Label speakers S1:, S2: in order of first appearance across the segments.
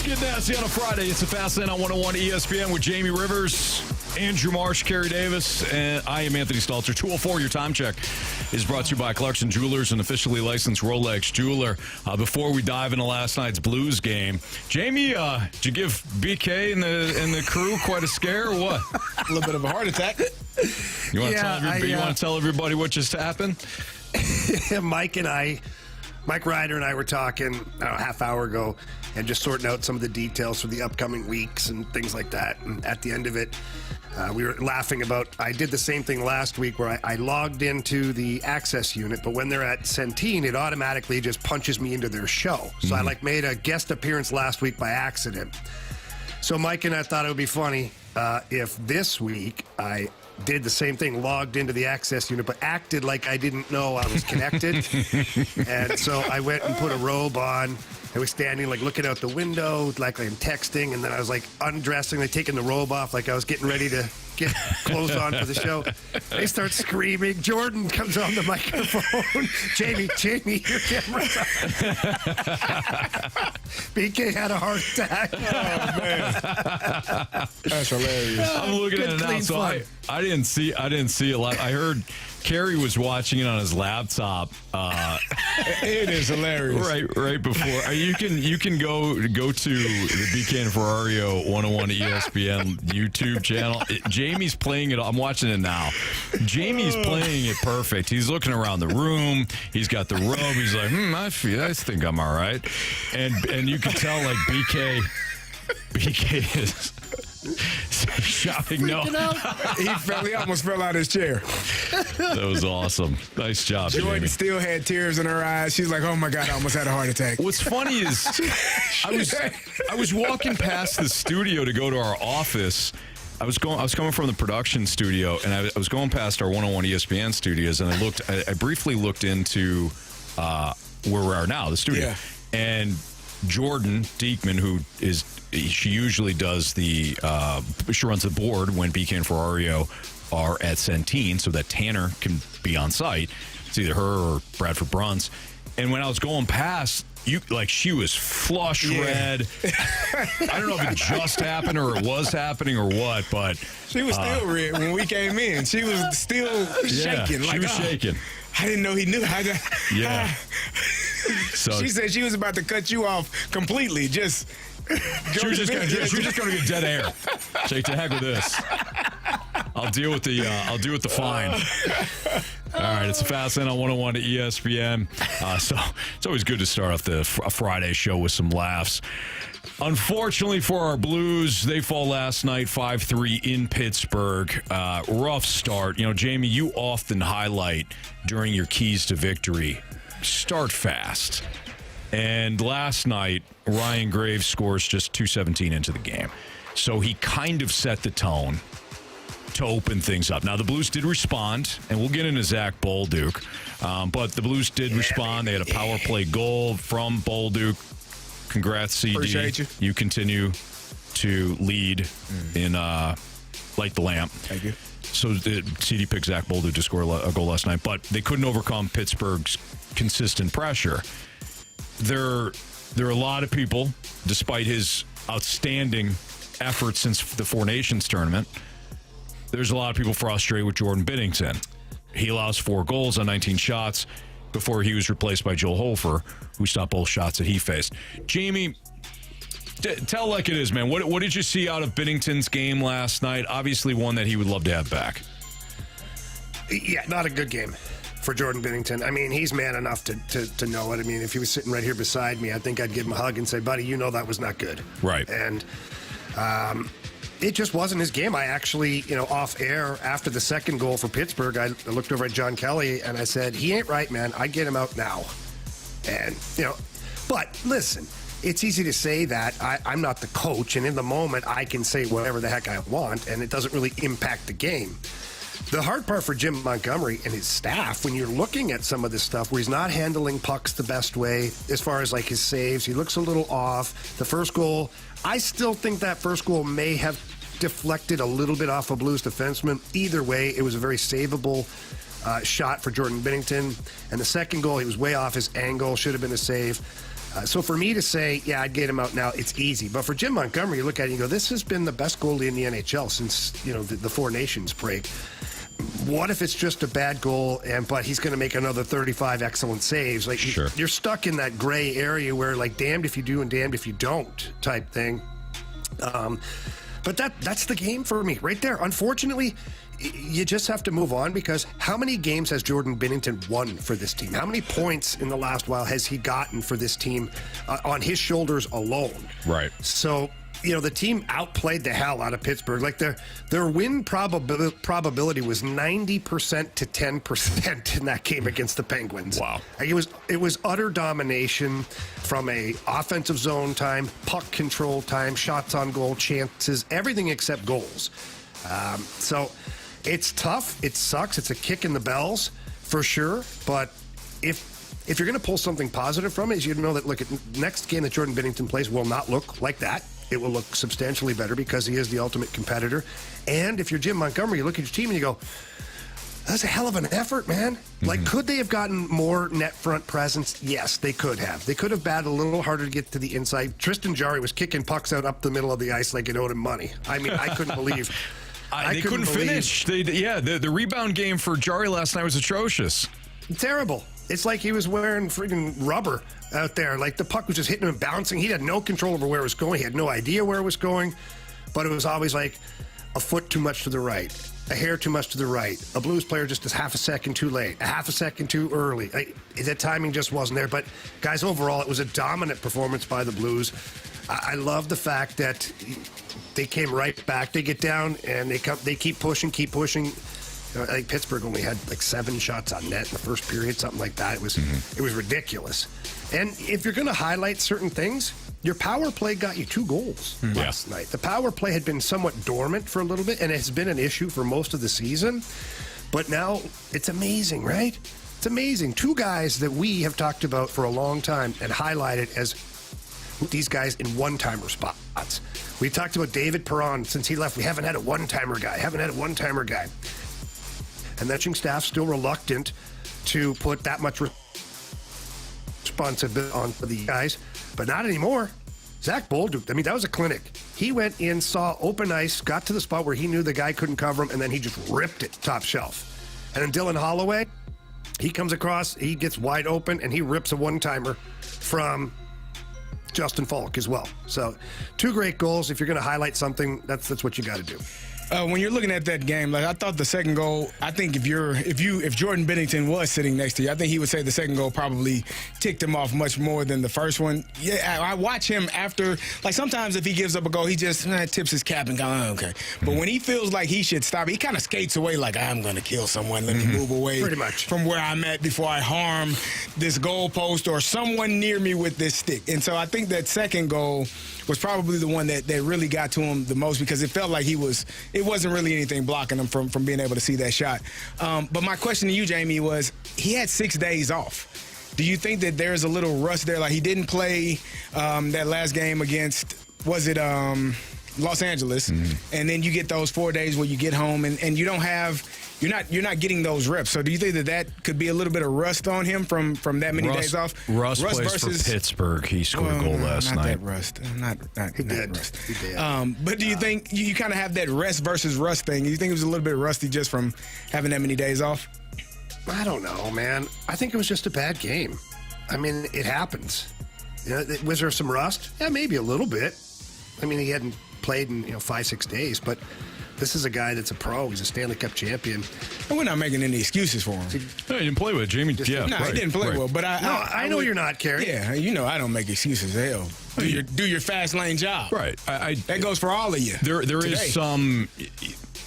S1: Get nasty on a Friday. It's a Fast Lane on 101 ESPN with Jamie Rivers, Andrew Marsh, Carey Davis, and I am Anthony Stalter. 2:04, your time check is brought to you by Clarkson Jewelers, an officially licensed Rolex jeweler. Before we dive into last night's Blues game, Jamie, did you give BK and the crew quite a scare or what?
S2: A little bit of a heart attack.
S1: You want to tell everybody what just happened?
S3: Mike Ryder and I were talking a half hour ago and just sorting out some of the details for the upcoming weeks and things like that. And at the end of it, we were laughing about, I did the same thing last week where I logged into the access unit, but when they're at Centene, it automatically just punches me into their show. So I made a guest appearance last week by accident. So Mike and I thought it would be funny if this week I did the same thing, logged into the access unit, but acted like I didn't know I was connected. And so I went and put a robe on. I was standing, looking out the window, like I'm texting, and then I was, undressing, taking the robe off, like I was getting ready to get clothes on for the show. They start screaming. Jordan comes on the microphone. Jamie, your camera's on. BK had a heart attack.
S2: Oh, man. That's hilarious.
S1: I'm looking at it now, so I didn't see a lot. I heard Carey was watching it on his laptop.
S2: It is hilarious.
S1: Right before. You can go to the BK and Ferrario 101 ESPN YouTube channel. Jamie's playing it. I'm watching it now. Jamie's playing it perfect. He's looking around the room. He's got the robe. He's like, I think I'm all right. And you can tell BK is shouting no.
S2: He almost fell out of his chair.
S1: That was awesome. Nice job,
S2: Jordan
S1: Jamie.
S2: still had tears in her eyes. She's like, oh my God, I almost had a heart attack.
S1: What's funny is I was walking past the studio to go to our office. I was coming from the production studio, and I was going past our 101 ESPN studios, and I briefly looked into where we are now, the studio.
S2: Yeah.
S1: And Jordan Diekman, she usually does she runs the board when BK and Ferrario are at Centene so that Tanner can be on site. It's either her or Bradford Bruns. And when I was going past, she was flush red. I don't know if it just happened or it was happening or what, but
S2: she was still red when we came in. She was still shaking.
S1: She was shaking.
S2: I didn't know he knew how to.
S1: Yeah. So
S2: she said she was about to cut you off completely. She was just going
S1: to get dead air. Shake the heck with this. I'll deal with the fine. All right, it's a Fast Lane on 101 to ESPN. So it's always good to start off a Friday show with some laughs. Unfortunately for our Blues, they fall last night 5-3 in Pittsburgh. Rough start. Jamie, you often highlight during your keys to victory, start fast. And last night, Ryan Graves scores just 2:17 into the game. So he kind of set the tone to open things up. Now, the Blues did respond, and we'll get into Zack Bolduc, but the Blues did respond. They had a power play goal from Bolduc. Congrats, CD.
S2: Appreciate you.
S1: You continue to lead in Light the Lamp.
S2: Thank you.
S1: So CD picked Zack Bolduc to score a goal last night, but they couldn't overcome Pittsburgh's consistent pressure. There are a lot of people, despite his outstanding efforts since the Four Nations tournament, there's a lot of people frustrated with Jordan Binnington. He allows 4 goals on 19 shots before he was replaced by Joel Hofer, who stopped both shots that he faced. Jamie, tell like it is, man. What did you see out of Binnington's game last night? Obviously one that he would love to have back.
S3: Yeah, not a good game for Jordan Binnington. I mean, he's man enough to know it. I mean, if he was sitting right here beside me, I think I'd give him a hug and say, buddy, that was not good.
S1: Right.
S3: And it just wasn't his game. I actually, off air after the second goal for Pittsburgh, I looked over at John Kelly and I said, he ain't right, man. I'd get him out now. And, but listen, it's easy to say that. I'm not the coach, and in the moment, I can say whatever the heck I want, and it doesn't really impact the game. The hard part for Jim Montgomery and his staff, when you're looking at some of this stuff where he's not handling pucks the best way, as far as his saves, he looks a little off. The first goal, I still think that first goal may have deflected a little bit off a Blues defenseman. Either way, it was a very savable shot for Jordan Binnington. And the second goal, he was way off his angle, should have been a save. So for me to say, yeah, I'd get him out now, it's easy. But for Jim Montgomery, you look at it and you go, this has been the best goalie in the NHL since, the Four Nations break. What if it's just a bad goal, but he's going to make another 35 excellent saves? Like,
S1: Sure.
S3: You're stuck in that gray area where, like, damned if you do and damned if you don't type thing. But that's the game for me right there. Unfortunately, you just have to move on, because how many games has Jordan Binnington won for this team? How many points in the last while has he gotten for this team on his shoulders alone?
S1: Right.
S3: So, the team outplayed the hell out of Pittsburgh. Like, their win probability was 90% to 10% in that game against the Penguins.
S1: Wow.
S3: Like, it was utter domination from a offensive zone time, puck control time, shots on goal, chances, everything except goals. So it's tough. It sucks. It's a kick in the bells for sure. But if you're going to pull something positive from it, is you know that, look, next game that Jordan Binnington plays will not look like that. It will look substantially better because he is the ultimate competitor. And if you're Jim Montgomery, you look at your team and you go, that's a hell of an effort, man. Like, could they have gotten more net front presence? Yes, they could have. They could have batted a little harder to get to the inside. Tristan Jarry was kicking pucks out up the middle of the ice like it owed him money. I mean, I couldn't believe.
S1: They couldn't finish. The rebound game for Jarry last night was atrocious.
S3: Terrible. It's like he was wearing freaking rubber out there. Like, the puck was just hitting him and bouncing. He had no control over where it was going. He had no idea where it was going. But it was always like a foot too much to the right, a hair too much to the right. A Blues player just is half a second too late, a half a second too early. The timing just wasn't there. But, guys, overall, it was a dominant performance by the Blues. I love the fact that they came right back. They get down, and they keep pushing. I think Pittsburgh only had like 7 shots on net in the first period, something like that. It was ridiculous. And if you're going to highlight certain things, your power play got you 2 goals last night. The power play had been somewhat dormant for a little bit, and it's been an issue for most of the season. But now it's amazing, right? It's amazing. 2 guys that we have talked about for a long time and highlighted as these guys in one-timer spots. We talked about David Perron since he left. We haven't had a one-timer guy. And the coaching staff still reluctant to put that much responsibility on the guys, but not anymore. Zack Bolduc, I mean, that was a clinic. He went in, saw open ice, got to the spot where he knew the guy couldn't cover him, and then he just ripped it top shelf. And then Dylan Holloway, he comes across, he gets wide open, and he rips a one-timer from Justin Falk as well. So 2 great goals. If you're going to highlight something, that's what you got to do.
S2: When you're looking at that game, like, I thought the second goal, I think if Jordan Binnington was sitting next to you, I think he would say the second goal probably ticked him off much more than the first one. Yeah, I watch him after, like, sometimes if he gives up a goal, he just tips his cap and goes, okay. But when he feels like he should stop, he kind of skates away like, I'm going to kill someone. Let me move away
S3: pretty much
S2: from where I'm at before I harm this goalpost or someone near me with this stick. And so I think that second goal was probably the one that really got to him the most, because it felt like it wasn't really anything blocking him from being able to see that shot. But my question to you, Jamie, was he had 6 days off. Do you think that there's a little rust there? Like, he didn't play that last game against, was it Los Angeles? And then you get those 4 days where you get home and you don't have, you're not getting those reps. So do you think that could be a little bit of rust on him from that many days off?
S1: Russ plays for Pittsburgh. He scored a goal last night.
S2: Not that Rust. Not
S3: He did.
S2: Rust.
S3: He did.
S2: But do you think you kind of have that rest versus rust thing? You think it was a little bit rusty just from having that many days off?
S3: I don't know, man. I think it was just a bad game. I mean, it happens. Was there some rust? Yeah, maybe a little bit. I mean, he hadn't played in 5-6 days, but this is a guy that's a pro. He's a Stanley Cup champion.
S2: And we're not making any excuses for him.
S1: No, he didn't play well, Jamie.
S2: He didn't play well. But
S3: I know you're not, Carey.
S2: Yeah, I don't make excuses. Hell, do your fast lane job.
S1: Right.
S2: That goes for all of you.
S1: There is some,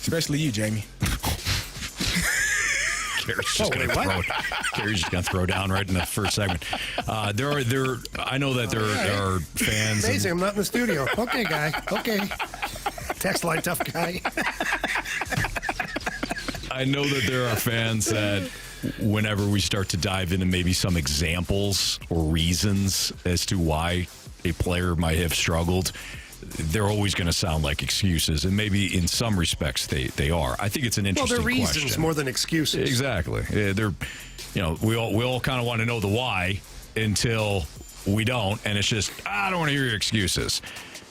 S2: especially you, Jamie.
S1: Carey's just going to throw down right in the first segment. I know that there are fans.
S3: Amazing. I'm not in the studio. Okay, guy. Okay. Text line tough guy.
S1: I know that there are fans that whenever we start to dive into maybe some examples or reasons as to why a player might have struggled, they're always going to sound like excuses, and maybe in some respects they are. I think it's an interesting question.
S3: Well, they're reasons more than excuses.
S1: Exactly. We all kind of want to know the why until we don't, and it's just, I don't want to hear your excuses.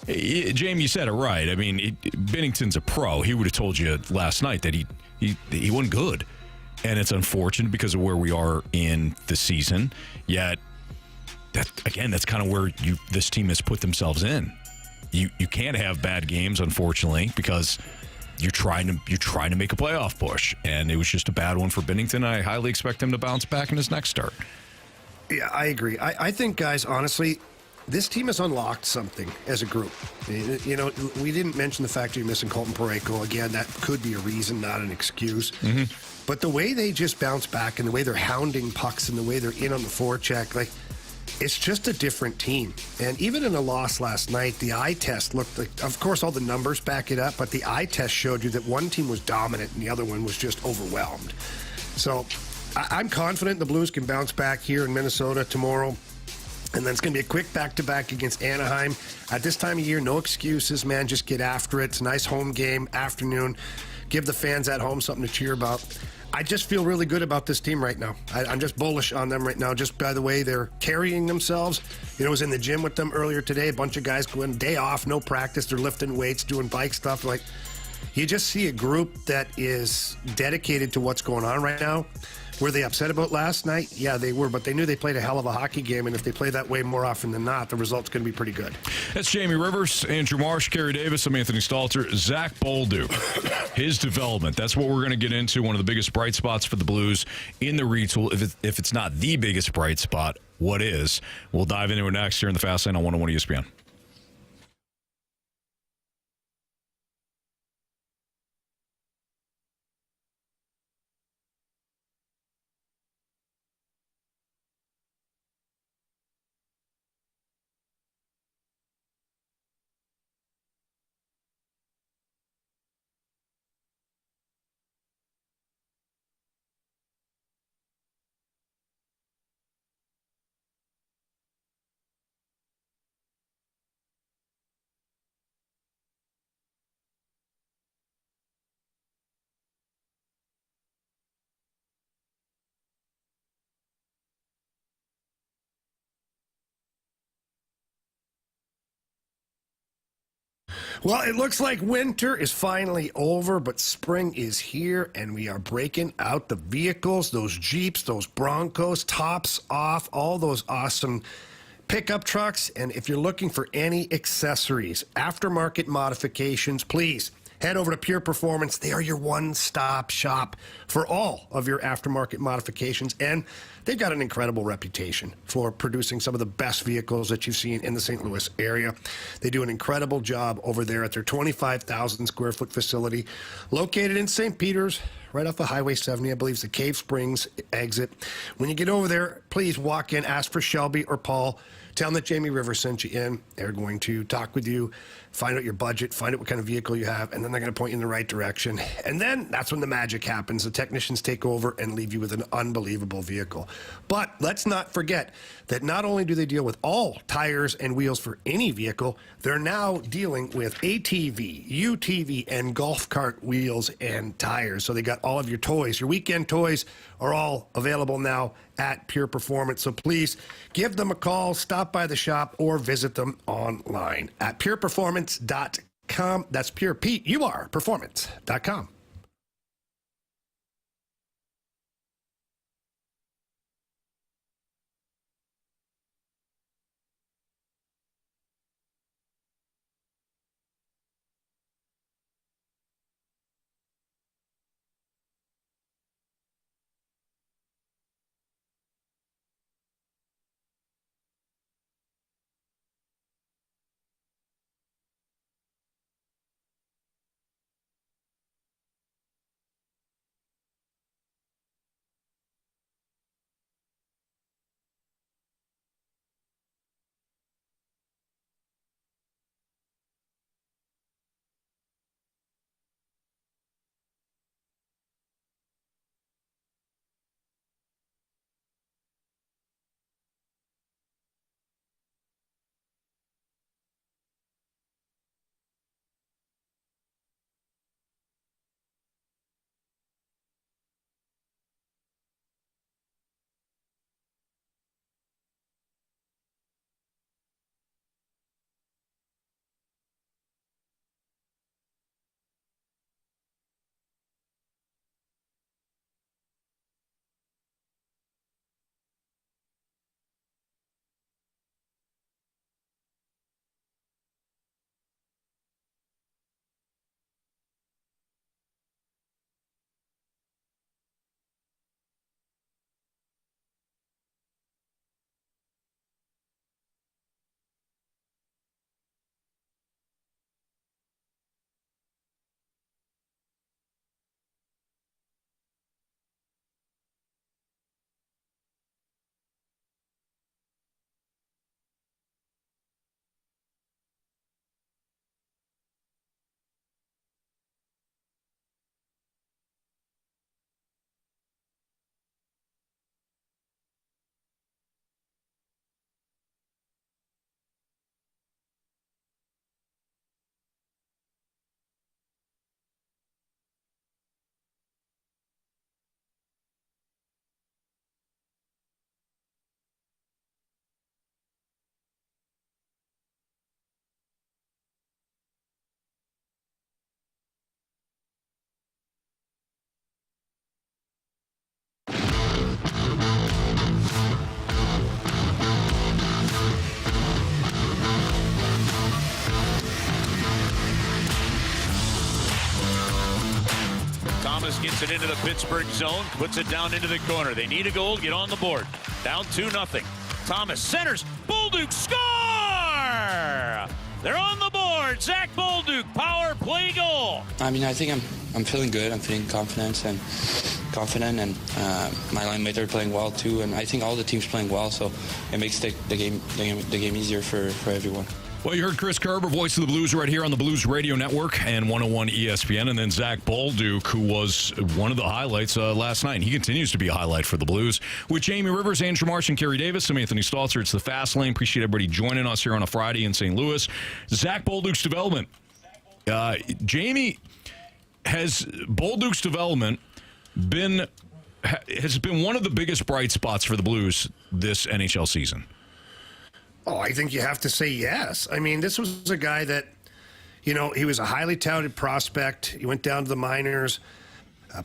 S1: Jamie, you said it right. I mean, Binnington's a pro. He would have told you last night that he wasn't good. And it's unfortunate because of where we are in the season. Yet, that's kind of where this team has put themselves in. You can't have bad games, unfortunately, because you're trying to make a playoff push. And it was just a bad one for Binnington. I highly expect him to bounce back in his next start.
S3: Yeah, I agree. I think, guys, honestly, this team has unlocked something as a group. You know, we didn't mention the fact that you're missing Colton Parayko. Again, that could be a reason, not an excuse. Mm-hmm. But the way they just bounce back and the way they're hounding pucks and the way they're in on the forecheck, like, it's just a different team. And even in a loss last night, the eye test looked like, of course, all the numbers back it up, but the eye test showed you that one team was dominant and the other one was just overwhelmed. So I'm confident the Blues can bounce back here in Minnesota tomorrow. And then it's going to be a quick back-to-back against Anaheim. At this time of year, no excuses, man. Just get after it. It's a nice home game, afternoon. Give the fans at home something to cheer about. I just feel really good about this team right now. I'm just bullish on them right now, just by the way they're carrying themselves. You know, I was in the gym with them earlier today. A bunch of guys going day off, no practice. They're lifting weights, doing bike stuff. Like, you just see a group that is dedicated to what's going on right now. Were they upset about last night? Yeah, they were, but they knew they played a hell of a hockey game, and if they play that way more often than not, the result's going to be pretty good.
S1: That's Jamie Rivers, Andrew Marsh, Carey Davis. I'm Anthony Stalter. Zack Bolduc, his development. That's what we're going to get into. One of the biggest bright spots for the Blues in the retool. If it's not the biggest bright spot, what is? We'll dive into it next here in the Fast Lane on 101 ESPN.
S3: Well, it looks like winter is finally over, but spring is here, and we are breaking out the vehicles, those Jeeps, those Broncos, tops off, all those awesome pickup trucks. And if you're looking for any accessories, aftermarket modifications, please head over to Pure Performance. They are your one-stop shop for all of your aftermarket modifications, and they've got an incredible reputation for producing some of the best vehicles that you've seen in the St. Louis area. They do an incredible job over there at their 25,000 square foot facility located in St. Peters, right off of Highway 70. I believe it's the Cave Springs exit. When you get over there, please walk in, ask for Shelby or Paul. Tell them that Jamie Rivers sent you in. They're going to talk with you, find out your budget, find out what kind of vehicle you have, and then they're going to point you in the right direction. And then that's when the magic happens. The technicians take over and leave you with an unbelievable vehicle. But let's not forget that not only do they deal with all tires and wheels for any vehicle, they're now dealing with ATV, UTV, and golf cart wheels and tires. So they got all of your toys. Your weekend toys are all available now at Pure Performance. So please give them a call, stop by the shop, or visit them online at pureperformance.com. That's pure, P-U-R, performance.com.
S4: Gets it into the Pittsburgh zone, puts it down into the corner. They need a goal, get on the board. Down 2-0. Thomas centers. Bolduc score! They're on the board. Zack Bolduc, power play goal.
S5: I mean, I think I'm feeling good. I'm feeling confident, and my line mates are playing well too, and I think all the teams playing well, so it makes the game easier for everyone.
S1: Well, you heard Chris Kerber, voice of the Blues, right here on the Blues Radio Network and 101 ESPN, and then Zack Bolduc, who was one of the highlights last night. And he continues to be a highlight for the Blues. With Jamie Rivers, Andrew Marsh, and Carey Davis, I'm Anthony Stalter. It's the Fast Lane. Appreciate everybody joining us here on a Friday in St. Louis. Zack Bolduc's development. Jamie, has Bolduc's development has been one of the biggest bright spots for the Blues this NHL season?
S3: Oh, I think you have to say yes. I mean, this was a guy that, he was a highly touted prospect. He went down to the minors,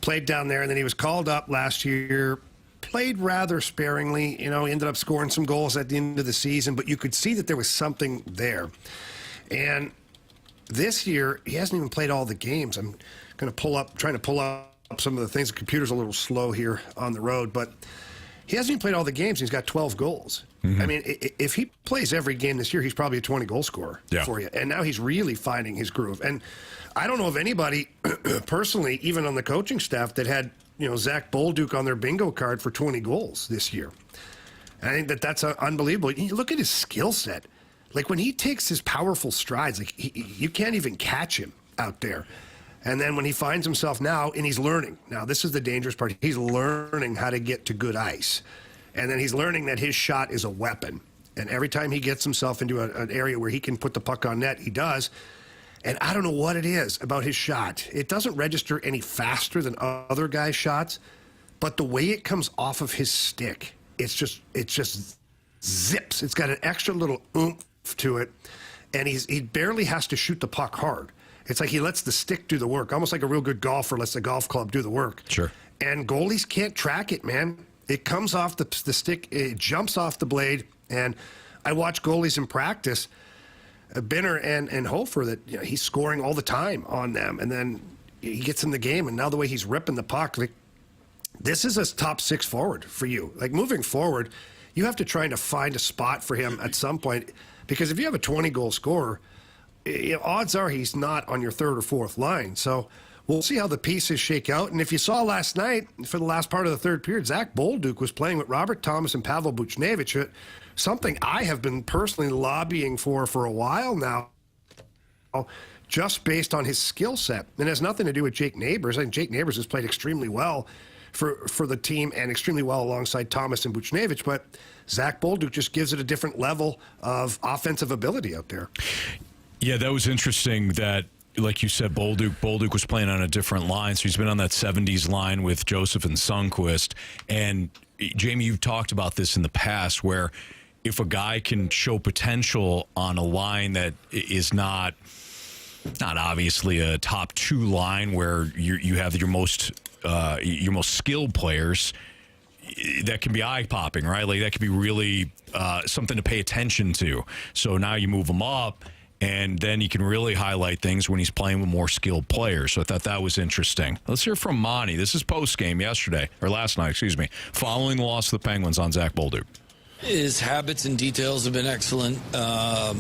S3: played down there, and then he was called up last year, played rather sparingly. He ended up scoring some goals at the end of the season, but you could see that there was something there. And this year, he hasn't even played all the games. I'm trying to pull up some of the things. The computer's a little slow here on the road, but he hasn't even played all the games. He's got 12 goals. Mm-hmm. I mean, if he plays every game this year, he's probably a 20-goal scorer for you. And now he's really finding his groove. And I don't know of anybody personally, even on the coaching staff, that had, Zack Bolduc on their bingo card for 20 goals this year. And I think that's unbelievable. You look at his skill set. Like, when he takes his powerful strides, you can't even catch him out there. And then when he finds himself now, and he's learning. Now, this is the dangerous part. He's learning how to get to good ice. And then he's learning that his shot is a weapon. And every time he gets himself into an area where he can put the puck on net, he does. And I don't know what it is about his shot. It doesn't register any faster than other guys' shots, but the way it comes off of his stick, it just zips. It's got an extra little oomph to it. And he barely has to shoot the puck hard. It's like he lets the stick do the work, almost like a real good golfer lets the golf club do the work. Sure. And goalies can't track it, man. It comes off the stick, it jumps off the blade, and I watch goalies in practice, Binner and Hofer, that he's scoring all the time on them, and then he gets in the game, and now the way he's ripping the puck, this is a top 6 forward for you. Like, moving forward, you have to try to find a spot for him at some point, because if you have a 20-goal scorer, odds are he's not on your third or fourth line. So we'll see how the pieces shake out. And if you saw last night, for the last part of the third period, Zack Bolduc was playing with Robert Thomas and Pavel Buchnevich, something I have been personally lobbying for a while now, just based on his skill set. And it has nothing to do with Jake Neighbors. I think Jake Neighbors has played extremely well for the team and extremely well alongside Thomas and Buchnevich, but Zack Bolduc just gives it a different level of offensive ability out there.
S1: Yeah, that was interesting that, like you said, Bolduc was playing on a different line, so he's been on that 70s line with Joseph and Sundqvist. And, Jamie, you've talked about this in the past, where if a guy can show potential on a line that is not obviously a top 2 line where you have your most skilled players, that can be eye-popping, right? Like, that could be really something to pay attention to. So now you move him up, and then you can really highlight things when he's playing with more skilled players. So I thought that was interesting. Let's hear from Monty. This is post-game last night, following the loss of the Penguins on Zack Bolduc.
S6: His habits and details have been excellent.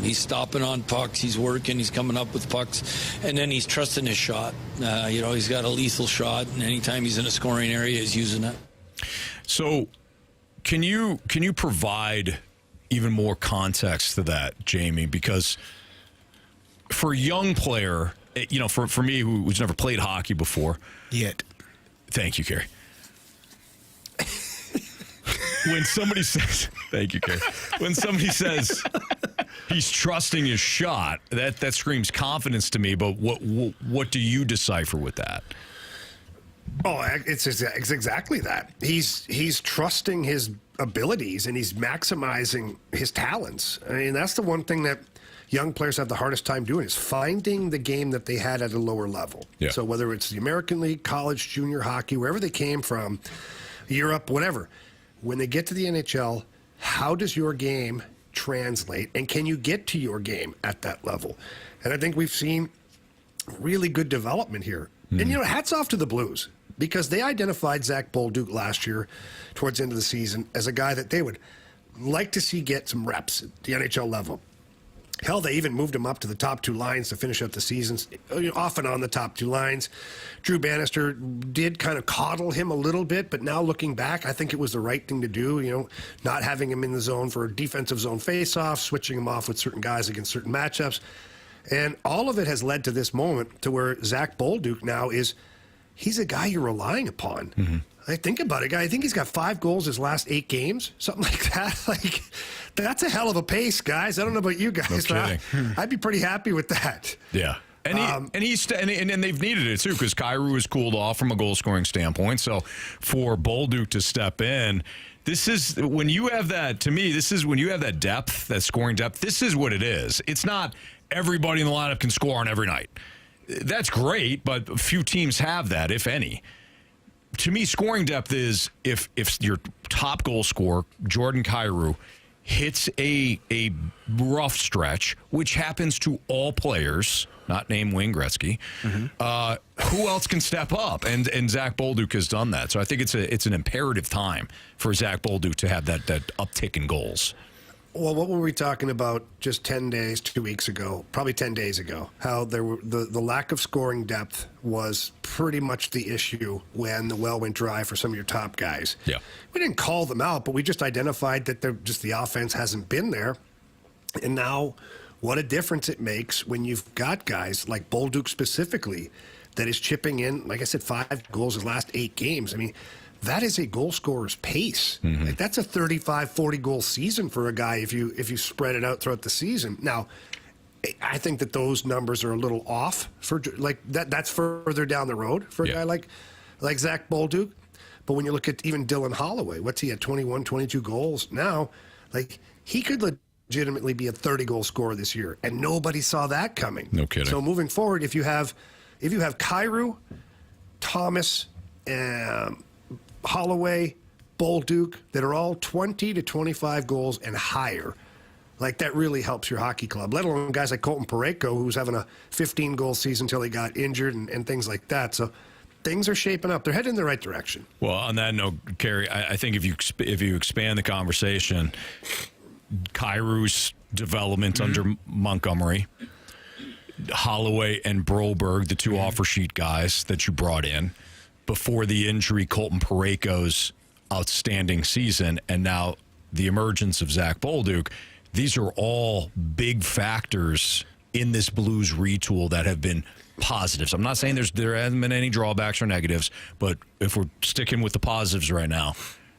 S6: He's stopping on pucks. He's working. He's coming up with pucks. And then he's trusting his shot. He's got a lethal shot, and anytime he's in a scoring area, he's using it. So can you provide even more context to that, Jamie? Because for a young player, for me who's never played hockey before.
S2: Yet.
S1: Thank you, Carey. When somebody says, thank you, Carey. When somebody says he's trusting his shot, that screams confidence to me. But what do you decipher with that?
S3: Oh, it's exactly that. He's trusting his abilities, and he's maximizing his talents. I mean, that's the one thing that young players have the hardest time doing, is finding the game that they had at a lower level. Yeah. So whether it's the American League, college, junior hockey, wherever they came from, Europe, whatever, when they get to the NHL, how does your game translate, and can you get to your game at that level? And I think we've seen really good development here. And, hats off to the Blues. because they identified Zack Bolduc last year towards the end of the season as a guy that they would like to see get some reps at the NHL level. Hell, they even moved him up to the top 2 lines to finish out the seasons, off and on the top 2 lines. Drew Bannister did kind of coddle him a little bit, but now looking back, I think it was the right thing to do, not having him in the zone for defensive zone face-offs, switching him off with certain guys against certain matchups. And all of it has led to this moment to where Zack Bolduc now he's a guy you're relying upon. Mm-hmm. I think about it, guy. I think he's got 5 goals his last 8 games, something like that. Like, that's a hell of a pace, guys. I don't know about you guys.
S1: No kidding.
S3: I'd be pretty happy with that.
S1: Yeah. And they've needed it too, because Carey has cooled off from a goal scoring standpoint. So for Bolduc to step in, this is when you have that. To me, this is when you have that depth, that scoring depth. This is what it is. It's not everybody in the lineup can score on every night. That's great, but few teams have that, if any. To me, scoring depth is if your top goal scorer, Jordan Carey, hits a rough stretch, which happens to all players, not named Wayne Gretzky, who else can step up? And Zack Bolduc has done that. So I think it's an imperative time for Zack Bolduc to have that uptick in goals.
S3: Well, what were we talking about just 10 days, 2 weeks ago, probably 10 days ago, how there were the lack of scoring depth was pretty much the issue when the well went dry for some of your top guys.
S1: Yeah.
S3: We didn't call them out, but we just identified that the offense hasn't been there. And now what a difference it makes when you've got guys like Bolduc specifically that is chipping in, like I said, 5 goals his last 8 games. I mean, that is a goal scorer's pace. Mm-hmm. Like, that's a 35, 40 goal season for a guy if you spread it out throughout the season. Now, I think that those numbers are a little off for like that. That's further down the road for a guy like Zack Bolduc. But when you look at even Dylan Holloway, what's he at, 21, 22 goals now? Like, he could legitimately be a 30-goal scorer this year, and nobody saw that coming.
S1: No kidding.
S3: So moving forward, if you have Carey, Thomas, Holloway, Bolduc, that are all 20 to 25 goals and higher, like, that really helps your hockey club, let alone guys like Colton Parayko, who's having a 15-goal season until he got injured and things like that. So things are shaping up. They're heading in the right direction.
S1: Well, on that note, Carey, I think if you expand the conversation, Kyrie's development under Montgomery, Holloway and Broberg, the 2 offer sheet guys that you brought in, before the injury, Colton Parayko's outstanding season, and now the emergence of Zack Bolduc, these are all big factors in this Blues retool that have been positives. I'm not saying there hasn't been any drawbacks or negatives, but if we're sticking with the positives right now,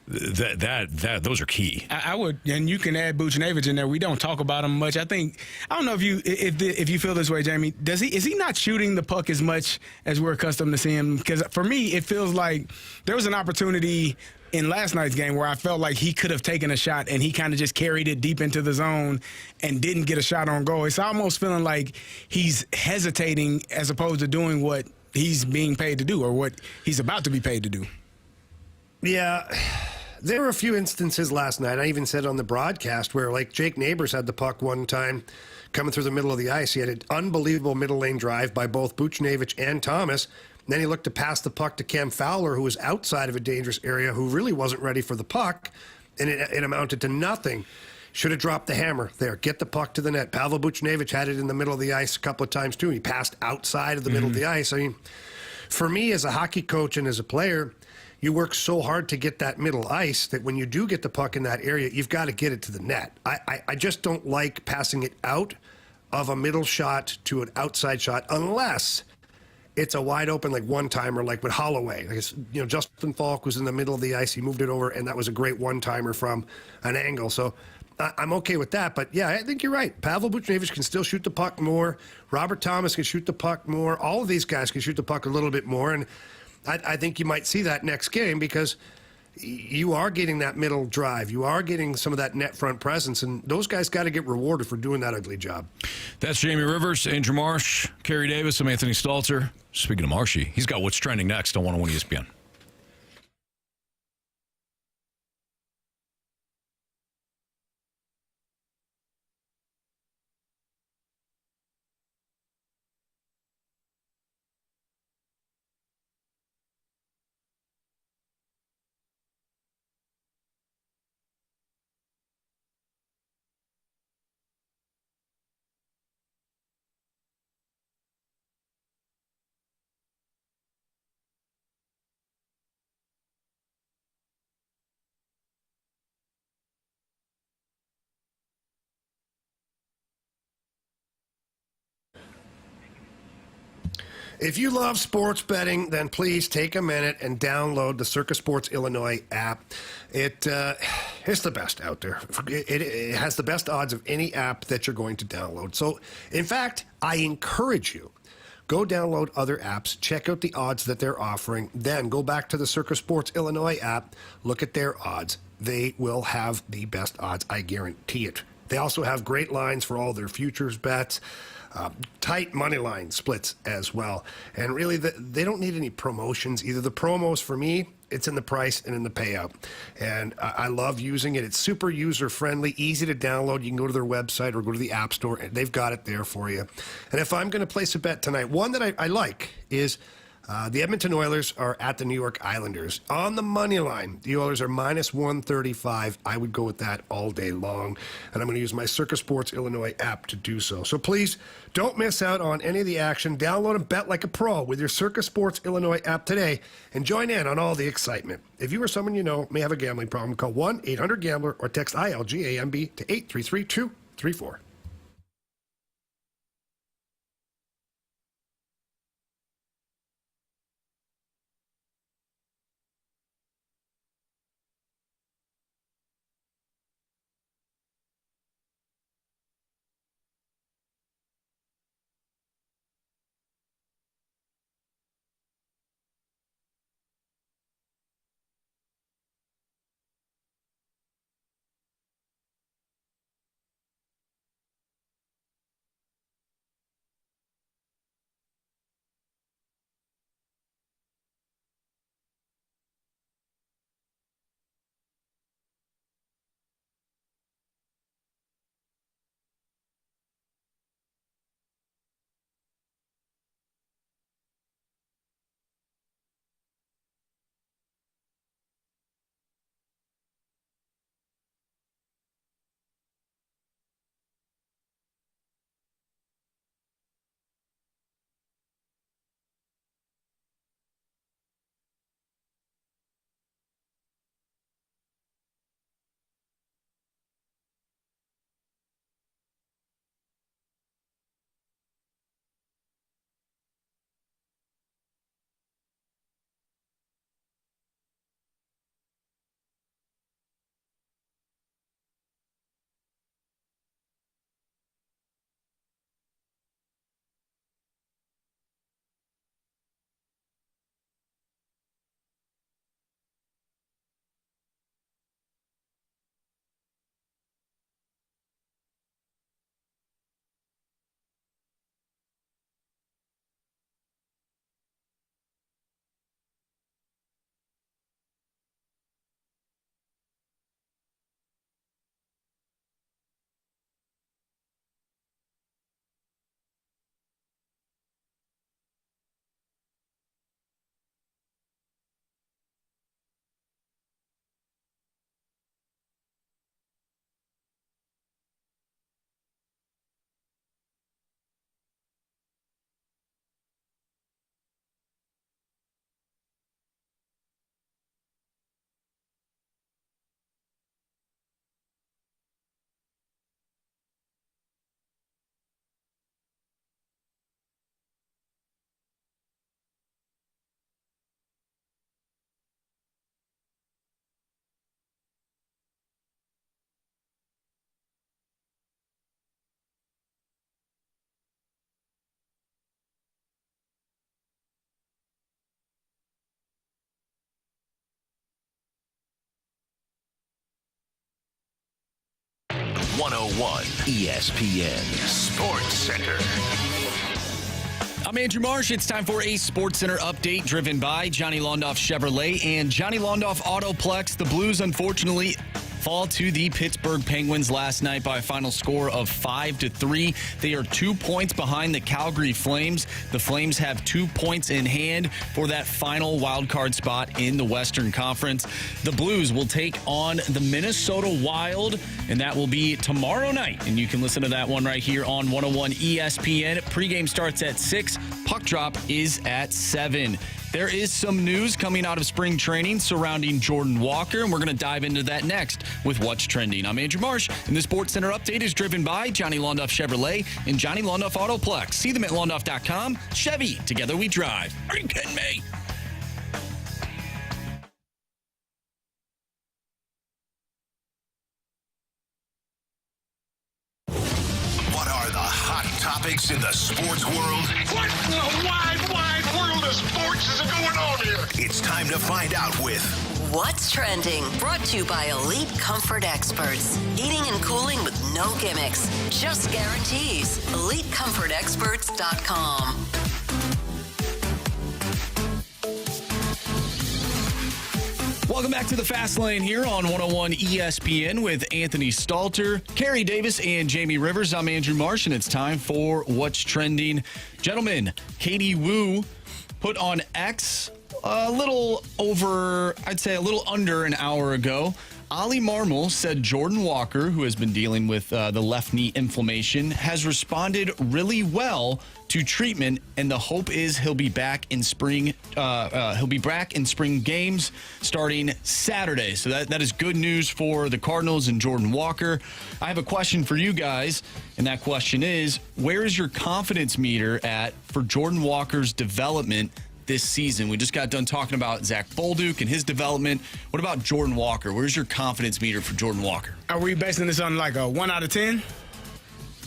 S1: those are key.
S2: I would, and you can add Buchnevich in there. We don't talk about him much. I don't know if you feel this way, Jamie. Is he not shooting the puck as much as we're accustomed to seeing? Because for me, it feels like there was an opportunity in last night's game where I felt like he could have taken a shot and he kind of just carried it deep into the zone and didn't get a shot on goal. It's almost feeling like he's hesitating as opposed to doing what he's being paid to do or what he's about to be paid to do.
S3: Yeah. There were a few instances last night, I even said on the broadcast, where, like, Jake Neighbors had the puck one time coming through the middle of the ice. He had an unbelievable middle lane drive by both Buchnevich and Thomas. And then he looked to pass the puck to Cam Fowler, who was outside of a dangerous area, who really wasn't ready for the puck, and it amounted to nothing. Should have dropped the hammer there. Get the puck to the net. Pavel Buchnevich had it in the middle of the ice a couple of times, too. He passed outside of the middle of the ice. I mean, for me as a hockey coach and as a player, you work so hard to get that middle ice that when you do get the puck in that area, you've got to get it to the net. I just don't like passing it out of a middle shot to an outside shot unless it's a wide open, like, one-timer, like with Holloway. Like, Justin Falk was in the middle of the ice. He moved it over, and that was a great one-timer from an angle. So I'm okay with that. But, yeah, I think you're right. Pavel Buchnevich can still shoot the puck more. Robert Thomas can shoot the puck more. All of these guys can shoot the puck a little bit more. And I think you might see that next game because you are getting that middle drive. You are getting some of that net front presence, and those guys got to get rewarded for doing that ugly job.
S1: That's Jamie Rivers, Andrew Marsh, Carey Davis. I'm Anthony Stalter. Speaking of Marshy, he's got what's trending next on 101 ESPN.
S3: If you love sports betting, then please take a minute and download the Circus Sports Illinois app. It's the best out there. It has the best odds of any app that you're going to download. So, in fact, I encourage you, go download other apps, check out the odds that they're offering, then go back to the Circus Sports Illinois app, look at their odds. They will have the best odds, I guarantee it. They also have great lines for all their futures bets. Tight money line splits as well. And really, they don't need any promotions either. The promos, for me, it's in the price and in the payout. And I love using it. It's super user-friendly, easy to download. You can go to their website or go to the App Store, and they've got it there for you. And if I'm going to place a bet tonight, one that I like is the Edmonton Oilers are at the New York Islanders. On the money line, the Oilers are minus 135. I would go with that all day long. And I'm going to use my Circus Sports Illinois app to do so. So please don't miss out on any of the action. Download and bet like a pro with your Circus Sports Illinois app today and join in on all the excitement. If you or someone you know may have a gambling problem, call 1-800-GAMBLER or text ILGAMB to 833-234.
S7: ESPN Sports Center.
S8: I'm Andrew Marsh. It's time for a Sports Center update driven by Johnny Londoff Chevrolet and Johnny Londoff Autoplex. The Blues, unfortunately, fall to the Pittsburgh Penguins last night by a final score of 5-3. They are 2 points behind the Calgary Flames. The Flames have 2 points in hand for that final wild card spot in the Western Conference. The Blues will take on the Minnesota Wild, and that will be tomorrow night. And you can listen to that one right here on 101 ESPN. Pregame starts at 6. Puck drop is at 7. There is some news coming out of spring training surrounding Jordan Walker, and we're going to dive into that next with What's Trending. I'm Andrew Marsh, and the Sports Center update is driven by Johnny Londoff Chevrolet and Johnny Londoff Autoplex. See them at londoff.com. Chevy, together we drive. Are you kidding me?
S7: What are the hot topics in the sports world?
S9: What in the wide world of sports is going on here?
S7: It's time to find out with
S10: What's Trending, brought to you by Elite Comfort Experts. Heating and cooling with no gimmicks, just guarantees. EliteComfortExperts.com.
S8: Welcome back to the Fast Lane here on 101 ESPN with Anthony Stalter, Carey Davis, and Jamie Rivers. I'm Andrew Marsh, and it's time for What's Trending. Gentlemen, Katie Woo put on X a little under an hour ago. Ollie Marmol said Jordan Walker, who has been dealing with the left knee inflammation, has responded really well to treatment, and the hope is he'll be back in spring. He'll be back in spring games starting Saturday. So that is good news for the Cardinals and Jordan Walker. I have a question for you guys, and that question is: where is your confidence meter at for Jordan Walker's development this season? We just got done talking about Zack Bolduc and his development. What about Jordan Walker? Where's your confidence meter for Jordan Walker?
S2: Are we basing this on like a 1 out of 10?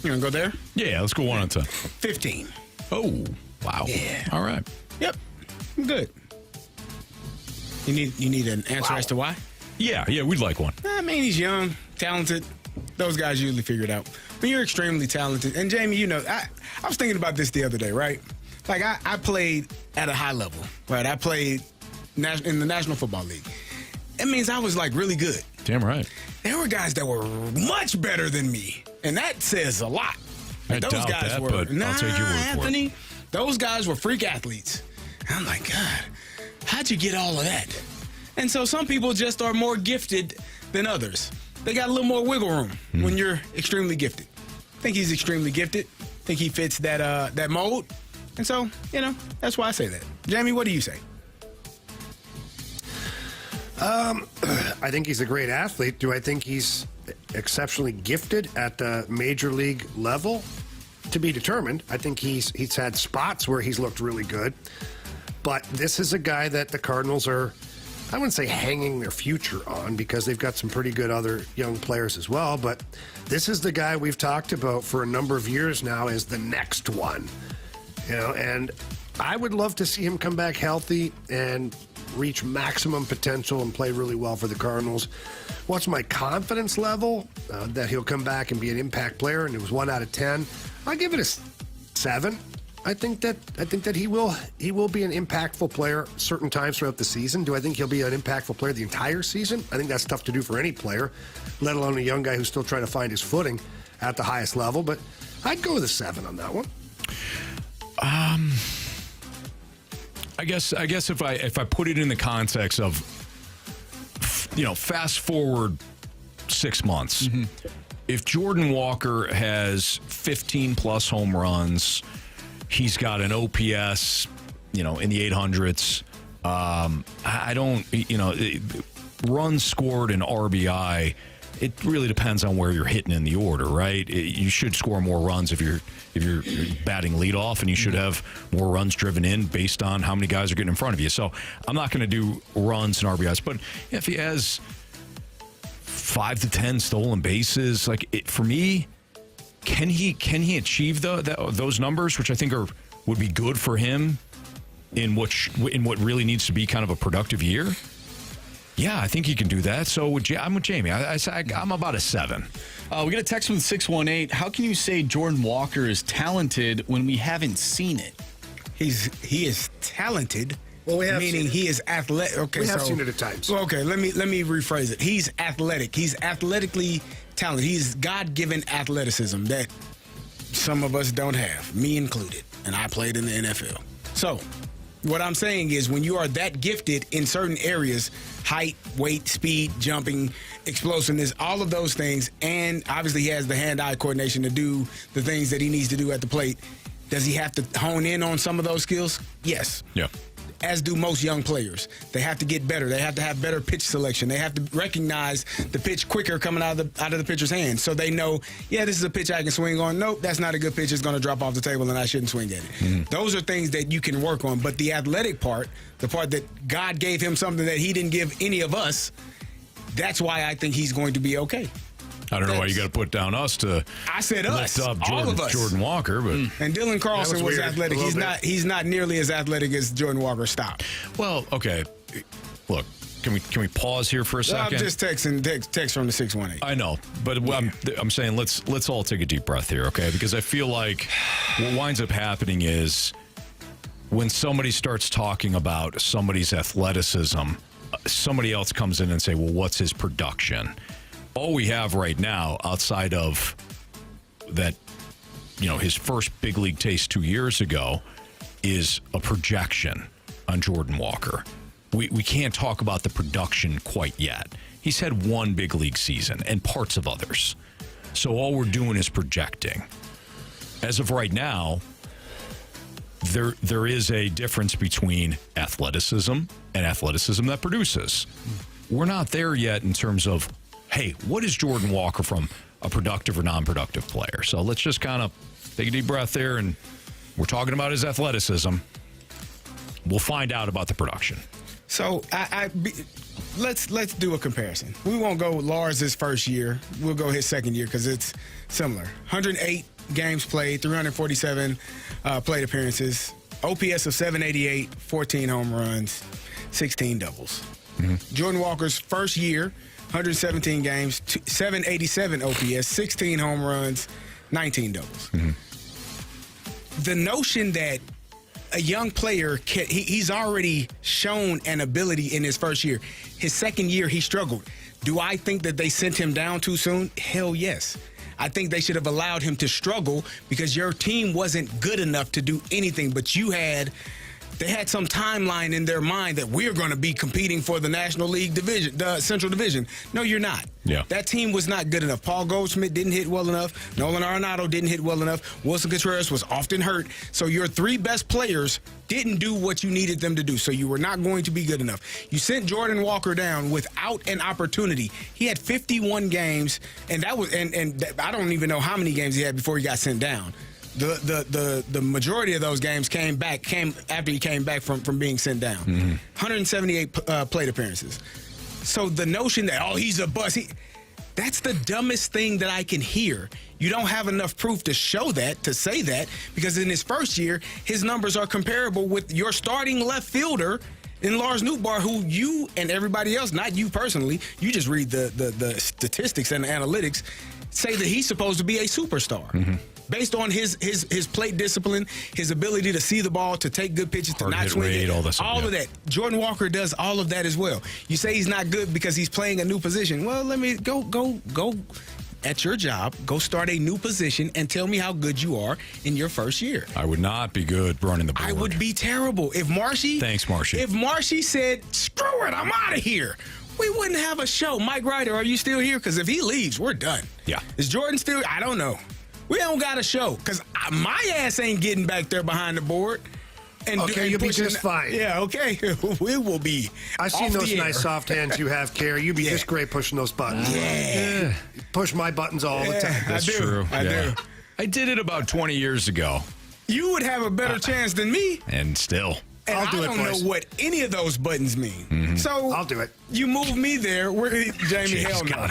S2: You gonna go there?
S1: Yeah, let's go 1 out of 10.
S2: 15.
S1: Oh, wow.
S2: Yeah.
S1: All right.
S2: Yep. I'm good. You need an answer as to why?
S1: Yeah, we'd like one.
S2: I mean, he's young, talented. Those guys usually figure it out. When you're extremely talented, and Jamie, I was thinking about this the other day, right? Like, I played at a high level, right? I played in the National Football League. It means I was, like, really good.
S1: Damn right.
S2: There were guys that were much better than me, and that says a lot.
S1: I doubt that, but I'll take your word
S2: Anthony,
S1: for it.
S2: Those guys were freak athletes. And I'm like, God, how'd you get all of that? And so some people just are more gifted than others. They got a little more wiggle room when you're extremely gifted. I think he's extremely gifted. I think he fits that mold. And so, that's why I say that. Jamie, what do you say?
S3: I think he's a great athlete. Do I think he's exceptionally gifted at the major league level? To be determined. I think he's had spots where he's looked really good. But this is a guy that the Cardinals are, I wouldn't say hanging their future on, because they've got some pretty good other young players as well. But this is the guy we've talked about for a number of years now as the next one. And I would love to see him come back healthy and reach maximum potential and play really well for the Cardinals. What's my confidence level that he'll come back and be an impact player? And it was 1 out of 10. I give it a 7. I think that he will be an impactful player certain times throughout the season. Do I think he'll be an impactful player the entire season? I think that's tough to do for any player, let alone a young guy who's still trying to find his footing at the highest level. But I'd go with a 7 on that one.
S1: I guess if I put it in the context of, fast forward 6 months, if Jordan Walker has 15 plus home runs, he's got an OPS, in the 800s. I don't, runs scored and RBI. It really depends on where you're hitting in the order, right? You should score more runs if you're batting leadoff, and you should have more runs driven in based on how many guys are getting in front of you. So I'm not going to do runs and RBIs, but if he has 5 to 10 stolen bases, for me, can he achieve those numbers, which I think would be good for him in what really needs to be kind of a productive year? Yeah, I think he can do that. So I'm with Jamie. I'm about a 7.
S8: We got a text from 618. How can you say Jordan Walker is talented when we haven't seen it?
S2: He is talented.
S3: Well,
S2: meaning he is athletic. Okay,
S3: we have seen it at times.
S2: Okay, let me rephrase it. He's athletic. He's athletically talented. He's God-given athleticism that some of us don't have, me included. And I played in the NFL. So what I'm saying is, when you are that gifted in certain areas, height, weight, speed, jumping, explosiveness, all of those things, and obviously he has the hand-eye coordination to do the things that he needs to do at the plate, does he have to hone in on some of those skills? Yes.
S1: Yeah.
S2: as do most young players. They have to get better. They have to have better pitch selection. They have to recognize the pitch quicker coming out of the pitcher's hand, so they know, yeah, this is a pitch I can swing on. Nope, that's not a good pitch. It's going to drop off the table, and I shouldn't swing at it. Those are things that you can work on. But the athletic part, the part that God gave him something that he didn't give any of us, that's why I think he's going to be okay.
S1: I don't know why you got to put down us to.
S2: I said us,
S1: lift up
S2: all of us.
S1: Jordan Walker, but
S2: and Dylan Carlson was athletic. He's not nearly as athletic as Jordan Walker. Stop.
S1: Well, okay. Look, can we pause here for a second?
S2: I'm just texting text from the 618.
S1: I know, but I'm saying let's all take a deep breath here, okay? Because I feel like what winds up happening is when somebody starts talking about somebody's athleticism, somebody else comes in and say, well, what's his production? All we have right now outside of that, his first big league taste 2 years ago is a projection on Jordan Walker. We can't talk about the production quite yet. He's had one big league season and parts of others. So all we're doing is projecting. As of right now, there is a difference between athleticism and athleticism that produces. We're not there yet in terms of, hey, what is Jordan Walker from a productive or non-productive player? So let's just kind of take a deep breath there, and we're talking about his athleticism. We'll find out about the production.
S2: So let's do a comparison. We won't go Lars' first year. We'll go his second year because it's similar. 108 games played, 347 plate appearances, OPS of 788, 14 home runs, 16 doubles. Jordan Walker's first year, 117 games, 787 OPS, 16 home runs, 19 doubles. The notion that a young player, he's already shown an ability in his first year. His second year, he struggled. Do I think that they sent him down too soon? Hell yes. I think they should have allowed him to struggle because your team wasn't good enough to do anything, but they had some timeline in their mind that we're going to be competing for the National League Division, the Central Division. No, you're not.
S1: Yeah.
S2: That team was not good enough. Paul Goldschmidt didn't hit well enough. Nolan Arenado didn't hit well enough. Wilson Contreras was often hurt. So your three best players didn't do what you needed them to do. So you were not going to be good enough. You sent Jordan Walker down without an opportunity. He had 51 games, and I don't even know how many games he had before he got sent down. The majority of those games came after he came back from being sent down. 178 plate appearances. So the notion that, he's a bust, that's the dumbest thing that I can hear. You don't have enough proof to show that, to say that, because in his first year, his numbers are comparable with your starting left fielder in Lars Nootbaar, who you and everybody else, not you personally, you just read the statistics and the analytics, say that he's supposed to be a superstar. Based on his plate discipline, his ability to see the ball, to take good pitches, to not swing it, all of that. Jordan Walker does all of that as well. You say he's not good because he's playing a new position. Well, let me go at your job, go start a new position and tell me how good you are in your first year.
S1: I would not be good running the board.
S2: I would be terrible. If Marshy...
S1: Thanks, Marshy.
S2: If Marshy said, screw it, I'm out of here, we wouldn't have a show. Mike Ryder, are you still here? Because if he leaves, we're done.
S1: Yeah.
S2: Is Jordan still... I don't know. We don't got a show because my ass ain't getting back there behind the board.
S3: Okay, you'll be just fine.
S2: Yeah, okay. We will be.
S3: I've seen those nice soft hands you have, Carey. You'd be just great pushing those buttons.
S2: Yeah.
S3: Push my buttons all the time.
S1: That's true.
S2: I do.
S1: I did it about 20 years ago.
S2: You would have a better chance than me.
S1: And still.
S2: And I don't know what any of those buttons mean. So
S3: I'll do it.
S2: You move me there. Jamie, hell no.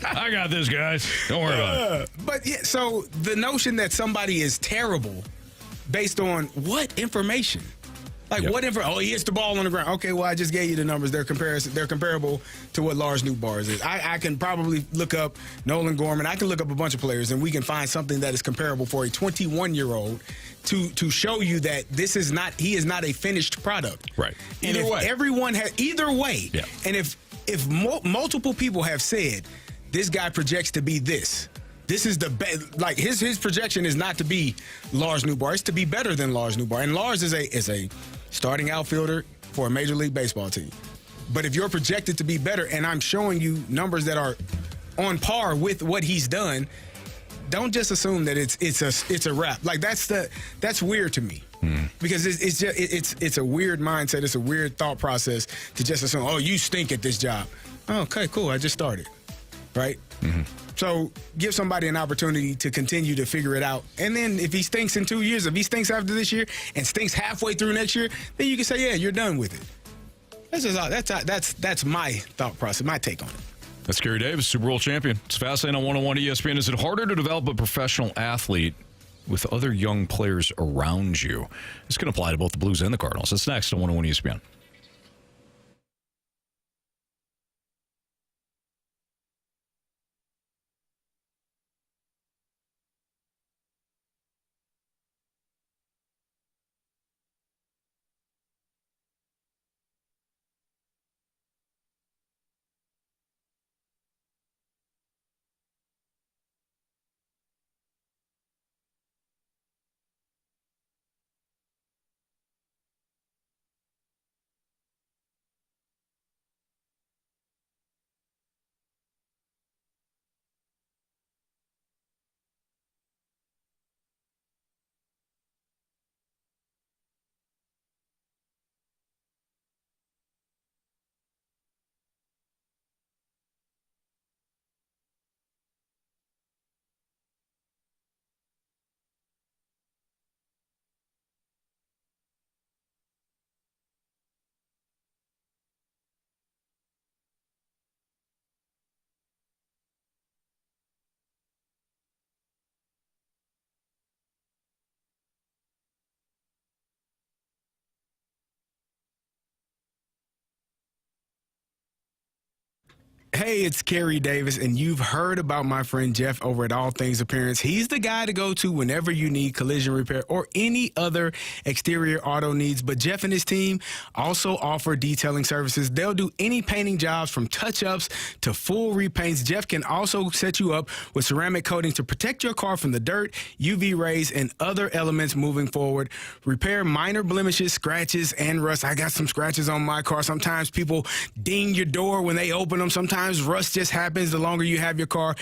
S1: I got this, guys. Don't worry about it.
S2: But yeah, so the notion that somebody is terrible based on what information? Like what information? He hits the ball on the ground. Okay, well, I just gave you the numbers. They're comparable to what Lars Nootbaar is. I can probably look up Nolan Gorman. I can look up a bunch of players, and we can find something that is comparable for a 21-year-old to show you that he is not a finished product.
S1: Right.
S2: And
S1: Either way.
S2: Either way.
S1: Yeah.
S2: And if multiple people have said this guy projects to be this is the best. Like his projection is not to be Lars Nootbaar. It's to be better than Lars Nootbaar. And Lars is a starting outfielder for a Major League Baseball team. But if you're projected to be better, and I'm showing you numbers that are on par with what he's done, don't just assume that it's a wrap. Like that's weird to me. Because it's a weird mindset. It's a weird thought process to just assume, oh, you stink at this job. Oh, okay, cool. I just started, right? So give somebody an opportunity to continue to figure it out. And then if he stinks in 2 years, if he stinks after this year and stinks halfway through next year, then you can say, yeah, you're done with it. That's my thought process, my take on it.
S1: That's Carey Davis, Super Bowl champion. It's fascinating on 101 ESPN. Is it harder to develop a professional athlete with other young players around you? This can apply to both the Blues and the Cardinals. That's next on 101 ESPN.
S2: Hey, it's Carey Davis, and you've heard about my friend Jeff over at All Things Appearance. He's the guy to go to whenever you need collision repair or any other exterior auto needs. But Jeff and his team also offer detailing services. They'll do any painting jobs from touch-ups to full repaints. Jeff can also set you up with ceramic coating to protect your car from the dirt, UV rays, and other elements moving forward. Repair minor blemishes, scratches, and rust. I got some scratches on my car. Sometimes people ding your door when they open them. Sometimes rust just happens the longer you have your car.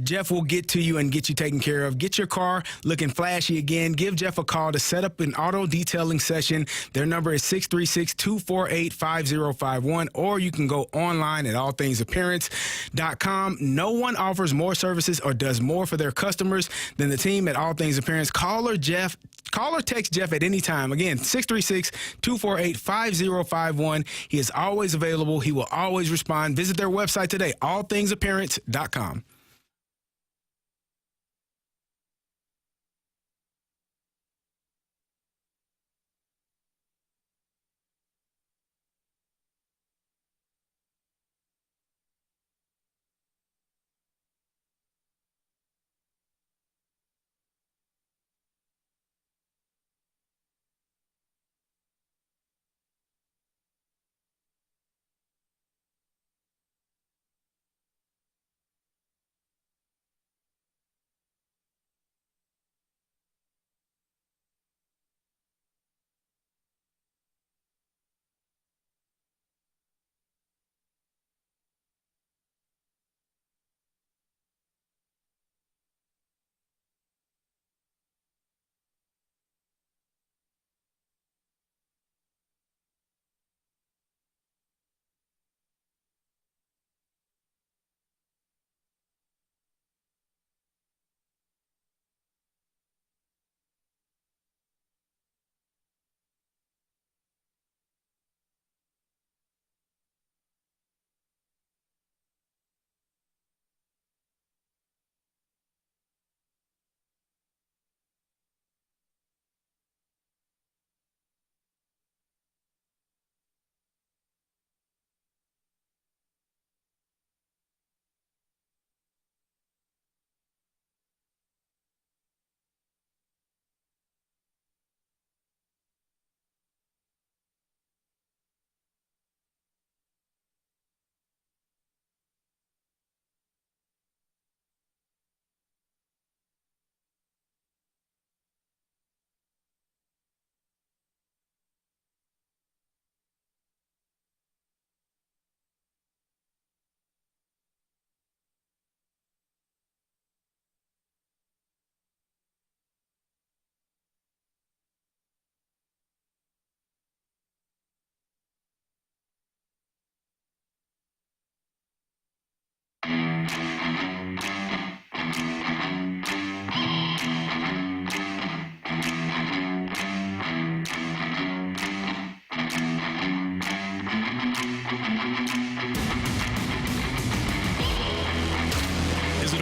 S2: Jeff will get to you and get you taken care of. Get your car looking flashy again. Give Jeff a call to set up an auto detailing session. Their number is 636-248-5051, or you can go online at allthingsappearance.com. No one offers more services or does more for their customers than the team at All Things Appearance. Call or text Jeff at any time. Again, 636-248-5051. He is always available. He will always respond. Visit their website today, allthingsappearance.com.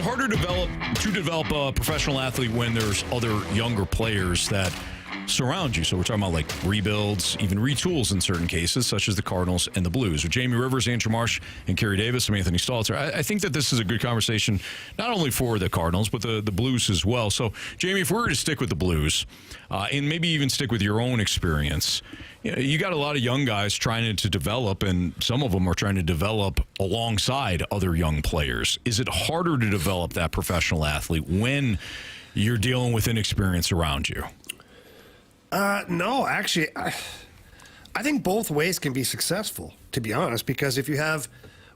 S1: it harder to develop a professional athlete when there's other younger players that surround you? So we're talking about like rebuilds, even retools in certain cases, such as the Cardinals and the Blues. With Jamie Rivers, Andrew Marsh, and Carey Davis, I'm Anthony Stalter. I think that this is a good conversation, not only for the Cardinals, but the Blues as well. So, Jamie, if we were to stick with the Blues, and maybe even stick with your own experience, you got a lot of young guys trying to develop, and some of them are trying to develop alongside other young players. Is it harder to develop that professional athlete when you're dealing with inexperience around you?
S3: No, actually, I think both ways can be successful, to be honest, because if you have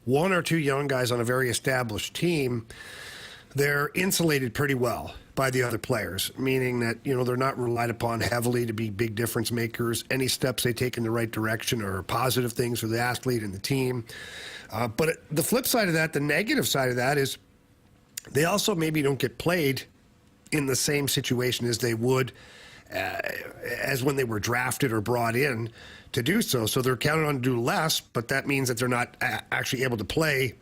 S3: one or two young guys on a very established team, they're insulated pretty well by the other players, meaning that, they're not relied upon heavily to be big difference makers. Any steps they take in the right direction are positive things for the athlete and the team. But the flip side of that, the negative side of that, is they also maybe don't get played in the same situation as they would as when they were drafted or brought in to do so. So they're counted on to do less, but that means that they're not actually able to play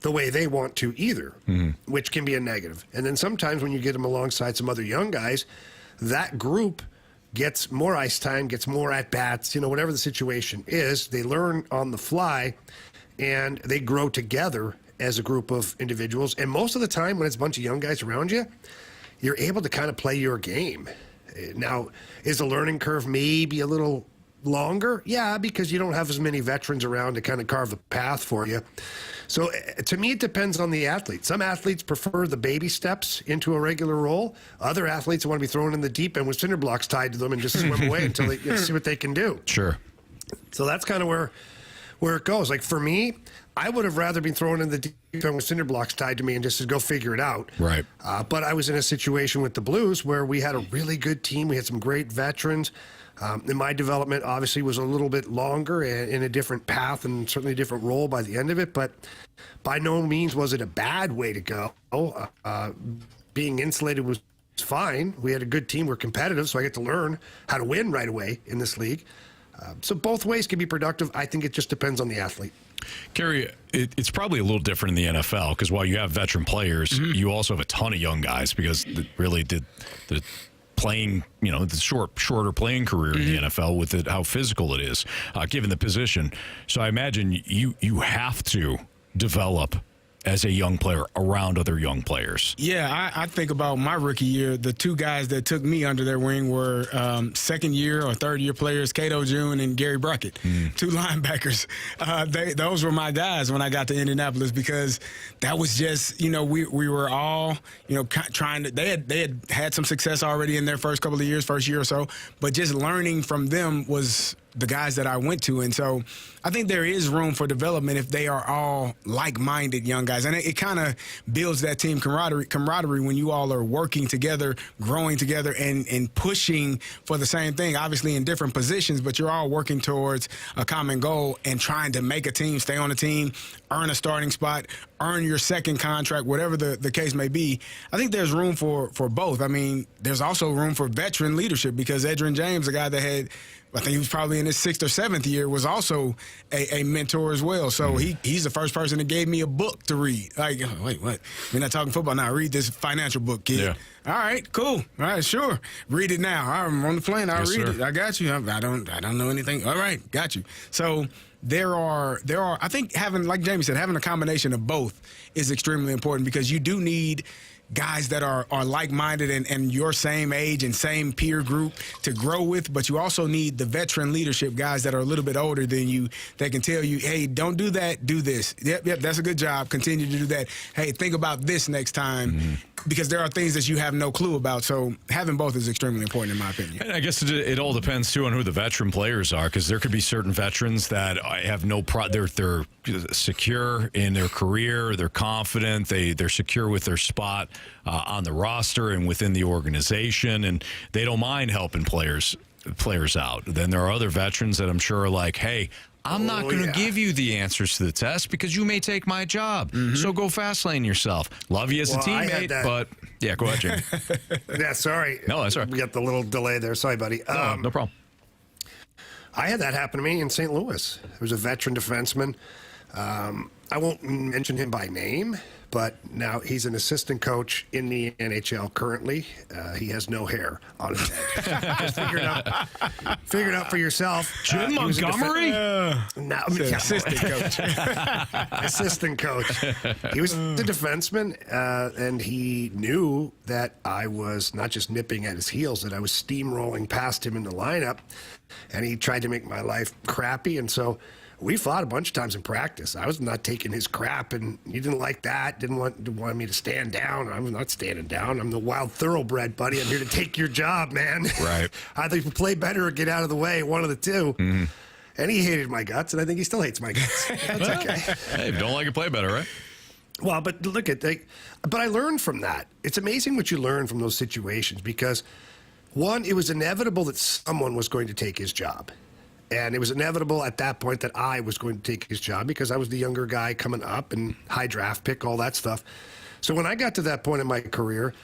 S3: the way they want to either, which can be a negative. And then sometimes when you get them alongside some other young guys, that group gets more ice time, gets more at-bats, whatever the situation is. They learn on the fly, and they grow together as a group of individuals. And most of the time when it's a bunch of young guys around you, you're able to kind of play your game. Now, is the learning curve maybe a little longer? Yeah, because you don't have as many veterans around to kind of carve the path for you. So to me, it depends on the athlete. Some athletes prefer the baby steps into a regular role. Other athletes want to be thrown in the deep end with cinder blocks tied to them and just swim away until they see what they can do.
S1: Sure.
S3: So that's kind of where it goes. Like for me, I would have rather been thrown in the deep end with cinder blocks tied to me and just to go figure it out.
S1: Right.
S3: But I was in a situation with the Blues where we had a really good team. We had some great veterans. And my development obviously was a little bit longer and in a different path and certainly a different role by the end of it. But by no means was it a bad way to go. Being insulated was fine. We had a good team. We're competitive, so I get to learn how to win right away in this league. So both ways can be productive. I think it just depends on the athlete.
S1: Carey, it's probably a little different in the NFL because while you have veteran players, you also have a ton of young guys because really the playing, the shorter playing career in the NFL with how physical it is, given the position. So I imagine you have to develop as a young player around other young players.
S2: Yeah, I think about my rookie year. The two guys that took me under their wing were second year or third year players, Cato June and Gary Bruckett, two linebackers. Those were my guys when I got to Indianapolis because that was just, we were all, trying to, they had some success already in their first year or so, but just learning from them was the guys that I went to. And so I think there is room for development if they are all like-minded young guys. And it kind of builds that team camaraderie when you all are working together, growing together, and pushing for the same thing, obviously in different positions, but you're all working towards a common goal and trying to make a team, stay on a team, earn a starting spot, earn your second contract, whatever the case may be. I think there's room for both. I mean, there's also room for veteran leadership because Edgerrin James, a guy that had, I think he was probably in his 6th or 7th year, was also a mentor as well. So he's the first person that gave me a book to read. Like, wait, what? We're not talking football now. Read this financial book, kid. Yeah. All right, cool. All right, sure. Read it now. I'm on the plane. I'll read it. I got you. I don't know anything. All right, got you. So there are. I think having, like Jamie said, having a combination of both is extremely important because you do need guys that are like-minded and your same age and same peer group to grow with, but you also need the veteran leadership guys that are a little bit older than you that can tell you, hey, don't do that, do this. Yep, that's a good job. Continue to do that. Hey, think about this next time because there are things that you have no clue about. So having both is extremely important in my opinion.
S1: And I guess it all depends, too, on who the veteran players are because there could be certain veterans that have no they're secure in their career, they're confident, they're secure with their spot on the roster and within the organization, and they don't mind helping players out. Then there are other veterans that I'm sure are like, hey, I'm not going to give you the answers to the test because you may take my job. So go fast lane yourself. Love you as a teammate, but yeah, go ahead, Jamie.
S3: Yeah, sorry.
S1: No, that's all right.
S3: We got the little delay there. Sorry, buddy.
S1: No problem.
S3: I had that happen to me in St. Louis. There was a veteran defenseman I won't mention him by name, but now he's an assistant coach in the NHL currently. He has no hair on his head. Just figure it out for yourself.
S1: Jim Montgomery?
S3: No,
S2: Assistant coach.
S3: Assistant coach. He was the defenseman, and he knew that I was not just nipping at his heels, that I was steamrolling past him in the lineup, and he tried to make my life crappy, and so we fought a bunch of times in practice. I was not taking his crap, and he didn't like that. Didn't want me to stand down. I'm not standing down. I'm the wild thoroughbred, buddy. I'm here to take your job, man.
S1: Right.
S3: Either you play better or get out of the way. One of the two. Mm-hmm. And he hated my guts, and I think he still hates my guts. That's okay.
S1: Hey, if you don't like it, play better, right?
S3: Well, but look at that. But I learned from that. It's amazing what you learn from those situations because, one, it was inevitable that someone was going to take his job. And it was inevitable at that point that I was going to take his job because I was the younger guy coming up and high draft pick, all that stuff. So when I got to that point in my career,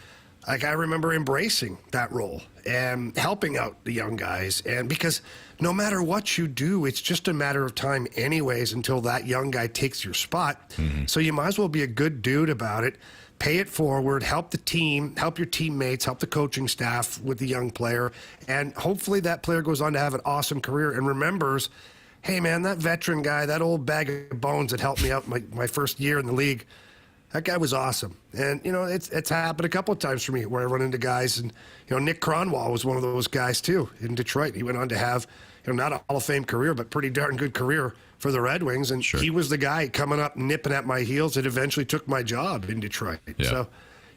S3: like I remember embracing that role and helping out the young guys. And because no matter what you do, it's just a matter of time anyways until that young guy takes your spot. Mm-hmm. So you might as well be a good dude about it. Pay it forward, help the team, help your teammates, help the coaching staff with the young player, and hopefully that player goes on to have an awesome career and remembers, hey, man, that veteran guy, that old bag of bones that helped me out my first year in the league, that guy was awesome. And, you know, it's happened a couple of times for me where I run into guys, and, you know, Nick Cronwall was one of those guys, too, in Detroit. He went on to have, you know, not a Hall of Fame career, but pretty darn good career for the Red Wings, and He was the guy coming up, nipping at my heels that eventually took my job in Detroit. Yeah. So,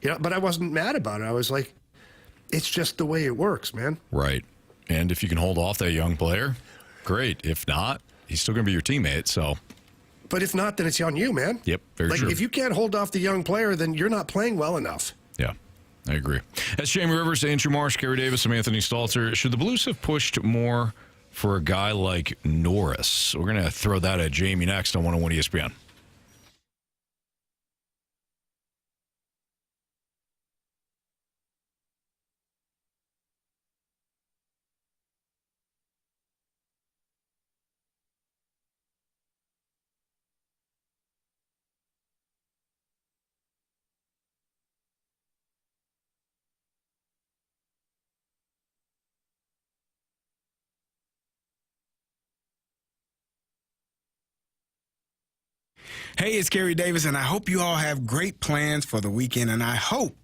S3: you know, but I wasn't mad about it. I was like, it's just the way it works, man.
S1: Right. And if you can hold off that young player, great. If not, he's still going to be your teammate, so.
S3: But if not, then it's on you, man.
S1: Yep, very true.
S3: Like, if you can't hold off the young player, then you're not playing well enough.
S1: Yeah, I agree. That's Jamie Rivers, Andrew Marsh, Carey Davis, and Anthony Stalter. Should the Blues have pushed more for a guy like Norris? We're going to throw that at Jamie next on 101 ESPN.
S2: Hey, it's Carey Davis, and I hope you all have great plans for the weekend, and I hope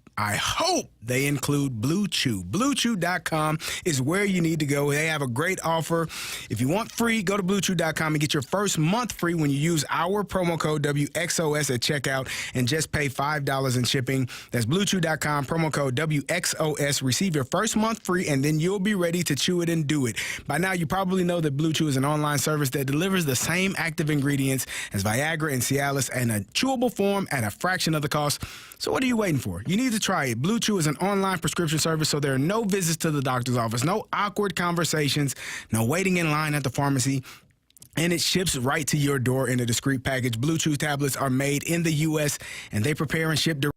S2: they include Blue Chew. BlueChew.com is where you need to go. They have a great offer. If you want free, go to BlueChew.com and get your first month free when you use our promo code WXOS at checkout and just pay $5 in shipping. That's BlueChew.com, promo code WXOS. Receive your first month free, and then you'll be ready to chew it and do it. By now, you probably know that Blue Chew is an online service that delivers the same active ingredients as Viagra and Cialis in a chewable form at a fraction of the cost. So what are you waiting for? You need to try it. Blue Chew is an online prescription service, so there are no visits to the doctor's office, no awkward conversations, no waiting in line at the pharmacy, and it ships right to your door in a discreet package. Blue Chew tablets are made in the U.S., and they prepare and ship directly.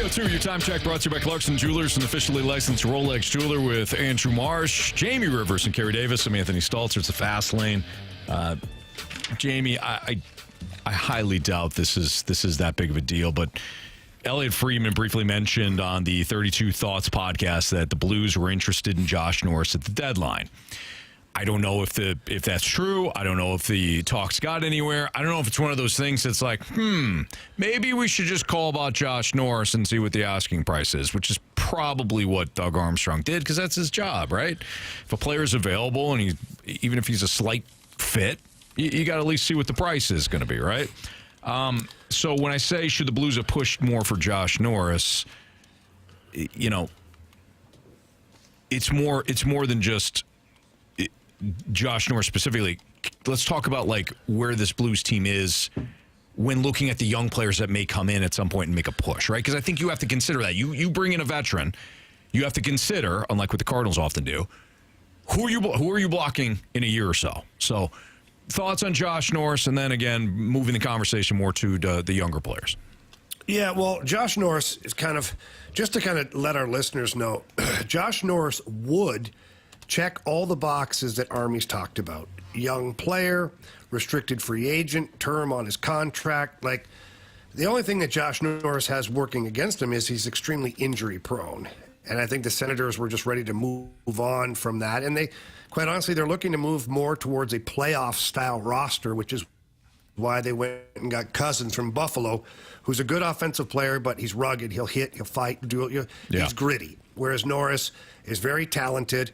S1: 9:02, your time check brought to you by Clarkson Jewelers, an officially licensed Rolex jeweler with Andrew Marsh, Jamie Rivers, and Carey Davis. I'm Anthony Stalter. It's the Fast Lane. Jamie, I highly doubt this is that big of a deal, but Elliot Friedman briefly mentioned on the 32 Thoughts podcast that the Blues were interested in Josh Norris at the deadline. I don't know if that's true. I don't know if the talks got anywhere. I don't know if it's one of those things that's like, maybe we should just call about Josh Norris and see what the asking price is, which is probably what Doug Armstrong did because that's his job, right? If a player's available and even if he's a slight fit, you got to at least see what the price is going to be, right? So when I say should the Blues have pushed more for Josh Norris, it's more than just Josh Norris specifically. Let's talk about like where this Blues team is when looking at the young players that may come in at some point and make a push, right? Because I think you have to consider that. You bring in a veteran, you have to consider, unlike what the Cardinals often do, who are you blocking in a year or so? So thoughts on Josh Norris, and then again moving the conversation more to the younger players.
S3: Yeah, well, Josh Norris is just to let our listeners know, Josh Norris would check all the boxes that Army's talked about. Young player, restricted free agent, term on his contract. Like, the only thing that Josh Norris has working against him is he's extremely injury prone. And I think the Senators were just ready to move on from that. And they, quite honestly, they're looking to move more towards a playoff-style roster, which is why they went and got Cousins from Buffalo, who's a good offensive player, but he's rugged. He'll hit, he'll fight, he's gritty. Whereas Norris is very talented,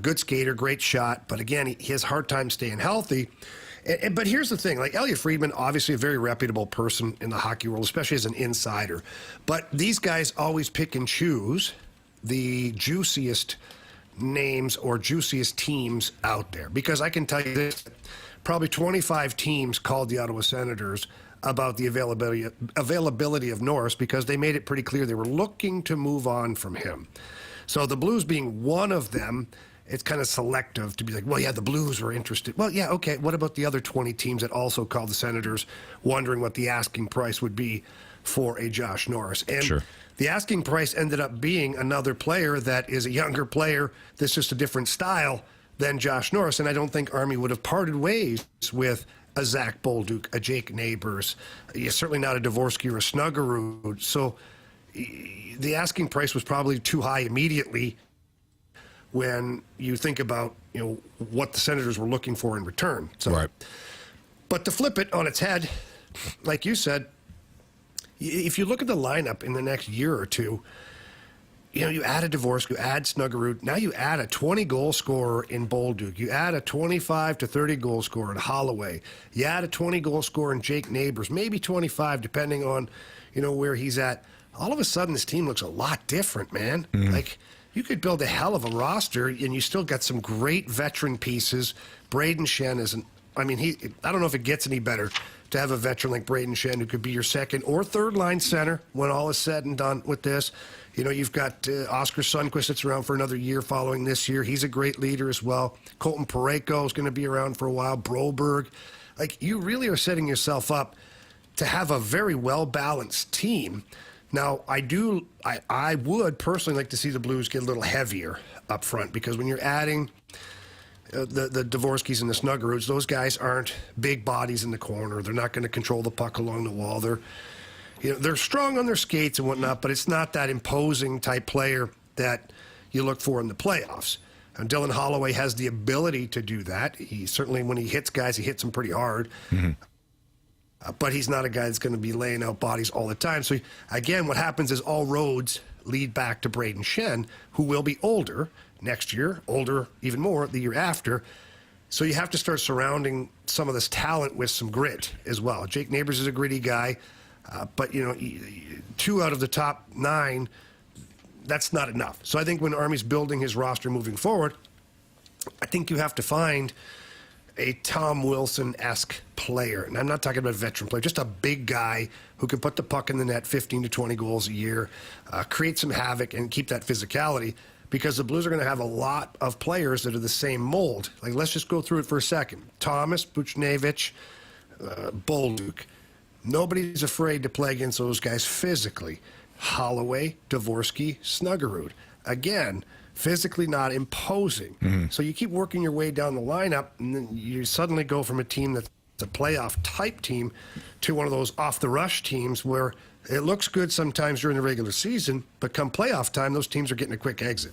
S3: good skater, great shot, but again, he has a hard time staying healthy. But here's the thing, like Elliot Friedman, obviously a very reputable person in the hockey world, especially as an insider. But these guys always pick and choose the juiciest names or juiciest teams out there. Because I can tell you this, probably 25 teams called the Ottawa Senators about the availability of Norris because they made it pretty clear they were looking to move on from him. So the Blues being one of them, it's kind of selective to be like, well, yeah, the Blues were interested. Well, yeah, okay, what about the other 20 teams that also called the Senators wondering what the asking price would be for a Josh Norris? And the asking price ended up being another player that is a younger player that's just a different style than Josh Norris. And I don't think Army would have parted ways with a Zack Bolduc, a Jake Neighbors, certainly not a Dvorsky or a Snuggerud. So the asking price was probably too high immediately when you think about what the Senators were looking for in return. So, right. But to flip it on its head, like you said, if you look at the lineup in the next year or two, you add a Dvorsky, you add Snuggerud, now you add a 20-goal scorer in Bolduc, you add a 25 to 30-goal scorer in Holloway, you add a 20-goal scorer in Jake Neighbors, maybe 25 depending on where he's at. All of a sudden, this team looks a lot different, man. Mm-hmm. Like, you could build a hell of a roster, and you still got some great veteran pieces. Braden Shen I don't know if it gets any better to have a veteran like Braden Shen who could be your second or third line center when all is said and done with this. You've got Oscar Sundqvist that's around for another year following this year. He's a great leader as well. Colton Parayko is going to be around for a while. Broberg. Like, you really are setting yourself up to have a very well-balanced team. Now, I would personally like to see the Blues get a little heavier up front because when you're adding the Dvorskys and the Snuggeruds, those guys aren't big bodies in the corner. They're not going to control the puck along the wall. They're strong on their skates and whatnot, but it's not that imposing type player that you look for in the playoffs. And Dylan Holloway has the ability to do that. He certainly, when he hits guys, he hits them pretty hard. Mm-hmm. But he's not a guy that's going to be laying out bodies all the time. So, again, what happens is all roads lead back to Braden Shen, who will be older next year, older even more the year after. So you have to start surrounding some of this talent with some grit as well. Jake Neighbors is a gritty guy, but, 2 out of the top 9, that's not enough. So I think when Army's building his roster moving forward, I think you have to find a Tom Wilson-esque player. And I'm not talking about a veteran player, just a big guy who can put the puck in the net 15 to 20 goals a year, create some havoc, and keep that physicality, because the Blues are going to have a lot of players that are the same mold. Like, let's just go through it for a second. Thomas, Buchnevich, Bolduc. Nobody's afraid to play against those guys physically. Holloway, Dvorsky, Snuggerud. Again, physically not imposing. So you keep working your way down the lineup, and then you suddenly go from a team that's a playoff type team to one of those off the rush teams where it looks good sometimes during the regular season, but come playoff time, those teams are getting a quick exit.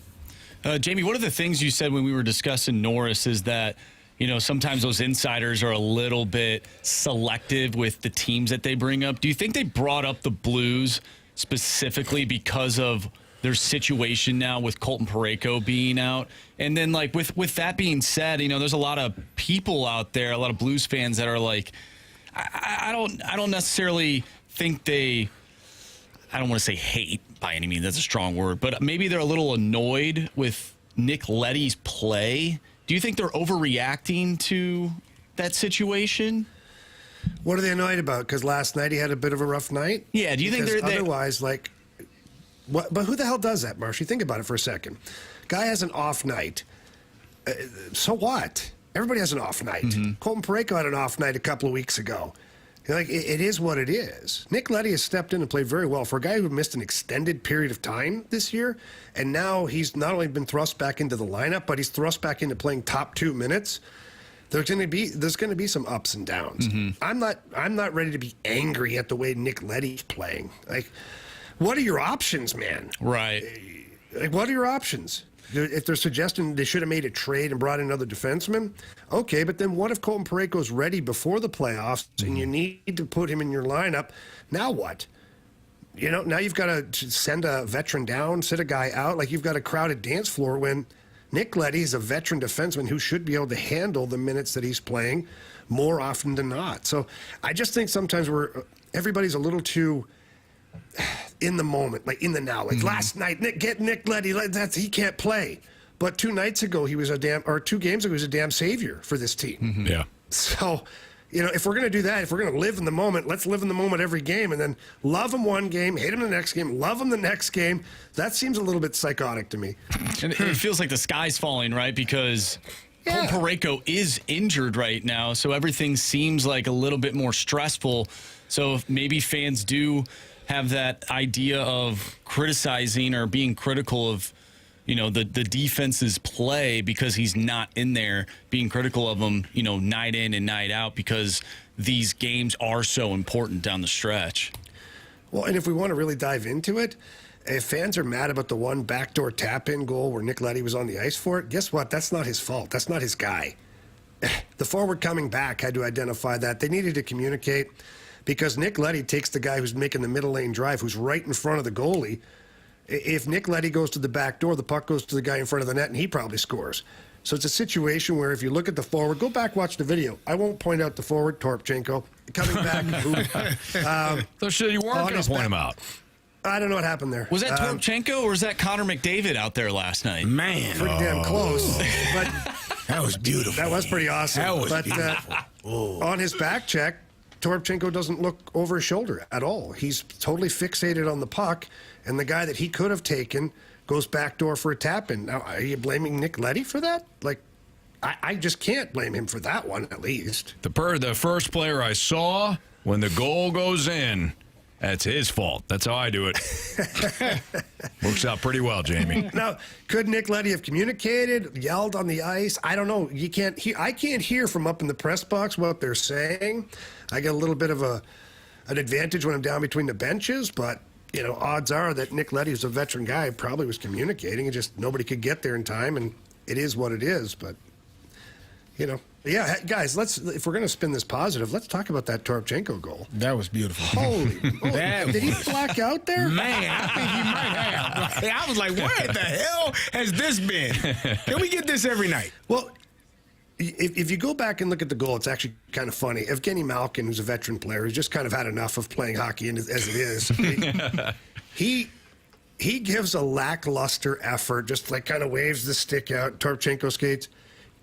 S8: Jamie, one of the things you said when we were discussing Norris is that, sometimes those insiders are a little bit selective with the teams that they bring up. Do you think they brought up the Blues specifically because of their situation now with Colton Parayko being out? And then, with that being said, there's a lot of people out there, a lot of Blues fans that are like, I don't necessarily think I don't want to say hate by any means, that's a strong word, but maybe they're a little annoyed with Nick Leddy's play. Do you think they're overreacting to that situation?
S3: What are they annoyed about? Because last night he had a bit of a rough night?
S8: Yeah, do you think they're
S3: otherwise, what? But who the hell does that, Marshy? Think about it for a second. Guy has an off night. So what? Everybody has an off night. Colton Parayko had an off night a couple of weeks ago. It is what it is. Nick Leddy has stepped in and played very well for a guy who missed an extended period of time this year, and now he's not only been thrust back into the lineup, but he's thrust back into playing top 2 minutes. There's going to be some ups and downs. I'm not ready to be angry at the way Nick Leddy's playing. What are your options, man?
S8: Right.
S3: What are your options? If they're suggesting they should have made a trade and brought in another defenseman, okay, but then what if Colton Parayko's ready before the playoffs and you need to put him in your lineup? Now what? Now you've got to send a veteran down, sit a guy out, you've got a crowded dance floor when Nick Leddy is a veteran defenseman who should be able to handle the minutes that he's playing more often than not. So I just think sometimes everybody's a little too in the moment, in the now. Last night, get Nick Leddy. He can't play. But 2 nights ago, 2 games ago, he was a damn savior for this team.
S1: Yeah.
S3: So, if we're going to do that, if we're going to live in the moment, let's live in the moment every game and then love him one game, hate him the next game, love him the next game. That seems a little bit psychotic to me.
S8: And it feels like the sky's falling, right? Because Colton Parayko is injured right now, so everything seems like a little bit more stressful. So maybe fans do have that idea of criticizing or being critical of, the defense's play because he's not in there, being critical of him, night in and night out because these games are so important down the stretch.
S3: Well, and if we want to really dive into it, if fans are mad about the one backdoor tap-in goal where Nick Leddy was on the ice for it, guess what? That's not his fault. That's not his guy. The forward coming back had to identify that. They needed to communicate. Because Nick Leddy takes the guy who's making the middle lane drive, who's right in front of the goalie. If Nick Leddy goes to the back door, the puck goes to the guy in front of the net, and he probably scores. So it's a situation where if you look at the forward, go back, watch the video. I won't point out the forward, Torpchenko, coming back.
S1: So shit, you weren't going to point him out.
S3: I don't know what happened there.
S8: Was that Torpchenko or was that Connor McDavid out there last night?
S2: Man.
S3: Pretty damn close. But
S2: that was beautiful.
S3: That was pretty awesome.
S2: That was beautiful.
S3: On his back check, Torpchenko doesn't look over his shoulder at all. He's totally fixated on the puck, and the guy that he could have taken goes backdoor for a tap-in. Now, are you blaming Nick Leddy for that? I just can't blame him for that one, at least.
S1: The first player I saw when the goal goes in, that's his fault. That's how I do it. Works out pretty well, Jamie.
S3: Now, could Nick Leddy have communicated, yelled on the ice? I don't know. I can't hear from up in the press box what they're saying. I get a little bit of an advantage when I'm down between the benches, but odds are that Nick Leddy, who's a veteran guy, probably was communicating, and just nobody could get there in time, and it is what it is. But yeah, guys, if we're going to spin this positive, let's talk about that Torpchenko goal.
S2: That was beautiful.
S3: Holy did he black out there?
S2: Man, I think he might have. I was like, what the hell has this been? Can we get this every night?
S3: Well, if you go back and look at the goal, it's actually kind of funny. Evgeny Malkin, who's a veteran player, who's just kind of had enough of playing hockey as it is. He gives a lackluster effort, just kind of waves the stick out. Torpchenko skates.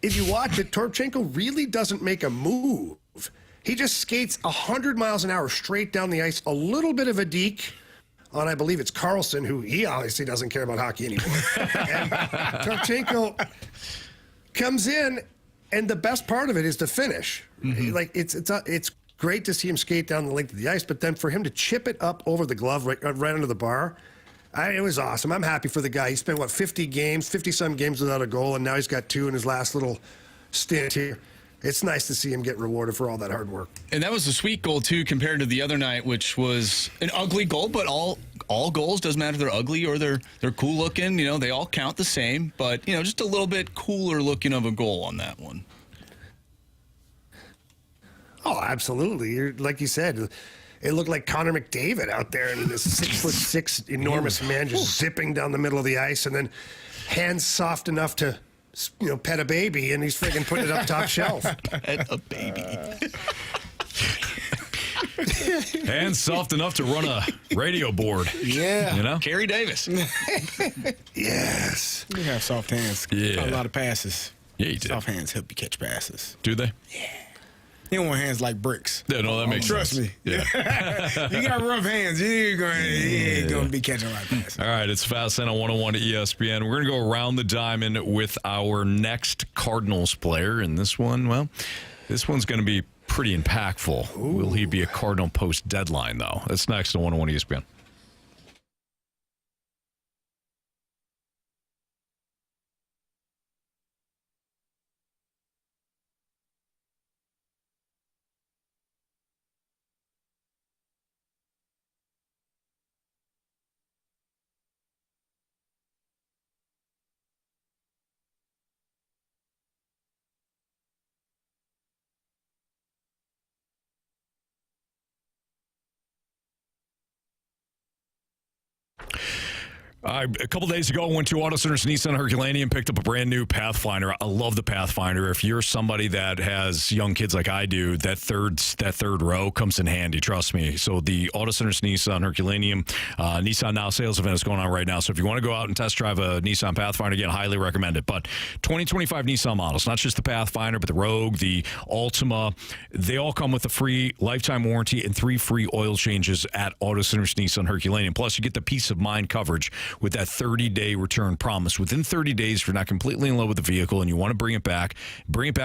S3: If you watch it, Torpchenko really doesn't make a move. He just skates 100 miles an hour straight down the ice, a little bit of a deke on, I believe it's Carlson, who he obviously doesn't care about hockey anymore. And Torpchenko comes in, and the best part of it is the finish. It's great to see him skate down the length of the ice, but then for him to chip it up over the glove right under the bar, it was awesome. I'm happy for the guy. He spent, 50-some games without a goal, and now he's got 2 in his last little stint here. It's nice to see him get rewarded for all that hard work.
S8: And that was a sweet goal, too, compared to the other night, which was an ugly goal, but all goals, doesn't matter if they're ugly or they're cool looking. They all count the same, but, just a little bit cooler looking of a goal on that one.
S3: Oh, absolutely. Like you said, it looked like Connor McDavid out there, and this 6'6" enormous man just zipping down the middle of the ice, and then hands soft enough to, pet a baby, and he's friggin' putting it up top shelf.
S8: Pet a baby.
S1: Hands soft enough to run a radio board.
S2: Yeah.
S8: Carey Davis.
S3: Yes.
S2: You have soft hands.
S1: Yeah.
S2: A lot of passes.
S1: Yeah, you do.
S2: Soft hands help you catch passes.
S1: Do they?
S2: Yeah. You don't want hands like bricks.
S1: Yeah, no, that makes
S2: sense. Trust me.
S1: Yeah.
S2: You got rough hands. You ain't going to be catching a lot of passes.
S1: All right, it's Fast Lane on 101 to ESPN. We're going to go around the diamond with our next Cardinals player. And this one's going to be pretty impactful. Ooh. Will he be a Cardinal post-deadline, though? That's next on 101 ESPN. A couple days ago, I went to Auto Center's Nissan Herculaneum and picked up a brand new Pathfinder. I love the Pathfinder. If you're somebody that has young kids like I do, that third row comes in handy, trust me. So the Auto Center's Nissan Herculaneum Nissan Now sales event is going on right now. So if you want to go out and test drive a Nissan Pathfinder, again, highly recommend it. But 2025 Nissan models, not just the Pathfinder, but the Rogue, the Altima, they all come with a free lifetime warranty and 3 free oil changes at Auto Center's Nissan Herculaneum. Plus, you get the peace of mind coverage with that 30-day return promise. Within 30 days, if you're not completely in love with the vehicle and you want to bring it back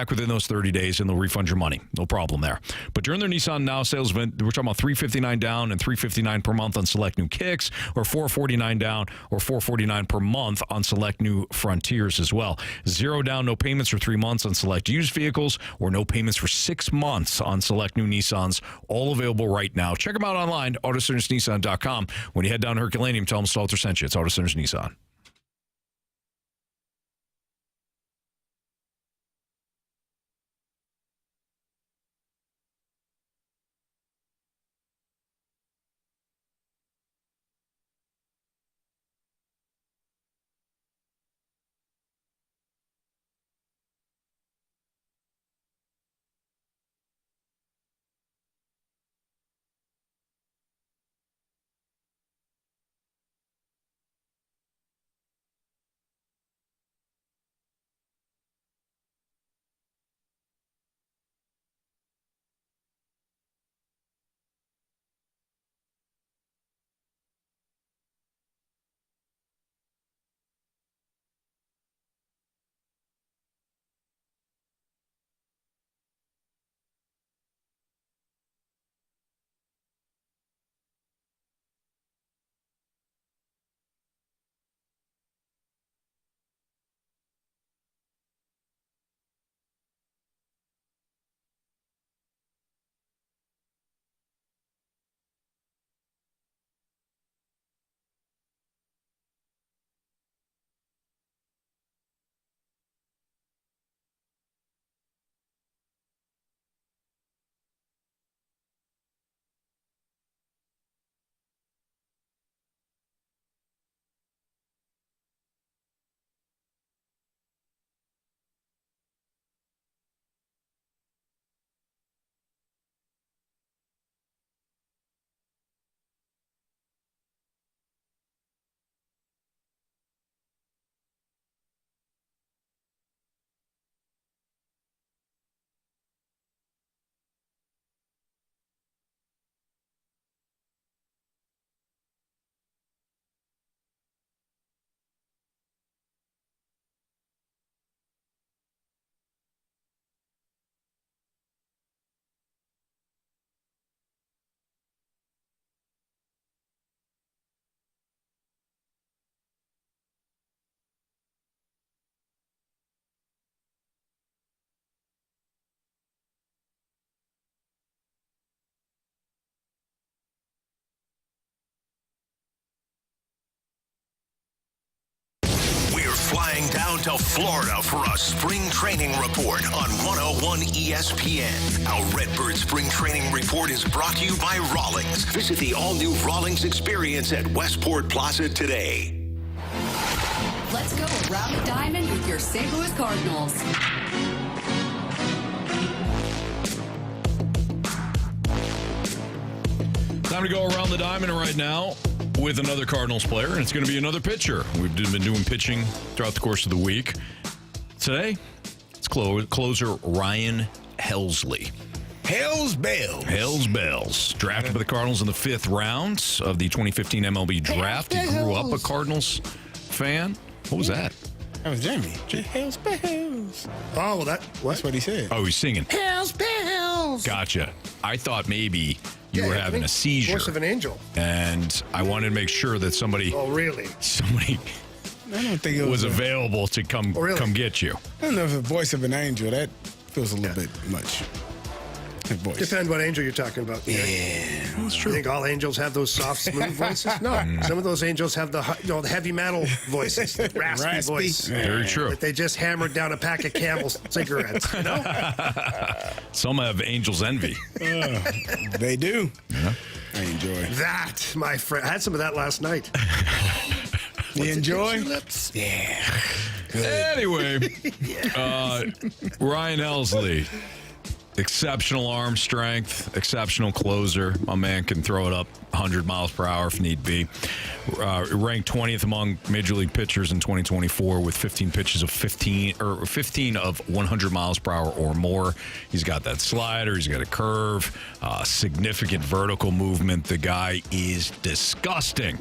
S1: within those 30 days, and they'll refund your money. No problem there. But during their Nissan Now sales event, we're talking about $359 down and $359 per month on select new Kicks, or $449 down or $449 per month on select new Frontiers as well. 0 down, no payments for 3 months on select used vehicles, or no payments for 6 months on select new Nissans. All available right now. Check them out online, AutoCentersNissan.com. When you head down to Herculaneum, tell them Stalter sent you. It's Auto Centers Nissan.
S7: down to Florida for a spring training report on 101 ESPN. Our Redbird Spring Training Report is brought to you by Rawlings. Visit the all-new Rawlings experience at Westport Plaza today.
S11: Let's go around the diamond with your St. Louis Cardinals.
S1: Time to go around the diamond right now with another Cardinals player, and it's going to be another pitcher. We've been doing pitching throughout the course of the week. Today, it's closer Ryan Helsley.
S2: Hells Bells.
S1: Drafted by the Cardinals in the 5th round of the 2015 MLB draft. He grew up a Cardinals fan. What was that?
S2: That was Jamie. Hells Bells.
S3: Oh, well,
S2: that's what he said.
S1: Oh, he's singing.
S2: Hells Bells.
S1: Gotcha. I thought maybe you were having a seizure.
S3: Voice of an angel.
S1: And I wanted to make sure that somebody.
S3: Oh, really?
S1: Somebody.
S2: I don't think it
S1: was available to come get you.
S2: I don't know if the voice of an angel. That feels a little bit much. Voice.
S3: Depends what angel you're talking about.
S2: Yeah, that's true.
S3: You think all angels have those soft, smooth voices? No. Some of those angels have the heavy metal voices, the raspy voice.
S1: Very true.
S3: Like they just hammered down a pack of Camel cigarettes. You know?
S1: Some have angel's envy.
S2: They do.
S1: Yeah.
S2: I enjoy
S3: that, my friend. I had some of that last night.
S2: You enjoy?
S3: Yeah.
S1: Anyway, Ryan Helsley. Exceptional arm strength, exceptional closer. My man can throw it up 100 miles per hour if need be. Ranked 20th among major league pitchers in 2024 with 15 pitches of 15 of 100 miles per hour or more. He's got that slider. He's got a curve, significant vertical movement. The guy is disgusting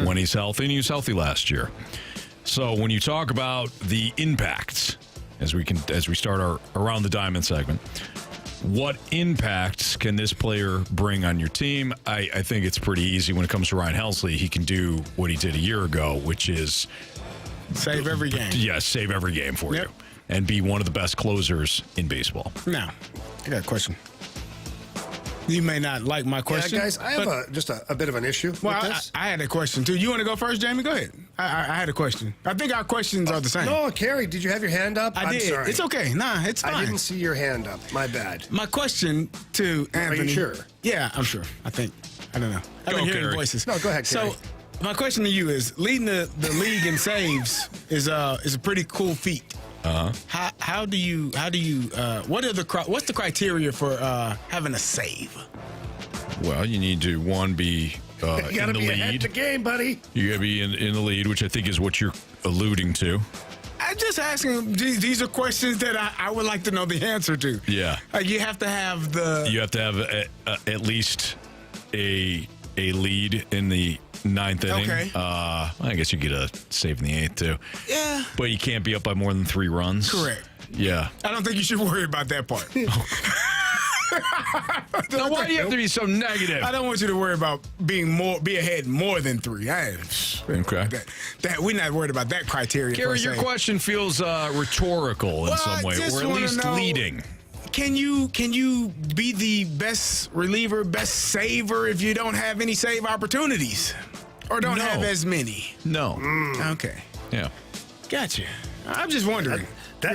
S1: when he's healthy, and he was healthy last year. So when you talk about the impact, as we start our Around the Diamond segment, what impacts can this player bring on your team? I think it's pretty easy when it comes to Ryan Helsley. He can do what he did a year ago, which is
S2: save every game.
S1: Yes, save every game for you and be one of the best closers in baseball.
S2: Now, I got a question. You may not like my question.
S3: Yeah, guys, I have just a bit of an issue with this.
S2: I had a question, too. You want to go first, Jamie? Go ahead. I had a question. I think our questions are the same.
S3: No, Carey, did you have your hand up?
S2: I did.
S3: Sorry.
S2: It's okay. Nah, it's fine.
S3: I didn't see your hand up. My bad.
S2: My question to Anthony.
S3: Are you sure?
S2: Yeah, I'm sure. I don't know. I've been hearing voices.
S3: No, go ahead, Carey.
S2: So, my question to you is, leading the league in saves is a pretty cool feat. How do you what's the criteria for having a save?
S1: Well, you need to be
S3: you gotta
S1: in the
S3: be
S1: lead.
S3: ahead of the game, buddy.
S1: You gotta be in the lead, which I think is what you're alluding to.
S2: I'm just asking. These are questions that I would like to know the answer to.
S1: Yeah,
S2: you have to have
S1: at least a lead in the 9th inning.
S2: Okay.
S1: I guess you get a save in the 8th too.
S2: Yeah.
S1: But you can't be up by more than 3 runs.
S2: Correct.
S1: Yeah.
S2: I don't think you should worry about that part.
S1: Now, why do you have to be so negative?
S2: I don't want you to worry about be ahead more than 3.
S1: Okay.
S2: That we're not worried about that criteria.
S1: Gary, your question feels rhetorical in some way, or at least leading.
S2: Can you be the best reliever, best saver if you don't have any save opportunities, or don't have as many?
S1: No.
S2: Okay.
S1: Yeah.
S2: Gotcha. I'm just wondering.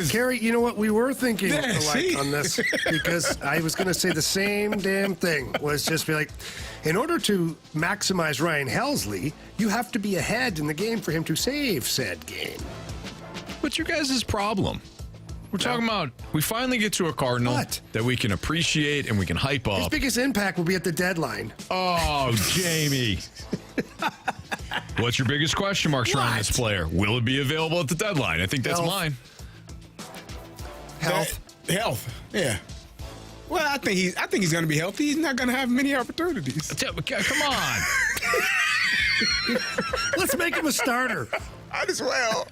S3: Carey, you know what? We were thinking alike on this because I was going to say the same damn thing. Was just be like, in order to maximize Ryan Helsley, you have to be ahead in the game for him to save said game.
S1: What's your guys' problem? We're talking about we finally get to a Cardinal that we can appreciate and we can hype up.
S3: His biggest impact will be at the deadline.
S1: Oh, Jamie. What's your biggest question mark surrounding this player? Will it be available at the deadline? I think that's mine.
S3: Health.
S2: Yeah. Well, I think he's going to be healthy. He's not going to have many opportunities.
S1: Come on.
S3: Let's make him a starter.
S2: Might as well.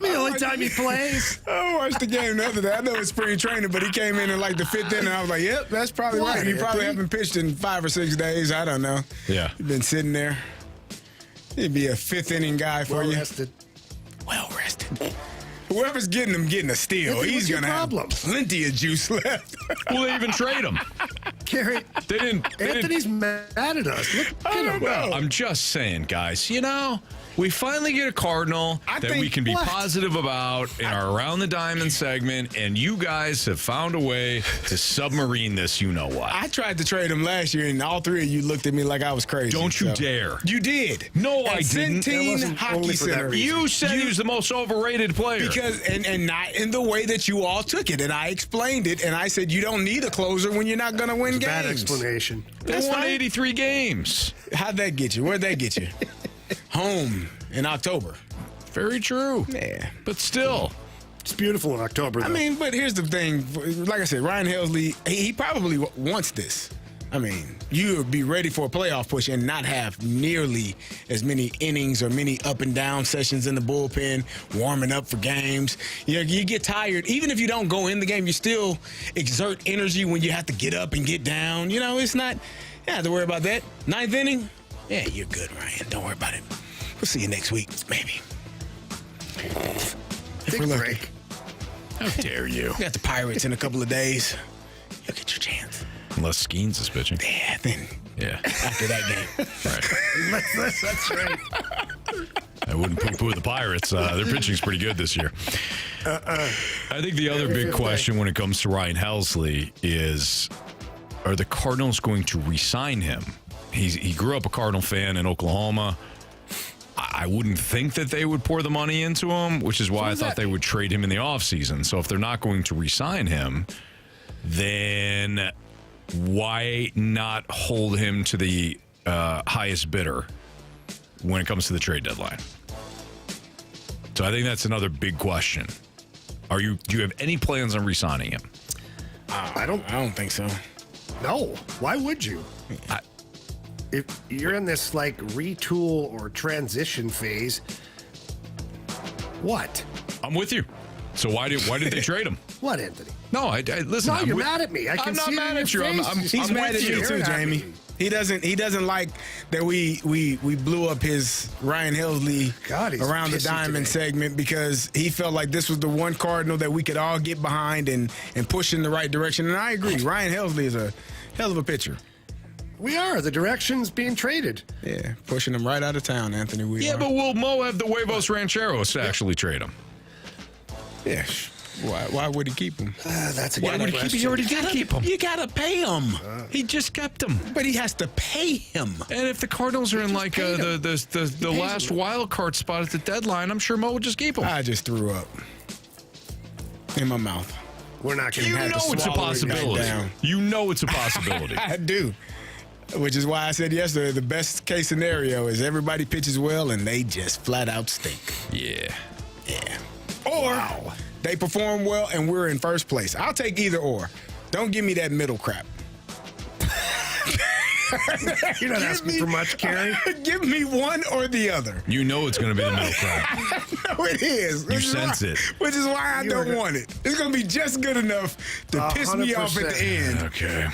S3: The only time he plays.
S2: I watched the game the other day. I know it's spring training, but he came in like the 5th inning. I was like, yep, that's probably right. He probably haven't pitched in 5 or 6 days. I don't know.
S1: Yeah.
S2: He's been sitting there. He'd be a 5th inning guy for you. Well rested. Whoever's getting a steal. He's going to have plenty of juice left.
S1: Will they even trade him?
S3: Carey,
S1: Anthony's
S3: mad at us. Look at him.
S1: Well, I'm just saying, guys, We finally get a Cardinal that we can be positive about in our Around the Diamond segment, and you guys have found a way to submarine this you-know-what.
S2: I tried to trade him last year, and all three of you looked at me like I was crazy.
S1: Don't you dare.
S2: You did.
S1: No, I didn't.
S2: Centene Hockey Center.
S1: You said he was the most overrated player.
S2: Because and not in the way that you all took it, and I explained it, and I said you don't need a closer when you're not going to win games.
S3: Bad explanation.
S1: They won 83 games.
S2: How'd that get you? Where'd that get you? Home in October.
S1: Very true.
S2: Yeah.
S1: But still.
S3: It's beautiful in October, though.
S2: I mean, but here's the thing. Like I said, Ryan Helsley, he probably wants this. I mean, you would be ready for a playoff push and not have nearly as many innings or many up and down sessions in the bullpen, warming up for games. You get tired. Even if you don't go in the game, you still exert energy when you have to get up and get down. You know, it's not, you don't have to worry about that. Ninth inning, yeah, you're good, Ryan. Don't worry about it. We'll see you next week, maybe. If we're lucky.
S1: How dare you?
S2: We got the Pirates in a couple of days. You'll get your chance.
S1: Unless Skeens is pitching.
S2: Yeah, then.
S1: Yeah.
S2: After that game.
S1: Right.
S3: That's right.
S1: I wouldn't poo-poo the Pirates. Their pitching's pretty good this year. I think the other big question when it comes to Ryan Helsley is, are the Cardinals going to re-sign him? He grew up a Cardinal fan in Oklahoma. I wouldn't think that they would pour the money into him, which is why I thought they would trade him in the offseason. So if they're not going to re-sign him, then why not hold him to the highest bidder when it comes to the trade deadline? So I think that's another big question. Do you have any plans on re-signing him?
S2: I don't think so.
S3: No. Why would you? If you're in this like retool or transition phase, what?
S1: I'm with you. So why did they trade him?
S3: What, Anthony?
S1: No, I listen.
S3: No, you're mad at me. I'm
S1: not mad at you.
S2: He's mad at you too, Jamie. He doesn't like that we blew up his Ryan Helsley Around the Diamond segment because he felt like this was the one Cardinal that we could all get behind and push in the right direction. And I agree. Ryan Helsley is a hell of a pitcher.
S3: We are. The direction's being traded.
S2: Yeah, pushing him right out of town, Anthony.
S1: But will Mo have the huevos rancheros to actually trade him?
S2: Yeah. Why would he keep him?
S3: That's a
S1: Why would he keep him? He already did keep him.
S2: You got to pay him.
S1: He just kept him.
S2: But he has to pay him.
S1: And if the Cardinals are in like the last wild card spot at the deadline, I'm sure Mo would just keep him.
S2: I just threw up in my mouth.
S3: We're not going to
S1: You know it's a possibility. You know it's a possibility.
S2: I do. Which is why I said yesterday, the best case scenario is everybody pitches well and they just flat out stink.
S1: Yeah.
S2: Or they perform well and we're in first place. I'll take either or. Don't give me that middle crap.
S3: You're not asking for much, Carey.
S2: Give me one or the other.
S1: You know it's going to be the middle crap.
S2: No, it is.
S1: You sense it.
S2: Which is why I don't want it. It's going to be just good enough to piss me off at the end.
S1: Okay.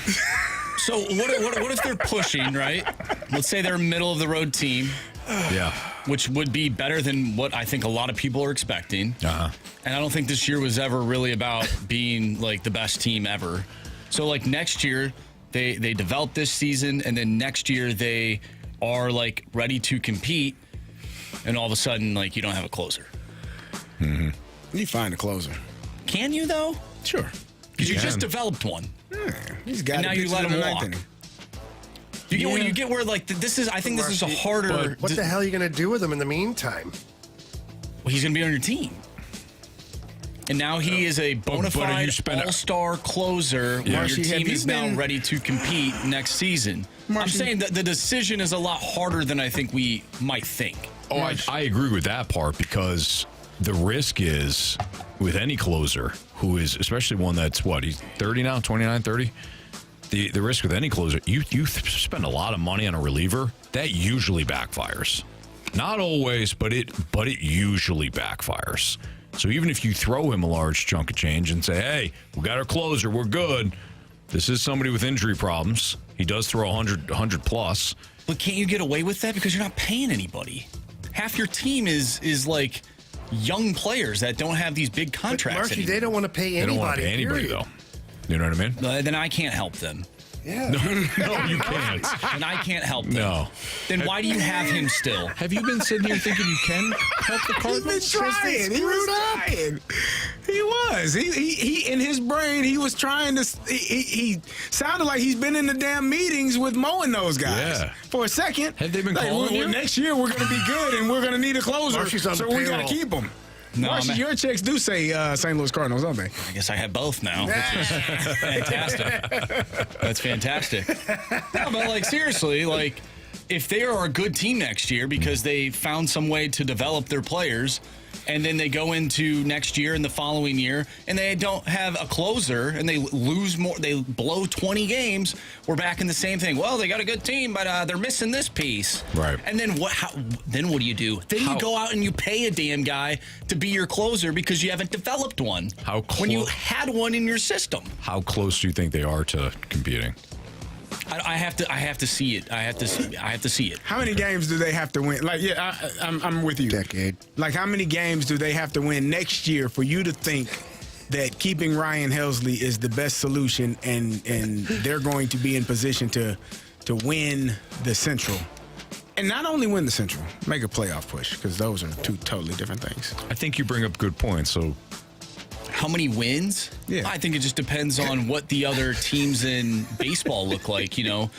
S8: So what if they're pushing, right? Let's say they're a middle-of-the-road team.
S1: Yeah.
S8: Which would be better than what I think a lot of people are expecting.
S1: Uh-huh.
S8: And I don't think this year was ever really about being like the best team ever. So like next year, they develop this season, and then next year they are like ready to compete, and all of a sudden like you don't have a closer.
S1: Mm-hmm.
S2: You find a closer.
S8: Can you though?
S2: Sure.
S8: Because you just developed one.
S2: He's got
S8: and now you let him walk. You get where like this is. I think this is a harder.
S3: What the hell are you going to do with him in the meantime?
S8: Well, he's going to be on your team. And now he is a bona fide all-star closer where your team is now ready to compete next season. I'm saying that the decision is a lot harder than I think we might think.
S1: Oh, I agree with that part because the risk is with any closer who is, especially one that's he's 30 now, 29, 30. The risk with any closer, you spend a lot of money on a reliever, that usually backfires. Not always, but it usually backfires. So even if you throw him a large chunk of change and say, hey, we got our closer, we're good. This is somebody with injury problems. He does throw 100 plus.
S8: But can't you get away with that because you're not paying anybody? Half your team is like young players that don't have these big contracts.
S3: But Marshy, they don't want to pay anybody.
S1: They don't want to pay anybody, though. You know what I mean?
S8: Then I can't help them.
S3: Yeah.
S1: No, you can't.
S8: And I can't help them.
S1: No.
S8: Then why do you have him still?
S1: Have you been sitting here thinking you can help the Cardinals?
S2: He's been trying. He was trying. He was. He in his brain, he was trying to. He sounded like he's been in the damn meetings with Mo and those guys for a second.
S1: Have they been calling you?
S2: Next year we're going to be good and we're going to need a closer, so we got to keep him.
S8: No,
S2: Marcy, your checks do say St. Louis Cardinals, don't they?
S8: I guess I have both now, which is fantastic. That's fantastic. No, but like seriously, like if they are a good team next year because they found some way to develop their players, and then they go into next year and the following year, and they don't have a closer, and they lose more, they blow 20 games, we're back in the same thing. Well, they got a good team, but they're missing this piece.
S1: Right.
S8: And then what? Then what do you do? Then you go out and you pay a damn guy to be your closer because you haven't developed one. When you had one in your system.
S1: How close do you think they are to competing?
S8: I have to see it. I have to see it.
S2: How many games do they have to win? Like, I'm with you.
S3: Decade.
S2: Like, how many games do they have to win next year for you to think that keeping Ryan Helsley is the best solution and they're going to be in position to win the Central? And not only win the Central, make a playoff push, because those are two totally different things.
S1: I think you bring up good points. So,
S8: how many wins?
S2: Yeah.
S8: I think it just depends on what the other teams in baseball look like. You know,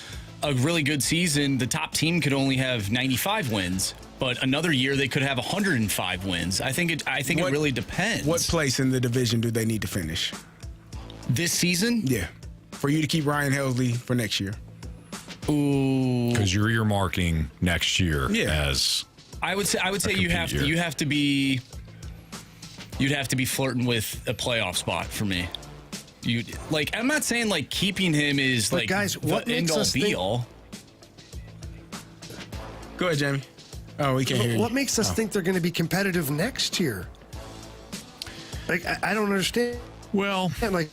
S8: a really good season, the top team could only have 95 wins, but another year they could have 105 wins. I think it really depends.
S2: What place in the division do they need to finish
S8: this season?
S2: Yeah, for you to keep Ryan Helsley for next year.
S8: Ooh,
S1: because you're earmarking next year as
S8: I would say you have to be. You'd have to be flirting with a playoff spot for me. I'm not saying like keeping him is
S3: but
S8: like
S3: guys, what
S8: the end all be all.
S2: Go ahead, Jamie. Oh, we can't hear you.
S3: What makes us think they're going to be competitive next year? Like, I don't understand.
S1: Well,
S3: like,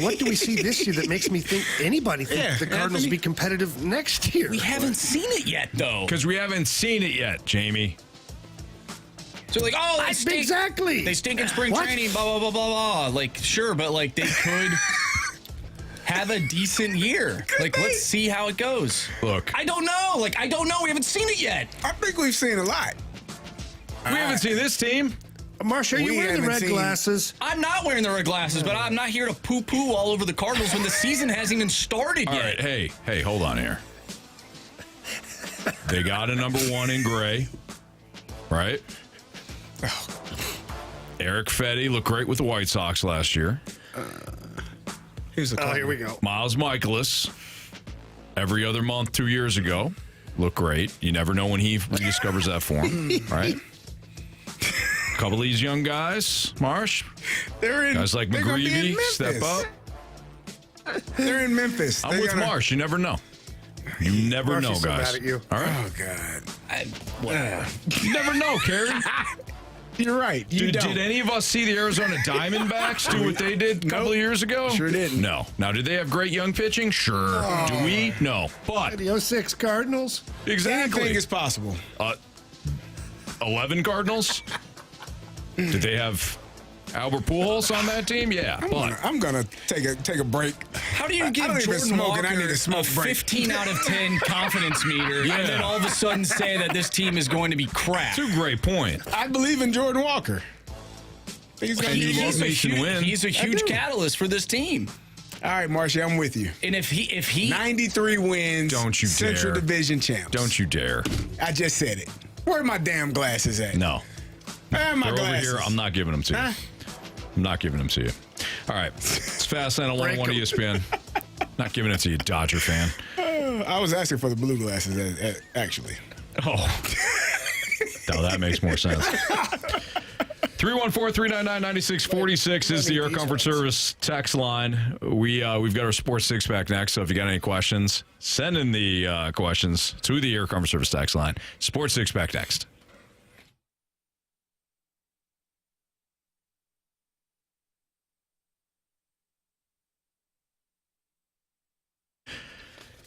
S3: what do we see this year that makes me think anybody think the Cardinals will be competitive next year?
S8: We haven't seen it yet, though.
S1: Because we haven't seen it yet, Jamie.
S8: So like, oh, they stink.
S3: Exactly.
S8: They stink in spring training, blah, blah, blah, blah, blah. Like, sure, but like they could have a decent year. Like, let's see how it goes.
S1: Look.
S8: I don't know. Like, I don't know. We haven't seen it yet.
S2: I think we've seen a lot.
S1: We haven't seen this team.
S3: Marsha, are you wearing the red glasses?
S8: I'm not wearing the red glasses, but I'm not here to poo-poo all over the Cardinals when the season hasn't even started yet.
S1: All right, hey, hold on here. They got a number one in Gray, right? Eric Fetty looked great with the White Sox last year.
S3: Here we go.
S1: Miles Michaelis, every other month 2 years ago, looked great. You never know when he rediscovers that form, right? A couple of these young guys, Marsh, guys like McGreevy, step up.
S2: They're in Memphis.
S1: I'm with Marsh. You never know. You never know,
S3: so
S1: guys.
S3: mad at you.
S2: Oh,
S1: All right.
S2: God.
S1: You never know, Carey.
S2: You're right.
S1: Did any of us see the Arizona Diamondbacks do what they did a couple of years ago?
S2: Sure didn't.
S1: No. Now, did they have great young pitching? Sure.
S2: Oh.
S1: Do we? No. But
S3: The 06 Cardinals?
S1: exactly.
S2: Anything is possible.
S1: 11 Cardinals? Did they have Albert Pujols on that team? Yeah.
S2: I'm gonna take a break.
S8: How do you give
S2: I don't even
S8: Jordan
S2: smoke,
S8: Walker
S2: and I need a smoke break.
S8: 15 out of 10 confidence meter and then all of a sudden say that this team is going to be crap?
S1: That's a great point.
S2: I believe in Jordan Walker. He's gonna do
S8: He's
S2: more.
S8: he's a huge catalyst for this team.
S2: All right, Marshy, I'm with you.
S8: And if he
S2: 93 wins,
S1: Don't you
S2: Central
S1: dare.
S2: Division champs.
S1: Don't you dare.
S2: I just said it. Where are my damn glasses at?
S1: No.
S2: Where are my
S1: They're over
S2: glasses?
S1: here. I'm not giving them to you.
S2: Huh?
S1: I'm not giving them to you. All right. It's Fast Lane on 101 ESPN. Not giving it to you, Dodger fan.
S2: I was asking for the blue glasses, actually.
S1: Oh. Now that makes more sense. 314-399-9646 is the Air Comfort Service text line. We've got our Sports Six Pack next, so if you got any questions, send in the questions to the Air Comfort Service text line. Sports Six Pack next.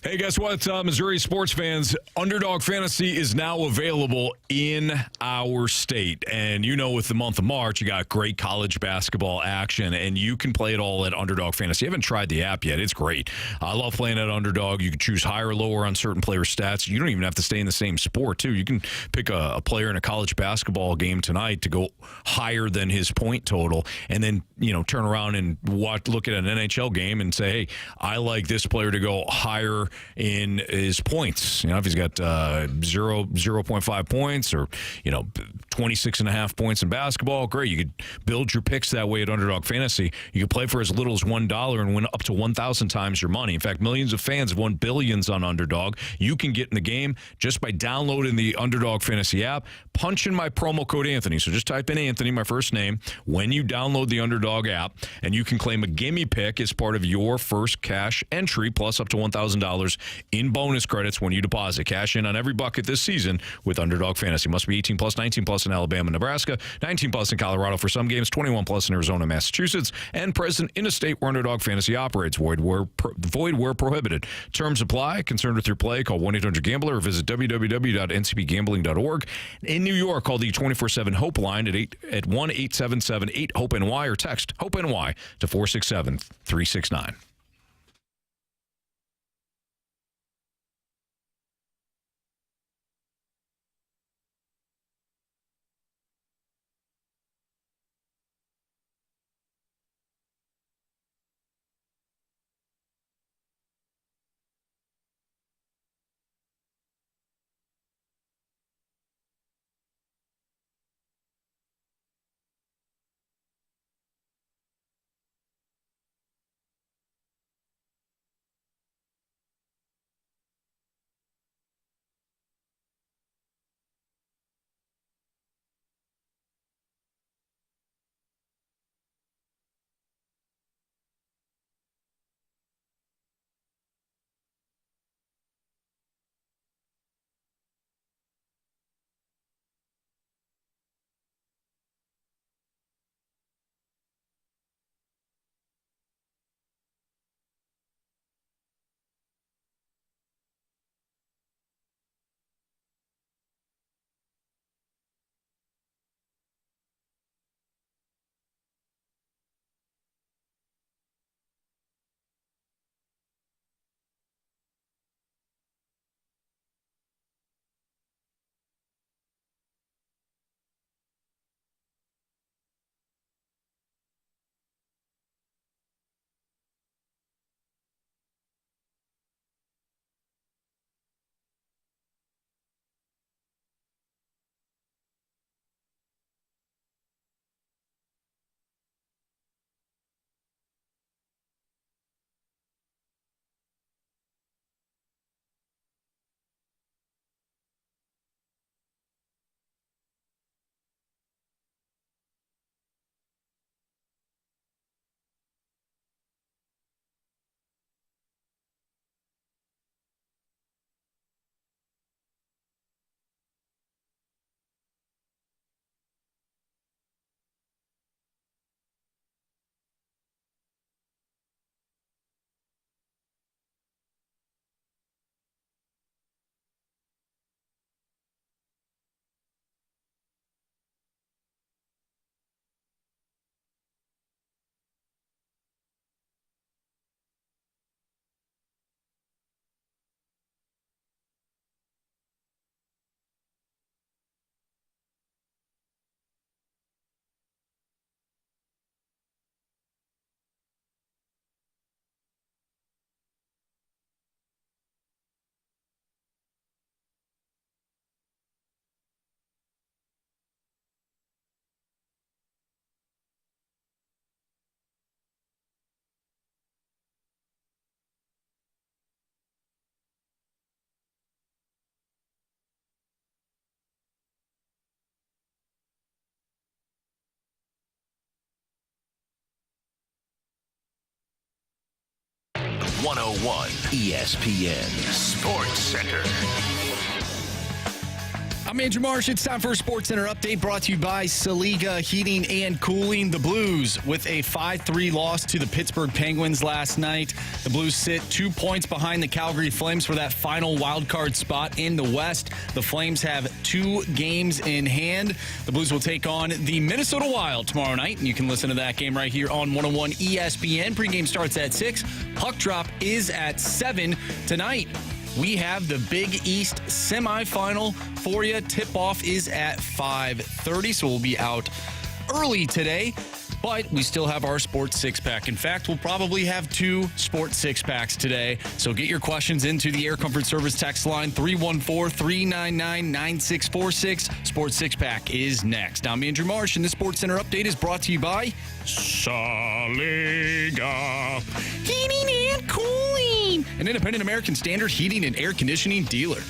S1: Hey, guess what, Missouri sports fans? Underdog Fantasy is now available in our state. And you know, with the month of March, you got great college basketball action, and you can play it all at Underdog Fantasy. I haven't tried the app yet. It's great. I love playing at Underdog. You can choose higher or lower on certain player stats. You don't even have to stay in the same sport, too. You can pick a player in a college basketball game tonight to go higher than his point total, and then, turn around and look at an NHL game and say, hey, I like this player to go higher in his points. If he's got 0.5 points or 26.5 points in basketball, great. You could build your picks that way at Underdog Fantasy. You could play for as little as $1 and win up to 1,000 times your money. In fact, millions of fans have won billions on Underdog. You can get in the game just by downloading the Underdog Fantasy app, punch in my promo code Anthony. So just type in Anthony, my first name, when you download the Underdog app, and you can claim a gimme pick as part of your first cash entry, plus up to $1,000 in bonus credits when you deposit. Cash in on every bucket this season with Underdog Fantasy. Must be 18 plus, 19 plus in Alabama, Nebraska, 19 plus in Colorado for some games, 21 plus in Arizona, Massachusetts, and present in a state where Underdog Fantasy operates. Void where prohibited. Terms apply. Concerned with your play, call 1-800-GAMBLER or visit www.ncbgambling.org. In New York, call the 24/7 HOPE line at 1-877-8-HOPE-NY or text HOPE-NY to 467-369.
S7: .101 ESPN Sports Center.
S8: I'm Andrew Marsh. It's time for a Sports Center update brought to you by Saliga Heating and Cooling. The Blues with a 5-3 loss to the Pittsburgh Penguins last night. The Blues sit 2 points behind the Calgary Flames for that final wild card spot in the West. The Flames have 2 games in hand. The Blues will take on the Minnesota Wild tomorrow night, and you can listen to that game right here on 101 ESPN. Pregame starts at 6. Puck drop is at 7 tonight. We have the Big East semifinal for you. Tip-off is at 5:30, so we'll be out early today. But we still have our Sports Six-Pack. In fact, we'll probably have 2 Sports Six-Packs today. So get your questions into the Air Comfort Service text line, 314-399-9646. Sports Six-Pack is next. I'm Andrew Marsh, and the Sports Center update is brought to you by Saliga Heating and Cooling, an independent American Standard heating and air conditioning dealer.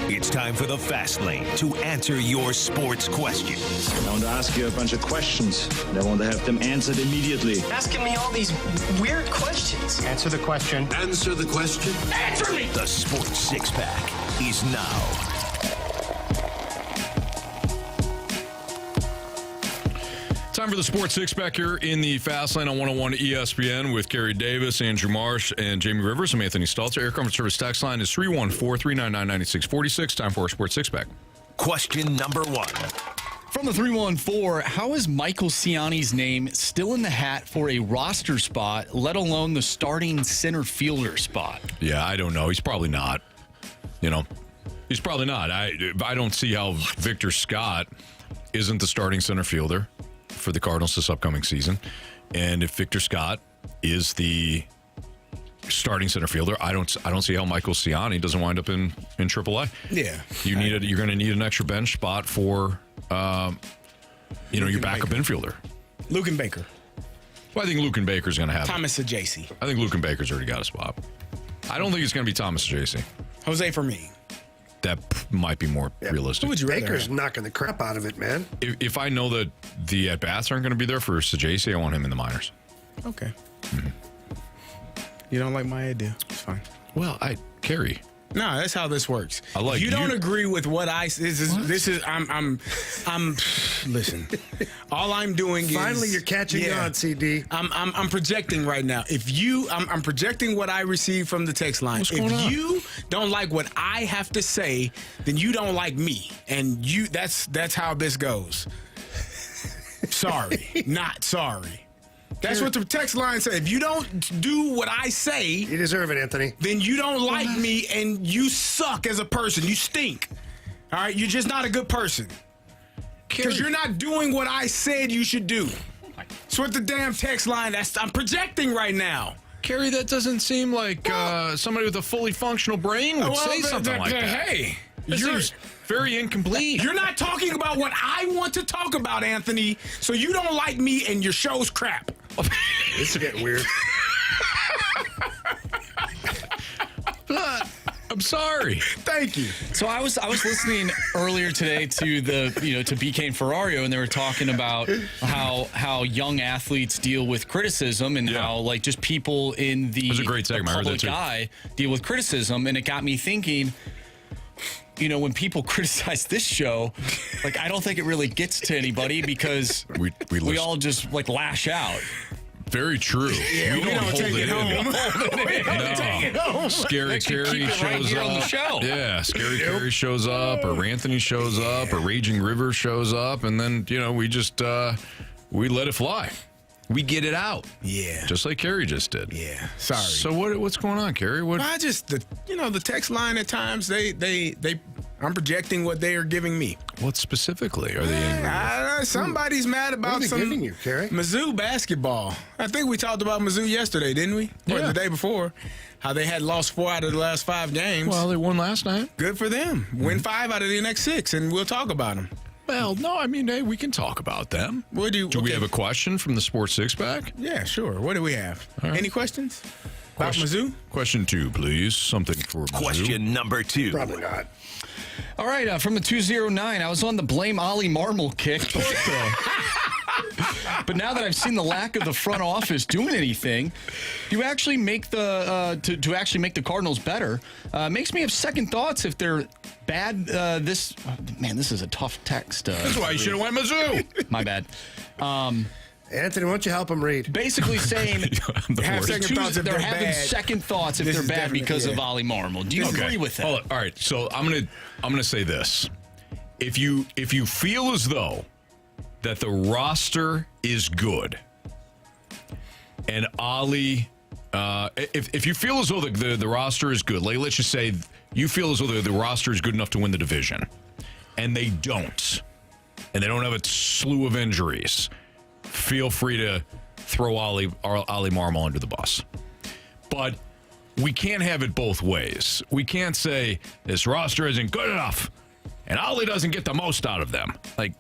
S7: It's time for the Fast Lane to answer your sports questions.
S12: I want to ask you a bunch of questions, and I want to have them answered immediately.
S13: Asking me all these weird questions.
S9: Answer the question.
S7: Answer the question.
S13: Answer me!
S7: The Sports Six-Pack is now.
S1: Time for the Sports Six-Pack here in the Fast Lane on 101 ESPN with Carey Davis, Andrew Marsh, and Jamie Rivers. I'm Anthony Stalter. Air Comfort Service text line is 314-399-9646. Time for our Sports Six-Pack.
S7: Question number 1.
S8: From the 314, how is Michael Ciani's name still in the hat for a roster spot, let alone the starting center fielder spot?
S1: Yeah, I don't know. He's probably not. He's probably not. I don't see how Victor Scott isn't the starting center fielder for the Cardinals this upcoming season. And if Victor Scott is the starting center fielder, I don't see how Michael Ciani doesn't wind up in AAA.
S2: Yeah.
S1: You're going to need an extra bench spot for your backup infielder.
S2: Luken Baker.
S1: Well, I think Luken Baker's going to have
S2: Thomas Ajacey.
S1: I think Luken Baker's already got a spot. I don't think it's going to be Thomas Ajacey.
S2: Jose Fermin.
S1: That might be more realistic.
S2: Who would you rather
S3: Baker's
S2: have?
S3: knocking the crap out of it, man.
S1: If I know that the at-bats aren't going to be there for Sajasi, I want him in the minors.
S2: Okay. Mm-hmm. You don't like my idea? It's fine.
S1: Well, Carey.
S2: No, that's how this works.
S1: I like
S2: you. Don't agree with what I. This is. I'm. Listen. All I'm doing is.
S3: Finally, you're catching on, CD.
S2: I'm projecting right now. I'm projecting what I receive from the text line. If you don't like what I have to say, then you don't like me, and that's how this goes. Sorry, not sorry. That's what the text line said. If you don't do what I say,
S3: you deserve it, Anthony.
S2: Then you don't like me, and you suck as a person. You stink. All right, you're just not a good person because you're not doing what I said you should do. That's what the damn text line. I'm projecting right now.
S1: Carey, that doesn't seem like somebody with a fully functional brain would say something like that.
S2: Hey,
S1: you're very incomplete.
S2: You're not talking about what I want to talk about, Anthony. So you don't like me, and your show's crap.
S3: This is getting weird.
S1: I'm sorry.
S2: Thank you.
S8: So I was listening earlier today to to BK and Ferrario, and they were talking about how young athletes deal with criticism and how just people in the public eye deal with criticism, and it got me thinking. When people criticize this show, I don't think it really gets to anybody because we all just lash out.
S1: Very true.
S2: Yeah, we don't take it home.
S1: Take it home. Scary Carey shows up.
S8: On the show.
S1: Yeah, Scary Carey shows up, or Anthony shows up, or Raging River shows up, and then we just we let it fly. We get it out.
S2: Yeah.
S1: Just like Carey just did.
S2: Yeah. Sorry.
S1: So what's going on, Carey?
S2: The text line at times I'm projecting what they are giving me.
S1: What specifically are they angry?
S2: Somebody's mad about
S3: what are they giving you, Carey?
S2: Mizzou basketball. I think we talked about Mizzou yesterday, didn't we?
S1: Yeah.
S2: Or the day before. How they had lost 4 out of the last 5 games.
S1: Well, they won last night.
S2: Good for them. Win 5 out of the next 6, and we'll talk about them.
S1: Well, no, hey, we can talk about them. Do we have a question from the Sports Six-Pack?
S2: Yeah, sure. What do we have?
S1: Right.
S2: Any questions? About Mizzou?
S1: Question 2, please. Something for Mizzou.
S7: Question number 2.
S3: Probably not.
S8: All right, from the 209, I was on the Blame Ollie Marmol kick. But now that I've seen the lack of the front office doing anything, to actually make the Cardinals better, makes me have second thoughts if they're bad. This is a tough text.
S1: That's why you should have went Mizzou.
S8: My bad.
S3: Anthony, why don't you help him read?
S8: Basically saying
S2: Have second thoughts if
S8: they're
S2: they're
S8: having
S2: bad.
S8: second thoughts if
S2: This
S8: they're
S2: is
S8: bad
S2: definitely-
S8: because of
S2: yeah.
S8: Ollie Marmol. Do you agree with that?
S1: Hold on. All right. So I'm gonna say this. If you feel as though that the roster is good, and Ollie, if you feel as though the roster is good, like let's just say you feel as though the roster is good enough to win the division, and they don't have a slew of injuries, feel free to throw Ollie Marmol under the bus. But we can't have it both ways. We can't say this roster isn't good enough and Ollie doesn't get the most out of them. Like,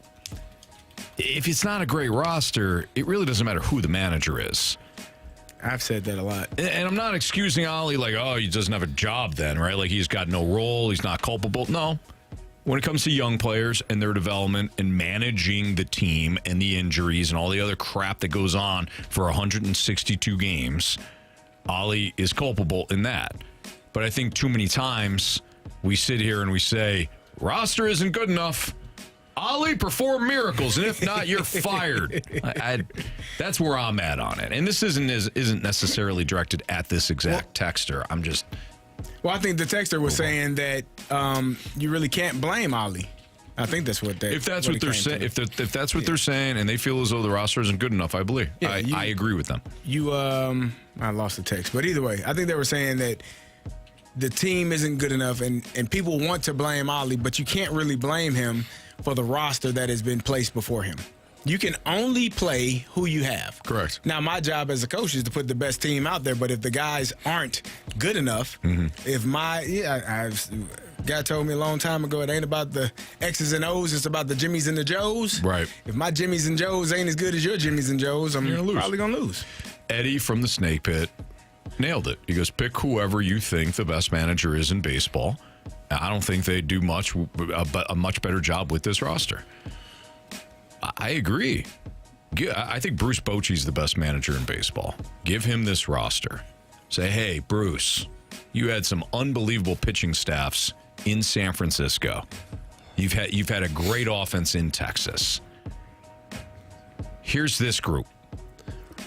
S1: if it's not a great roster, it really doesn't matter who the manager is.
S2: I've said that a lot.
S1: And I'm not excusing Ollie like, oh, he doesn't have a job then, right? Like, he's got no role. He's not culpable. No. When it comes to young players and their development and managing the team and the injuries and all the other crap that goes on for 162 games, Ollie is culpable in that. But I think too many times we sit here and we say, roster isn't good enough. Ollie, perform miracles, and if not, you're fired. That's where I'm at on it. And this isn't necessarily directed at this exact texter. I'm just...
S2: Well, I think the texter was saying that you really can't blame Ollie. I think that's what they.
S1: If that's what they're saying, if that's what they're saying, and they feel as though the roster isn't good enough, I believe. Yeah, I agree with them.
S2: I lost the text, but either way, I think they were saying that the team isn't good enough, and people want to blame Ollie, but you can't really blame him for the roster that has been placed before him. You can only play who you have.
S1: Correct.
S2: Now, my job as a coach is to put the best team out there, but if the guys aren't good enough, guy told me a long time ago, it ain't about the X's and O's, it's about the Jimmies and the Joes.
S1: Right.
S2: If my Jimmies and Joes ain't as good as your Jimmies and Joes, I'm probably going to lose.
S1: Eddie from the Snake Pit nailed it. He goes, pick whoever you think the best manager is in baseball. I don't think they do a much better job with this roster. I agree. I think Bruce Bochy's the best manager in baseball. Give him this roster. Say, hey, Bruce, you had some unbelievable pitching staffs in San Francisco. You've had a great offense in Texas. Here's this group.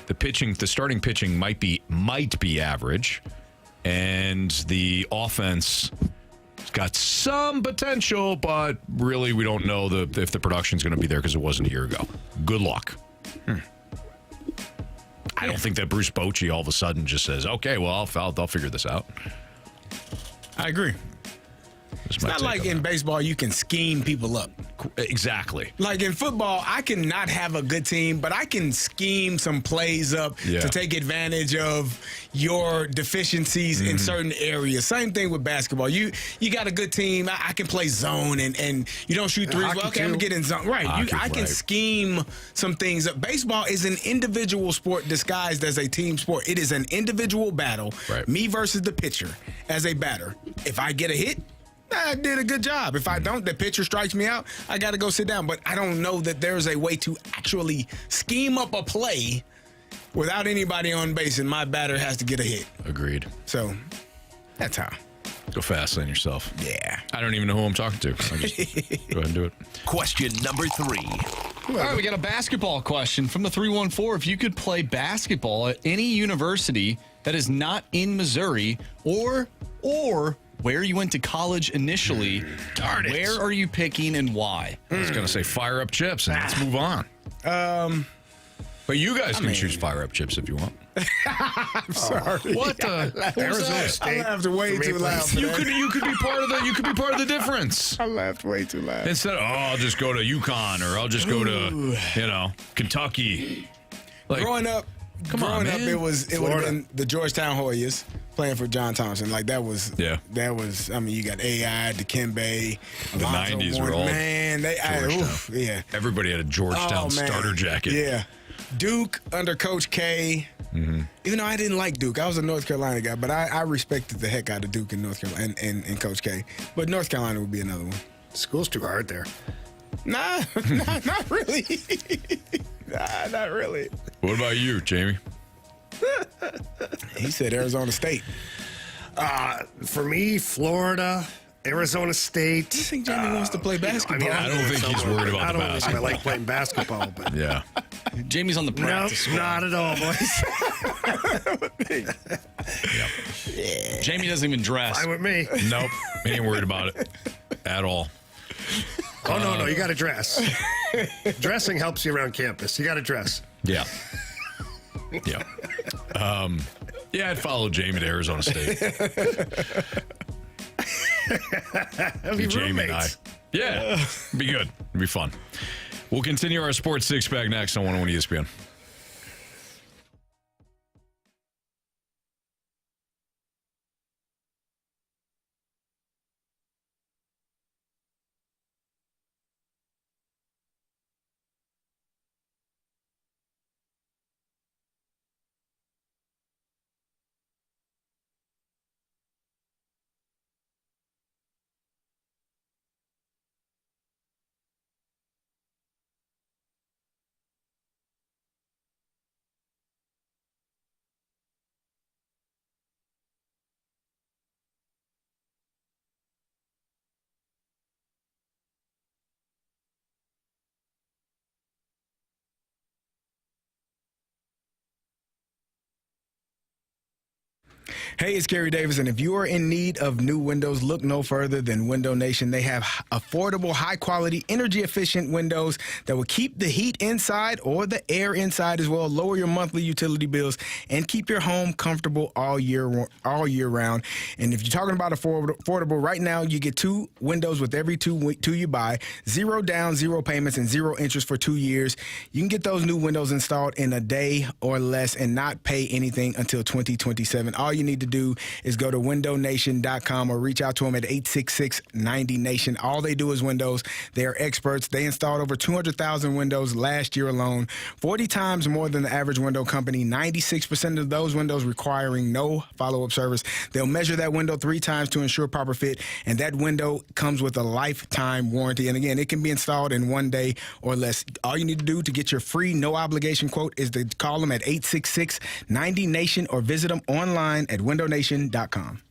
S1: The starting pitching might be average, and the offense got some potential, but really we don't know if the production's going to be there because it wasn't a year ago. Good luck. I don't think that Bruce Bochy all of a sudden just says, okay, well, I'll figure this out.
S2: I agree. It's not like in baseball you can scheme people up.
S1: Exactly.
S2: Like in football, I can not have a good team, but I can scheme some plays up to take advantage of your deficiencies in certain areas. Same thing with basketball. You got a good team. I can play zone and you don't shoot threes. Well, okay, I'm going to get in zone. Right. I can scheme some things up. Baseball is an individual sport disguised as a team sport. It is an individual battle. Right. Me versus the pitcher as a batter. If I get a hit, I did a good job. If I don't, the pitcher strikes me out, I got to go sit down. But I don't know that there's a way to actually scheme up a play without anybody on base, and my batter has to get a hit.
S1: Agreed.
S2: So that's how.
S1: Go fast on yourself.
S2: Yeah.
S1: I don't even know who I'm talking to. I just go ahead and do it.
S7: Question number 3.
S8: All right, we got a basketball question from the 314. If you could play basketball at any university that is not in Missouri or where you went to college initially, where are you picking and why?
S1: I was going to say fire up chips, and let's move on. But you guys can choose fire up chips if you want.
S2: I'm sorry.
S1: What the? What was that?
S2: I laughed way too loud.
S1: You could be part of the. You could be part of the difference.
S2: I laughed way too loud.
S1: Instead of I'll just go to UConn or I'll just go to Kentucky. Like,
S2: growing up, it would have been the Georgetown Hoyas playing for John Thompson. Like that was. I mean, you got AI, Dikembe,
S1: the '90s were all.
S2: Man,
S1: Everybody had a Georgetown starter jacket.
S2: Yeah. Duke under Coach K. Mm-hmm. Even though I didn't like Duke, I was a North Carolina guy, but I respected the heck out of Duke and North Carolina and Coach K. But North Carolina would be another one.
S3: School's too hard there.
S2: Nah, not really. Not really.
S1: What about you, Jamie?
S2: He said Arizona State.
S3: For me, Florida, Arizona State.
S2: I think Jamie wants to play basketball.
S1: I don't think he's worried about the
S3: I
S1: basketball.
S3: like playing basketball, but
S1: Yeah.
S8: Jamie's on the practice squad.
S3: not at all, boys.
S8: Jamie doesn't even dress.
S3: Fine with me.
S1: Nope. He ain't worried about it at all.
S3: Oh, no, you got to dress. Dressing helps you around campus. You got to dress.
S1: Yeah. Yeah. Yeah, I'd follow Jamie to Arizona State.
S3: Be
S1: Jamie and I.
S3: roommates.
S1: Yeah. It'd be good. It'd be fun. We'll continue our sports six-pack next on 101 ESPN.
S2: Hey, it's Carey Davis, and if you are in need of new windows, look no further than Window Nation. They have affordable, high-quality, energy-efficient windows that will keep the heat inside or the air inside as well, lower your monthly utility bills, and keep your home comfortable all year round. And if you're talking about affordable, right now you get 2 windows with every two you buy, 0 down, 0 payments, and 0 interest for 2 years. You can get those new windows installed in a day or less and not pay anything until 2027. All you need to do is go to windownation.com or reach out to them at 866-90-NATION. All they do is windows. They are experts. They installed over 200,000 windows last year alone, 40 times more than the average window company, 96% of those windows requiring no follow-up service. They'll measure that window 3 times to ensure proper fit, and that window comes with a lifetime warranty. And again, it can be installed in 1 day or less. All you need to do to get your free, no-obligation quote is to call them at 866-90-NATION or visit them online at windownation.com.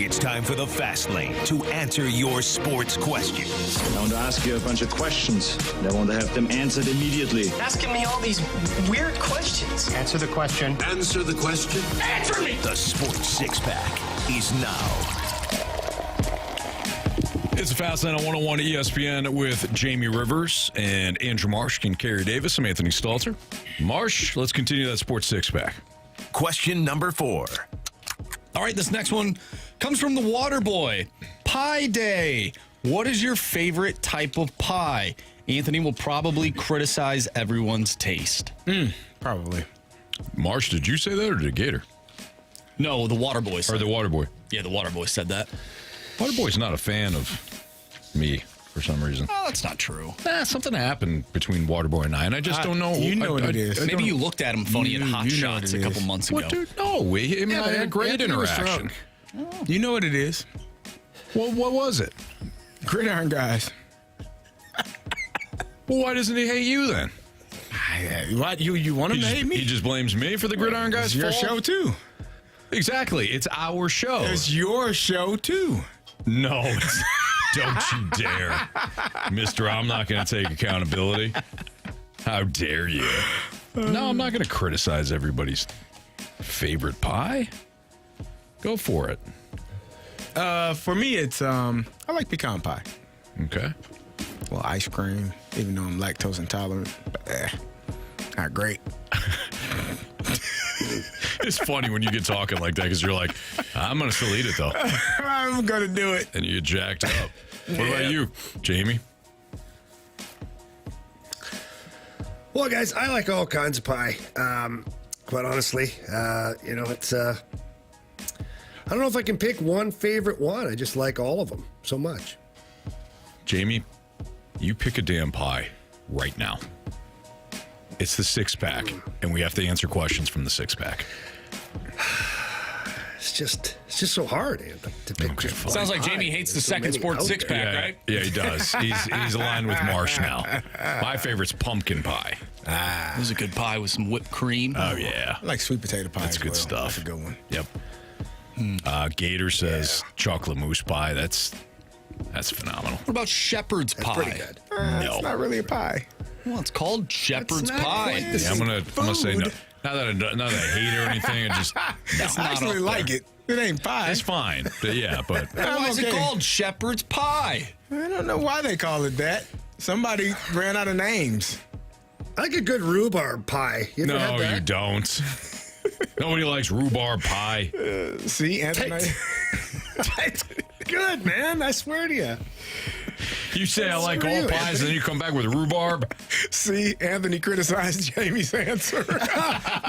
S7: It's time for the Fast Lane to answer your sports questions.
S12: I want to ask you a bunch of questions, and I want to have them answered immediately.
S13: Asking me all these weird questions.
S9: Answer the question.
S7: Answer the question.
S13: Answer me!
S7: The Sports Six-Pack is now.
S1: It's a Fast Lane on 101 ESPN with Jamie Rivers and Andrew Marsh and Carey Davis. I'm Anthony Stalter. Marsh, let's continue that Sports Six-Pack.
S7: Question number 4.
S8: All right, this next one comes from the Water Boy. Pie Day. What is your favorite type of pie? Anthony will probably criticize everyone's taste.
S2: Probably.
S1: Marsh, did you say that or did Gator?
S8: No, the Water Boy said
S1: Or the Water Boy?
S8: Yeah, the Water Boy said that.
S1: Water Boy's not a fan of me for some reason.
S8: Oh, that's not true.
S1: Something happened between Water Boy and I just don't know.
S2: You know what it is.
S8: Maybe you looked at him funny at Hot Shots a couple months ago.
S1: What, dude? No, I had a great interaction.
S2: You know what it is.
S1: Well, what was it?
S2: Gridiron guys.
S1: Well, why doesn't he hate you then?
S2: What, you want him to hate me?
S1: He just blames me for the Gridiron Guys'
S2: It's your
S1: fault?
S2: show, too.
S1: Exactly. It's our show.
S2: It's your show, too.
S1: No, don't you dare. Mister, I'm not going to take accountability. How dare you? No, I'm not going to criticize everybody's favorite pie. Go for it.
S2: For me, it's I like pecan pie.
S1: Okay.
S2: Well, ice cream, even though I'm lactose intolerant. But, not great.
S1: It's funny when you get talking like that because you're like, I'm going to still eat it, though.
S2: I'm going to do it.
S1: And you get jacked up. What about you, Jamie?
S3: Well, guys, I like all kinds of pie. Quite honestly, it's. I don't know if I can pick one favorite one. I just like all of them so much.
S1: Jamie, you pick a damn pie right now. It's the Six-Pack, and we have to answer questions from the Six-Pack.
S3: It's just so hard, Anthony, to pick.
S1: Okay, fine.
S8: Sounds like Jamie hates the second Sports Six-Pack, right?
S1: Yeah, he does. He's aligned with Marsh now. My favorite's pumpkin pie.
S8: It was a good pie with some whipped cream.
S1: Oh, yeah.
S2: I like sweet potato pie.
S1: That's good stuff.
S2: That's a good one.
S1: Yep. Gator says chocolate mousse pie. That's phenomenal.
S8: What about shepherd's pie?
S3: Pretty good.
S1: No.
S2: It's not really a pie.
S8: Well, it's called shepherd's
S2: not
S8: pie.
S2: quite the
S1: Yeah, I'm gonna say no. Not that I hate it or anything.
S2: I actually like it. It ain't pie.
S1: It's fine. But
S8: Why is it called shepherd's pie?
S2: I don't know why they call it that. Somebody ran out of names.
S3: I like a good rhubarb pie. You ever had
S1: no,
S3: that?
S1: you don't. Nobody likes rhubarb pie.
S2: See, Anthony.
S3: It's good, man. I swear to you.
S1: You say I like all pies, and then you come back with rhubarb.
S2: See, Anthony criticized Jamie's answer.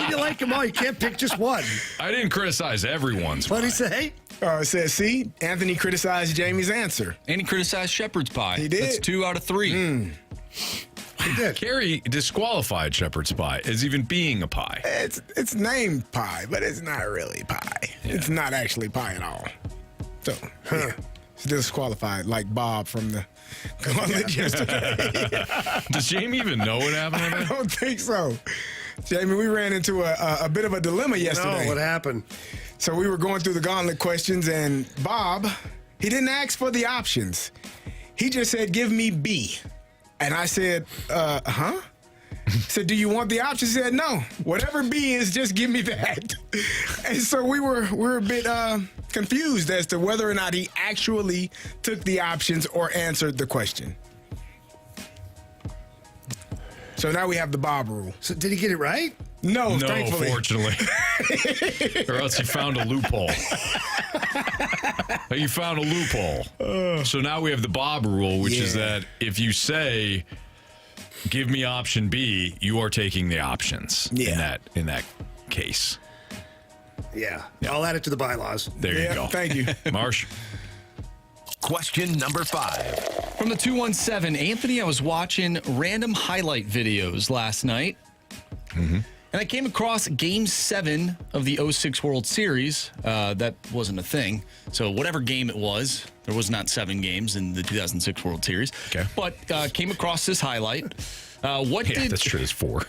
S3: You like them all. You can't pick just one.
S1: I didn't criticize everyone's
S3: What'd
S1: pie.
S3: he say?
S2: It says, see, Anthony criticized Jamie's answer.
S8: And he criticized shepherd's pie.
S2: He did.
S8: That's 2 out of 3.
S3: He did.
S1: Carey disqualified shepherd's pie as even being a pie.
S2: It's named pie, but it's not really pie.
S1: Yeah.
S2: It's not actually pie at all. So, yeah, it's disqualified, like Bob from the Gauntlet yesterday.
S1: Does Jamie even know what happened with
S2: I
S1: that?
S2: don't think so. Jamie, we ran into a bit of a dilemma yesterday.
S3: No, what happened?
S2: So we were going through the Gauntlet questions, and Bob, he didn't ask for the options. He just said, give me B. And I said, huh? Said, do you want the options? He said, no. Whatever B is, just give me that. And so we were a bit confused as to whether or not he actually took the options or answered the question. So now we have the Bob rule.
S3: So did he get it right?
S2: No,
S1: No,
S2: thankfully.
S1: fortunately. Or else you found a loophole. You found a loophole. So now we have the Bob rule, which is that if you say, give me option B, you are taking the options in that case.
S3: Yeah. I'll add it to the bylaws.
S1: There you go.
S2: Thank you.
S1: Marsh.
S7: Question number 5.
S8: From the 217, Anthony, I was watching random highlight videos last night.
S1: Mm-hmm.
S8: And I came across Game 7 of the 06 World Series. That wasn't a thing. So whatever game it was, there was not 7 games in the 2006 World Series.
S1: Okay.
S8: But came across this highlight.
S1: That's true. It's 4.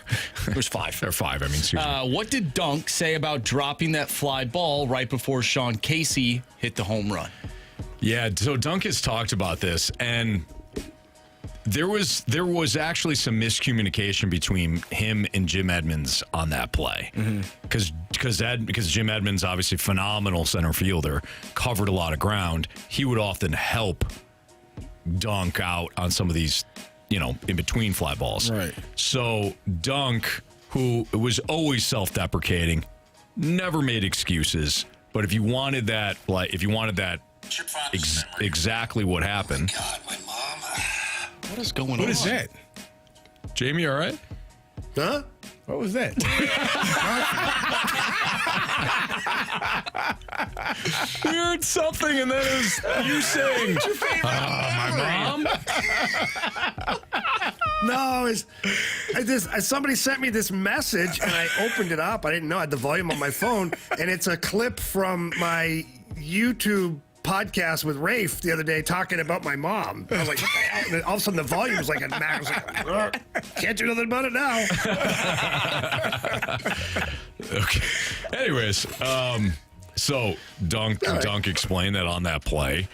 S8: There's 5.
S1: There are 5. I mean, excuse me.
S8: What did Dunk say about dropping that fly ball right before Sean Casey hit the home run?
S1: Yeah, so Dunk has talked about this, and there was actually some miscommunication between him and Jim Edmonds on that play, because Jim Edmonds, obviously phenomenal center fielder, covered a lot of ground. He would often help Dunk out on some of these, in between fly balls.
S2: Right. So
S1: Dunk, who was always self-deprecating, never made excuses. But if you wanted that, exactly what happened.
S3: Oh God, my mom.
S8: What is going on?
S2: What is that?
S1: Jamie, all right?
S3: Huh?
S2: What was that?
S1: We heard something, and then it was you saying, my mom?
S3: No, somebody sent me this message, and I opened it up. I didn't know I had the volume on my phone, and it's a clip from my YouTube podcast with Rafe the other day talking about my mom. I was like, what the hell? And then all of a sudden the volume was like a max. I was like, can't do nothing about it now.
S1: Okay. Anyways, so Dunk explained that on that play.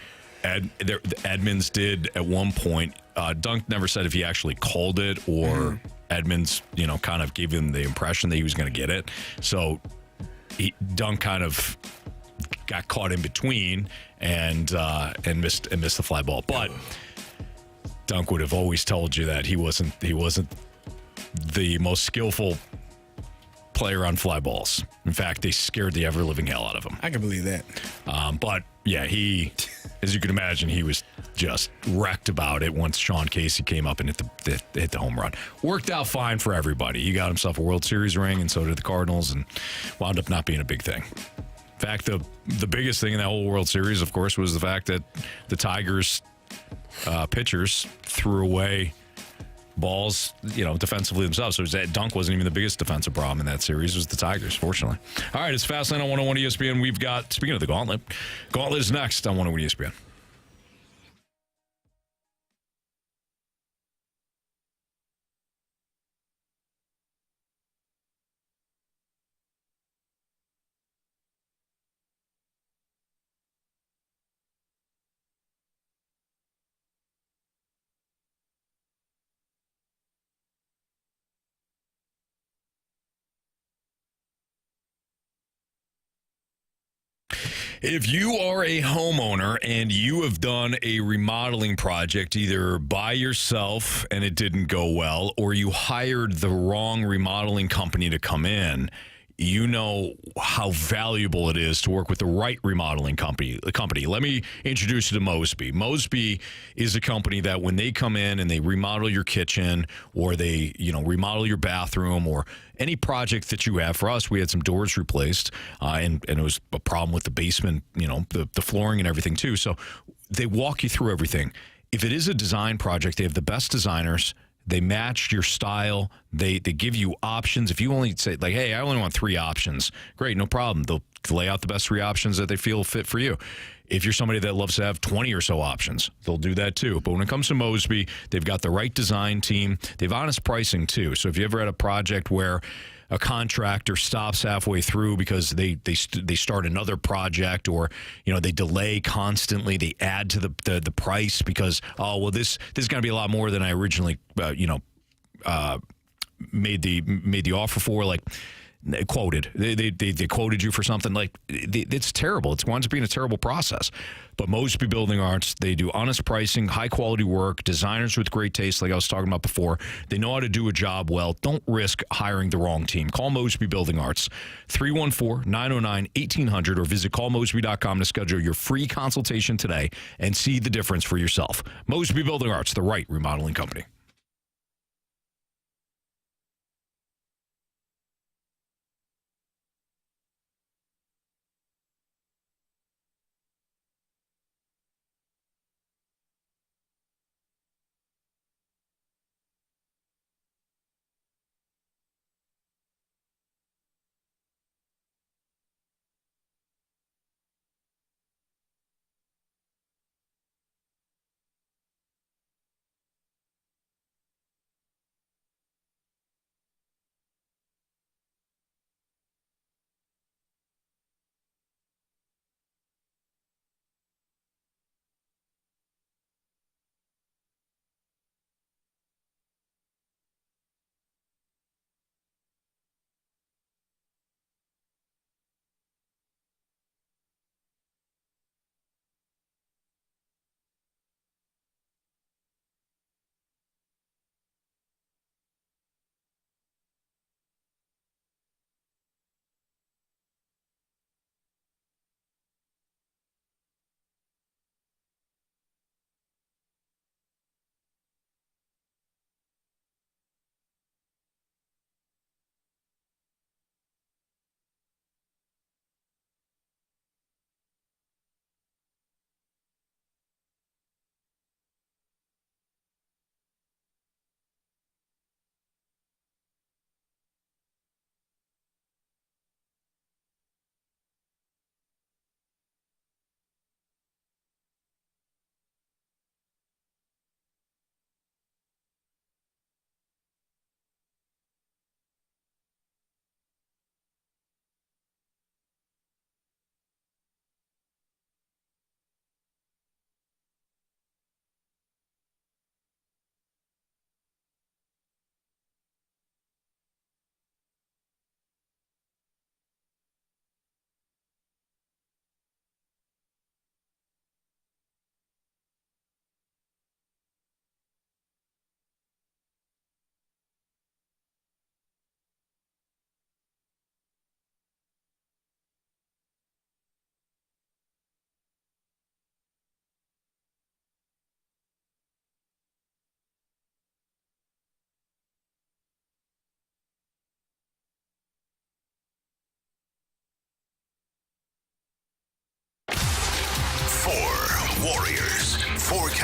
S1: Edmonds did at one point. Dunk never said if he actually called it or Edmonds, kind of gave him the impression that he was going to get it. So Dunk kind of got caught in between and missed the fly ball. But Dunk would have always told you that he wasn't the most skillful player on fly balls. In fact, they scared the ever living hell out of him.
S2: I can believe that.
S1: But yeah, he, as you can imagine, he was just wrecked about it once Sean Casey came up and hit the home run. Worked out fine for everybody. He got himself a World Series ring, and so did the Cardinals, and wound up not being a big thing. In fact, the biggest thing in that whole World Series, of course, was the fact that the Tigers pitchers threw away balls, defensively themselves. So Dunk wasn't even the biggest defensive problem in that series. It was the Tigers, fortunately. All right, it's Fastlane on 101 ESPN. We've got, speaking of the Gauntlet is next on 101 ESPN. If you are a homeowner and you have done a remodeling project either by yourself and it didn't go well, or you hired the wrong remodeling company to come in, you know how valuable it is to work with the right remodeling company. Let me introduce you to Mosby. Mosby is a company that when they come in and they remodel your kitchen, or they, remodel your bathroom, or any project that you have. For us, we had some doors replaced, and it was a problem with the basement, the flooring and everything too. So they walk you through everything. If it is a design project, they have the best designers. They match your style. They give you options. If you only say, like, hey, I only want 3 options, great, no problem. They'll lay out the best 3 options that they feel fit for you. If you're somebody that loves to have 20 or so options, they'll do that too. But when it comes to Mosby, they've got the right design team. They have honest pricing too. So if you ever had a project where a contractor stops halfway through because they start another project, or they delay constantly, they add to the price because this is going to be a lot more than I originally made the offer for, like quoted. They quoted you for something, like it's terrible. It winds up being a terrible process. But Mosby Building Arts, they do honest pricing, high quality work, designers with great taste, like I was talking about before. They know how to do a job well. Don't risk hiring the wrong team. Call Mosby Building Arts, 314-909-1800, or visit callmosby.com to schedule your free consultation today and see the difference for yourself. Mosby Building Arts, the right remodeling company.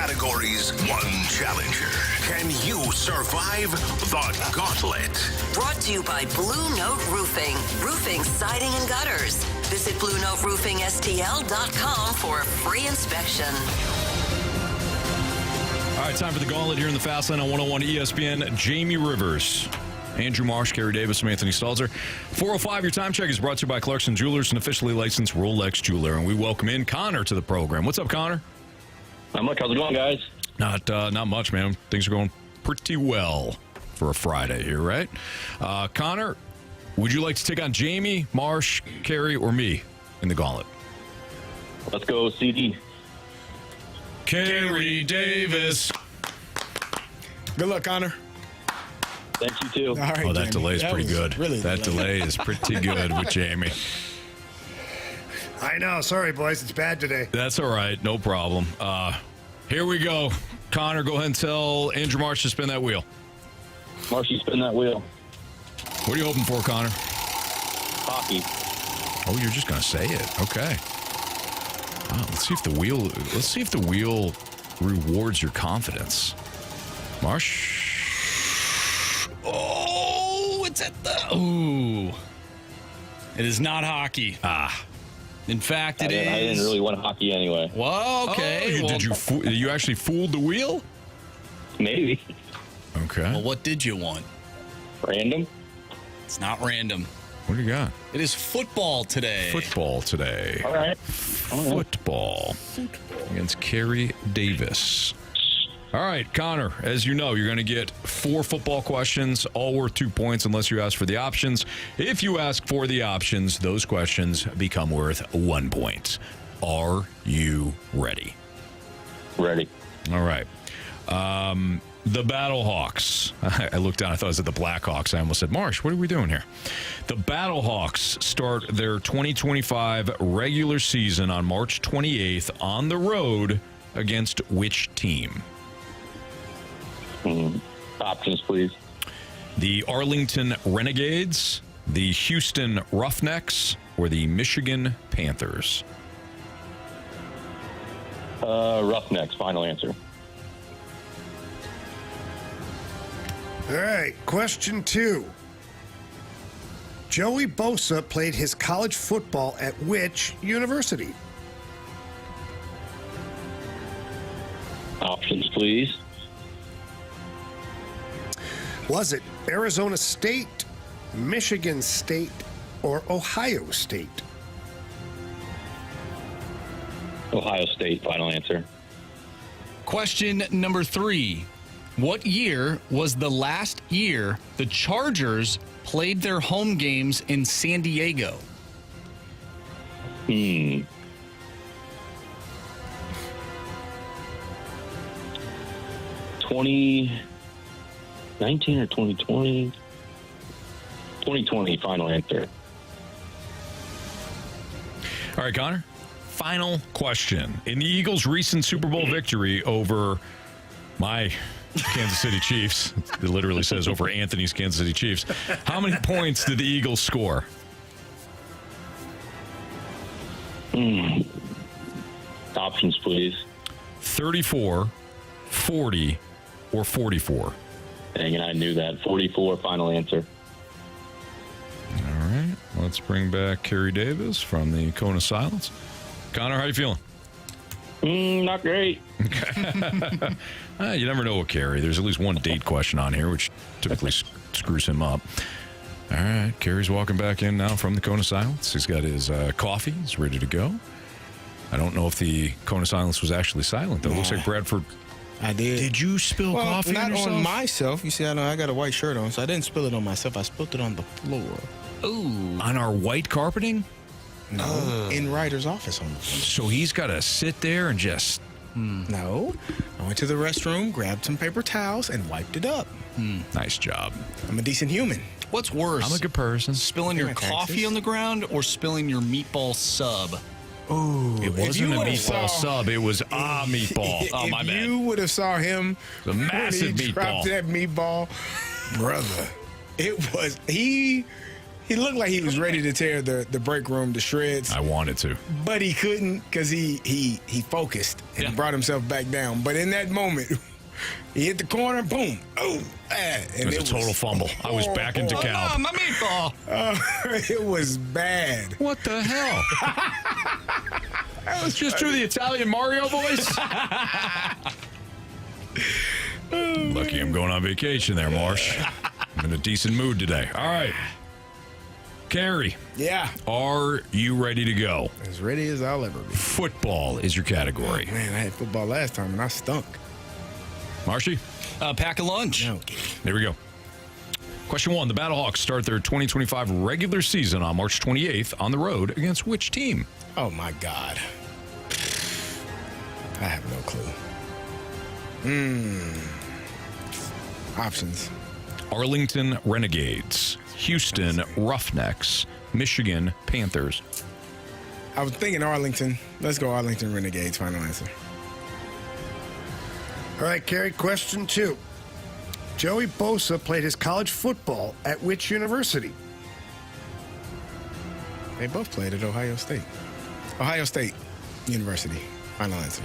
S7: categories, 1 challenger. Can you survive the Gauntlet?
S10: Brought to you by Blue Note Roofing. Roofing, siding, and gutters. Visit BlueNoteRoofingSTL.com for a free inspection.
S1: All right, time for the Gauntlet here in the Fast Lane on 101 ESPN. Jamie Rivers, Andrew Marsh, Carey Davis, and Anthony Stalter. 405, your time check is brought to you by Clarkson Jewelers, an officially licensed Rolex jeweler. And we welcome in Connor to the program. What's up, Connor?
S14: Not much. How's it going, guys?
S1: Not much, man. Things are going pretty well for a Friday here, right? Connor, would you like to take on Jamie, Marsh, Carey, or me in the Gauntlet?
S14: Let's go, CD.
S1: Carey Davis.
S2: Good luck, Connor.
S14: Thanks, you too.
S2: All right,
S1: that
S2: Jamie.
S1: delay is pretty good.
S2: Really
S1: that delay is pretty good with Jamie.
S3: I know. Sorry, boys. It's bad today.
S1: That's all right. No problem. Here we go. Connor, go ahead and tell Andrew Marsh to spin that wheel.
S14: Marshy, spin that wheel.
S1: What are you hoping for, Connor?
S14: Hockey.
S1: Oh, you're just going to say it. Okay. Wow, let's see if the wheel rewards your confidence. Marsh.
S8: Oh, it's at the... Ooh. It is not hockey. In fact, it is...
S14: I didn't really want hockey anyway.
S8: Well, okay.
S1: Did you actually fool the wheel?
S14: Maybe.
S1: Okay.
S8: Well, what did you want?
S14: Random?
S8: It's not random.
S1: What do you got?
S8: It is football today.
S1: Football today.
S14: All right.
S1: Football against Carey Davis. All right, Connor, as you know, you're going to get 4 football questions, all worth 2 points unless you ask for the options. If you ask for the options, those questions become worth 1 point. Are you ready?
S14: Ready.
S1: All right. The Battlehawks. I looked down. I thought it was at the Blackhawks. I almost said, Marsh, what are we doing here? The Battlehawks start their 2025 regular season on March 28th on the road against which team?
S14: Options, please.
S1: The Arlington Renegades, the Houston Roughnecks, or the Michigan Panthers?
S14: Roughnecks, final answer.
S3: All right, question 2. Joey Bosa played his college football at which university?
S14: Options, please.
S3: Was it Arizona State, Michigan State, or Ohio State?
S14: Ohio State, final answer.
S8: Question number 3. What year was the last year the Chargers played their home games in San Diego?
S14: 2019 or 2020? 2020, final answer.
S1: All right, Connor. Final question. In the Eagles' recent Super Bowl victory over my Kansas City Chiefs, it literally says over Anthony's Kansas City Chiefs, how many points did the Eagles score?
S14: Options, please.
S1: 34, 40, or 44?
S14: Dang it, I knew that. 44, final answer.
S1: All right. Let's bring back Carey Davis from the Cone of Silence. Connor, how you feeling?
S14: Not great.
S1: You never know with Carey. There's at least one date question on here, which typically screws him up. All right. Carey's walking back in now from the Cone of Silence. He's got his coffee. He's ready to go. I don't know if the Cone of Silence was actually silent, though. It looks like Bradford.
S2: I did.
S1: Did you spill coffee
S2: not
S1: on yourself?
S2: on myself. You see, I got a white shirt on, so I didn't spill it on myself. I spilled it on the floor.
S8: Ooh.
S1: On our white carpeting?
S2: No. In Ryder's office on the floor.
S1: So he's got to sit there and just...
S2: No. I went to the restroom, grabbed some paper towels, and wiped it up.
S1: Nice job.
S2: I'm a decent human.
S8: What's worse?
S1: I'm a good person.
S8: Spilling your coffee on the ground or spilling your meatball sub?
S2: Ooh,
S1: it wasn't a meatball sub. It was a meatball. Oh, my bad.
S2: If you would have saw him,
S1: the massive
S2: when he
S1: meatball.
S2: dropped that meatball, brother, it was he He looked like he was ready to tear the break room to shreds.
S1: I wanted to.
S2: But he couldn't because he focused and brought himself back down. But in that moment, he hit the corner, boom. Oh, and
S1: it was a total fumble. I was back into Cal.
S8: My meatball.
S2: It was bad.
S1: What the hell? I was just through the Italian Mario voice. Lucky I'm going on vacation there, Marsh. I'm in a decent mood today. All right. Carey.
S2: Yeah.
S1: Are you ready to go?
S2: As ready as I'll ever be.
S1: Football is your category.
S2: Oh, man, I had football last time and I stunk.
S1: Marshy?
S8: Pack a lunch.
S2: No.
S1: There we go. Question 1. The Battlehawks start their 2025 regular season on March 28th on the road against which team?
S2: Oh, my God. I have no clue. Options.
S1: Arlington Renegades, Houston Roughnecks, Michigan Panthers.
S2: I was thinking Arlington. Let's go Arlington Renegades. Final answer.
S3: All right, Carey, question 2. Joey Bosa played his college football at which university?
S2: They both played at Ohio State. Ohio State University. Final answer.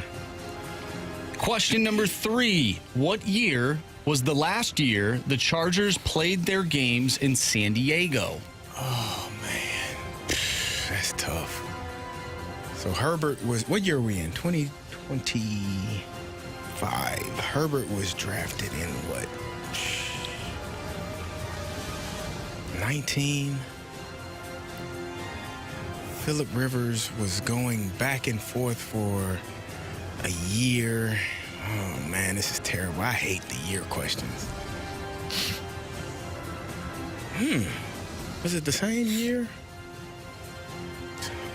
S8: Question number 3. What year was the last year the Chargers played their games in San Diego?
S2: Oh, man. That's tough. So Herbert was, what year are we in? 2025. Herbert was drafted in what? 19. Phillip Rivers was going back and forth for a year. Oh, man, this is terrible. I hate the year questions. Was it the same year?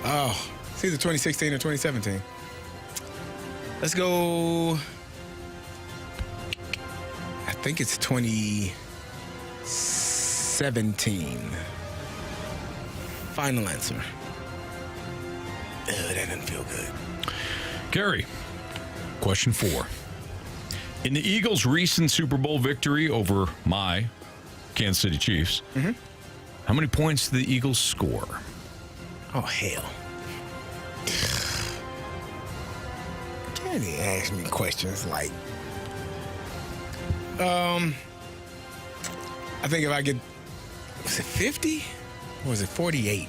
S2: Oh, it's either 2016 or 2017. Let's go. I think it's 2017. Final answer. That didn't feel good.
S1: Carey, question 4. In the Eagles' recent Super Bowl victory over my Kansas City Chiefs, how many points did the Eagles score?
S2: Oh, hell. Can't even ask me questions like... I think if I get... Was it 50? Or was it 48?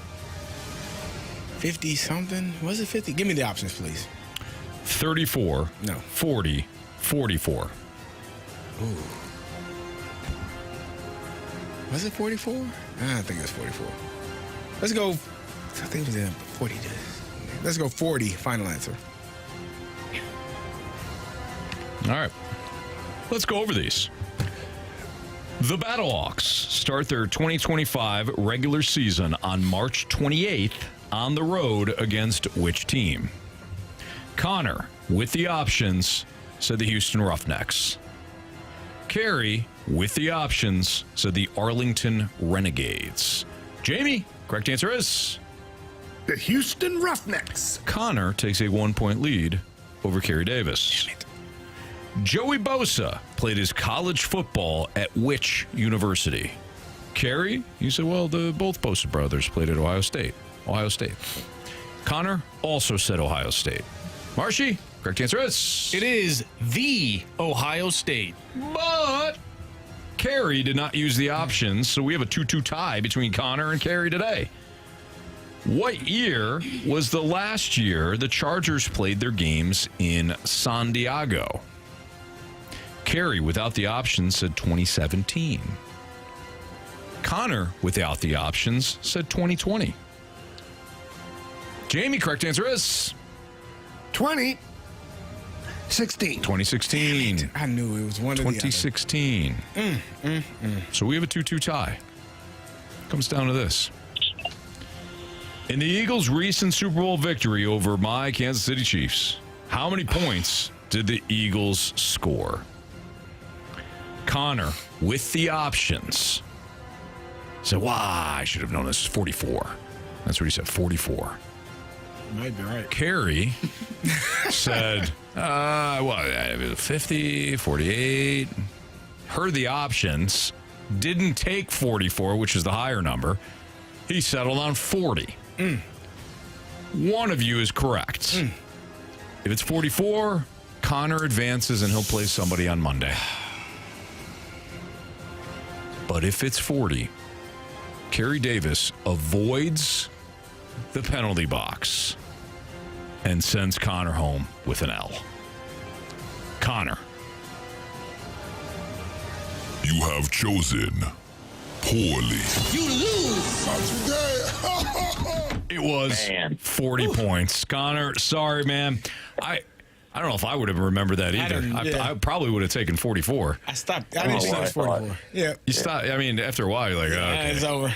S2: 50-something? Was it 50? Give me the options, please.
S1: 34.
S2: No.
S1: 40. 44.
S2: Ooh. Was it 44? I think it was 44. Let's go. I think it was 40. Let's go 40. Final answer.
S1: All right. Let's go over these. The Battlehawks start their 2025 regular season on March 28th on the road against which team? Connor, with the options, said the Houston Roughnecks. Carey, with the options, said the Arlington Renegades. Jamie, correct answer is...
S3: The Houston Roughnecks.
S1: Connor takes a 1-point lead over Carey Davis. Joey Bosa played his college football at which university? Carey, you said, well, both Bosa brothers played at Ohio State. Ohio State. Connor also said Ohio State. Marshy, correct answer is...
S8: It is the Ohio State.
S1: But Carey did not use the options, so we have a 2-2 tie between Connor and Carey today. What year was the last year the Chargers played their games in San Diego? Carey, without the options, said 2017. Connor, without the options, said 2020. Jamie, correct answer is... 2016.
S2: I knew it was one of the
S1: 2016. So we have a 2-2 tie. Comes down to this. In the Eagles' recent Super Bowl victory over my Kansas City Chiefs, how many points did the Eagles score? Connor, with the options, said, wow, I should have known this is 44. That's what he said, 44.
S2: Might be right.
S1: Carey said, 50, 48. Heard the options. Didn't take 44, which is the higher number. He settled on 40. One of you is correct. If it's 44, Connor advances and he'll play somebody on Monday. But if it's 40, Carey Davis avoids the penalty box and sends Connor home with an L. Connor.
S15: You have chosen poorly.
S9: You lose.
S1: It was 40 points. Connor, sorry, man. I don't know if I would have remembered that either. I probably would have taken 44.
S2: I stopped. I didn't think it was 44. Yeah.
S1: You stop. I mean, after a while, you're like, okay.
S2: It's over.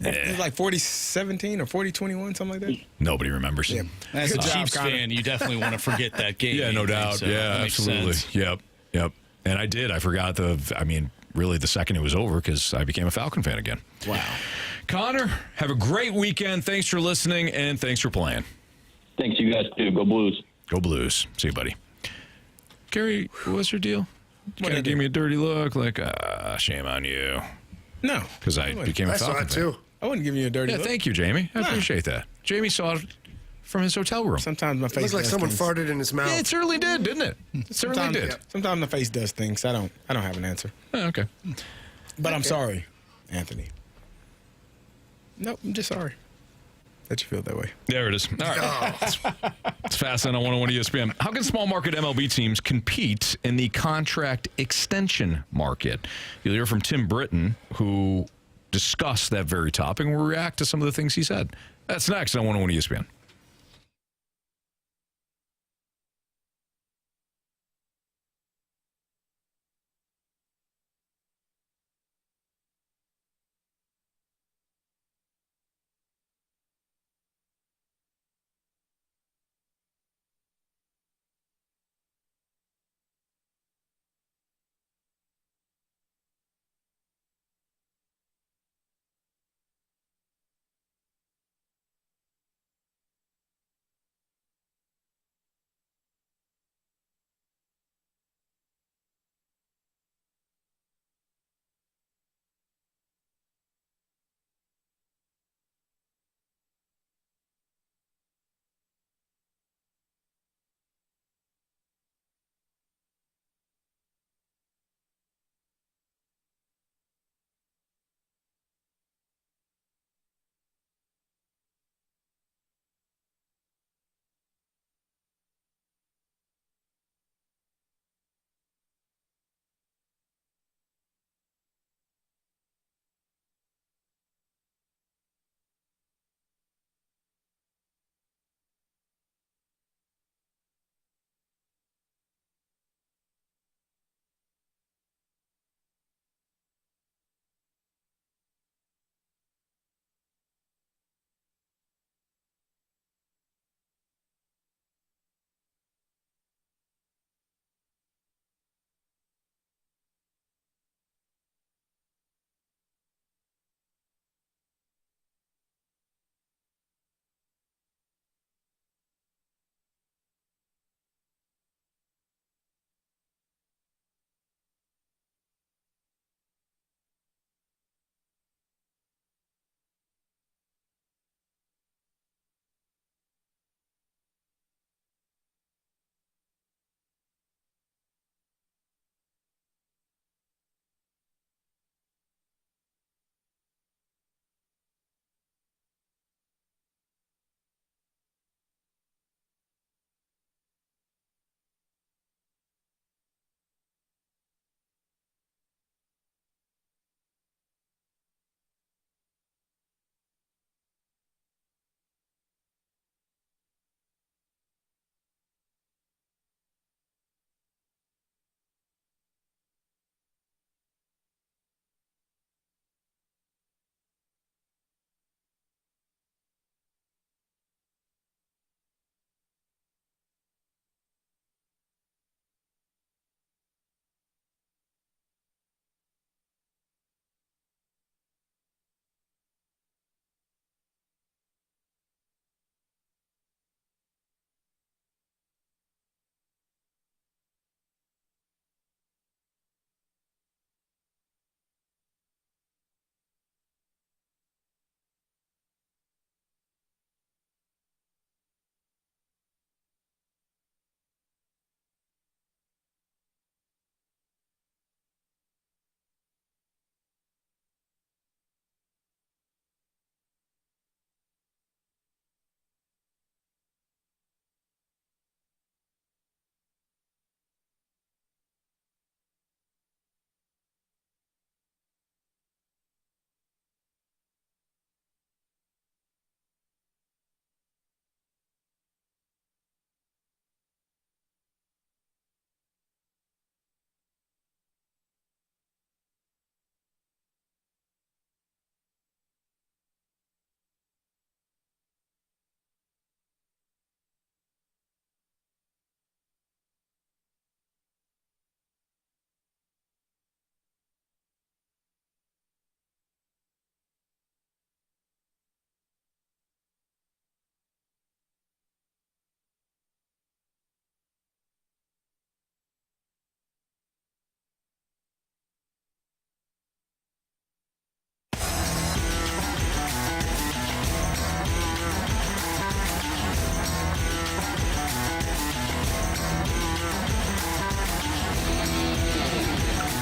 S2: It was like 40-17 or 40-21, something like that.
S1: Nobody remembers.
S2: Yeah.
S8: As a
S2: Good job,
S8: Chiefs
S2: Connor.
S8: fan, you definitely want to forget that game.
S1: Yeah, no doubt.
S8: So
S1: yeah,
S8: that makes
S1: absolutely.
S8: sense.
S1: Yep. And I did. I forgot really the second it was over because I became a Falcon fan again.
S2: Wow.
S1: Connor, have a great weekend. Thanks for listening and thanks for playing.
S14: Thanks, you guys, too. Go Blues.
S1: Go Blues. See you, buddy. Carey, what's your deal?
S2: What
S1: Kind of
S2: did I
S1: gave
S2: do?
S1: me a dirty look, like, shame on you.
S2: No.
S1: Because I became a
S3: I saw
S1: Falcon
S3: it
S1: fan.
S3: too.
S2: I wouldn't give you a dirty
S1: Yeah,
S2: look.
S1: thank you, Jamie. I appreciate that. Jamie saw it from his hotel room.
S2: Sometimes my face
S3: It looks like
S2: does
S3: someone
S2: things.
S3: farted in his mouth.
S1: Yeah, it certainly did, didn't it? It certainly did.
S2: Sometimes my face does things. I don't have an answer.
S1: Oh, okay.
S2: But I'm sorry, Anthony. Nope, I'm just sorry that you feel that way.
S1: There it is. All right. It's fast on 101 ESPN. How can small market MLB teams compete in the contract extension market? You'll hear from Tim Britton, who discussed that very topic, and we'll react to some of the things he said. That's next on 101 ESPN.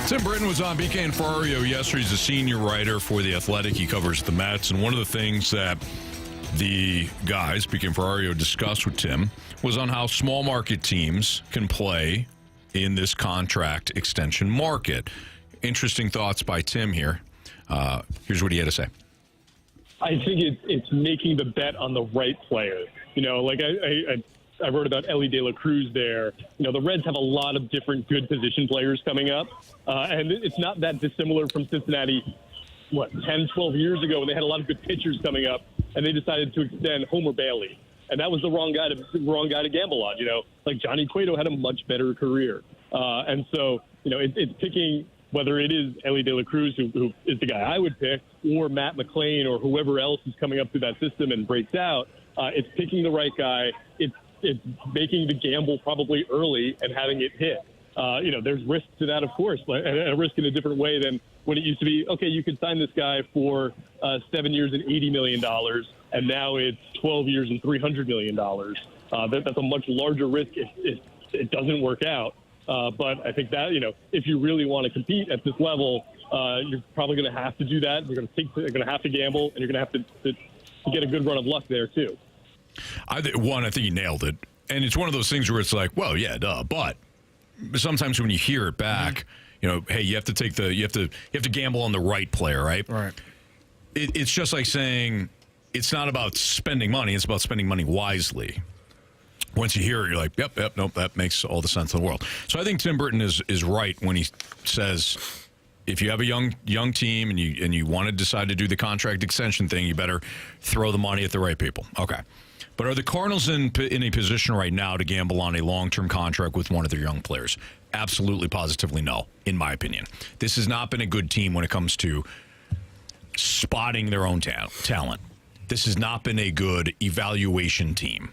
S1: Tim Britton was on BK and Ferrario yesterday. He's a senior writer for The Athletic. He covers the Mets. And one of the things that the guys, BK and Ferrario, discussed with Tim was on how small market teams can play in this contract extension market. Interesting thoughts by Tim here. Here's what he had to say.
S16: I think it's making the bet on the right player. You know, like I wrote about Ellie De La Cruz there. You know, the Reds have a lot of different good position players coming up. And it's not that dissimilar from Cincinnati, 10, 12 years ago when they had a lot of good pitchers coming up and they decided to extend Homer Bailey. And that was the wrong guy to gamble on. You know, like Johnny Cueto had a much better career. And so, you know, it's picking whether it is Ellie De La Cruz, who is the guy I would pick, or Matt McClain or whoever else is coming up through that system and breaks out. It's picking the right guy. It's making the gamble probably early and having it hit. You know, there's risk to that, of course, and a risk in a different way than when it used to be, okay, you could sign this guy for 7 years and $80 million, and now it's 12 years and $300 million. That's a much larger risk if it doesn't work out. But I think that, you know, if you really want to compete at this level, you're probably going to have to do that. You're going to have to gamble, and you're going to have to get a good run of luck there, too.
S1: I think he nailed it. And it's one of those things where it's like, well, yeah, duh. But sometimes when you hear it back, you know, hey, you have to gamble on the right player, right?
S2: Right.
S1: It's just like saying it's not about spending money, it's about spending money wisely. Once you hear it, you're like, yep, nope, that makes all the sense in the world. So I think Tim Britton is right when he says, if you have a young team and you want to decide to do the contract extension thing, you better throw the money at the right people. Okay. But are the Cardinals in a position right now to gamble on a long-term contract with one of their young players? Absolutely, positively no, in my opinion. This has not been a good team when it comes to spotting their own talent. This has not been a good evaluation team.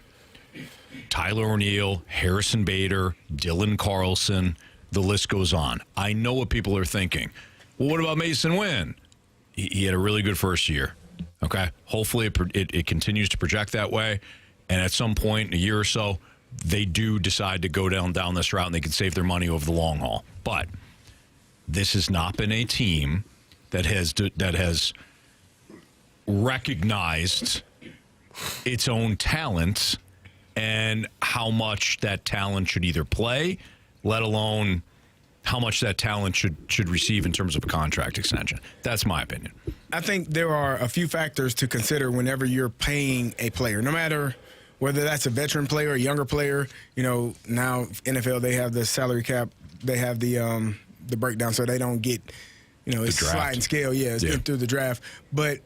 S1: Tyler O'Neill, Harrison Bader, Dylan Carlson, the list goes on. I know what people are thinking. Well, what about Mason Wynn? He had a really good first year. Okay, hopefully it continues to project that way, and at some point in a year or so, they do decide to go down this route and they can save their money over the long haul. But this has not been a team that has recognized its own talent and how much that talent should either play, let alone how much that talent should receive in terms of a contract extension. That's my opinion.
S2: I think there are a few factors to consider whenever you're paying a player, no matter whether that's a veteran player or a younger player. You know, now NFL, they have the salary cap, they have the breakdown, so they don't get, you know, it's sliding scale, through the draft. But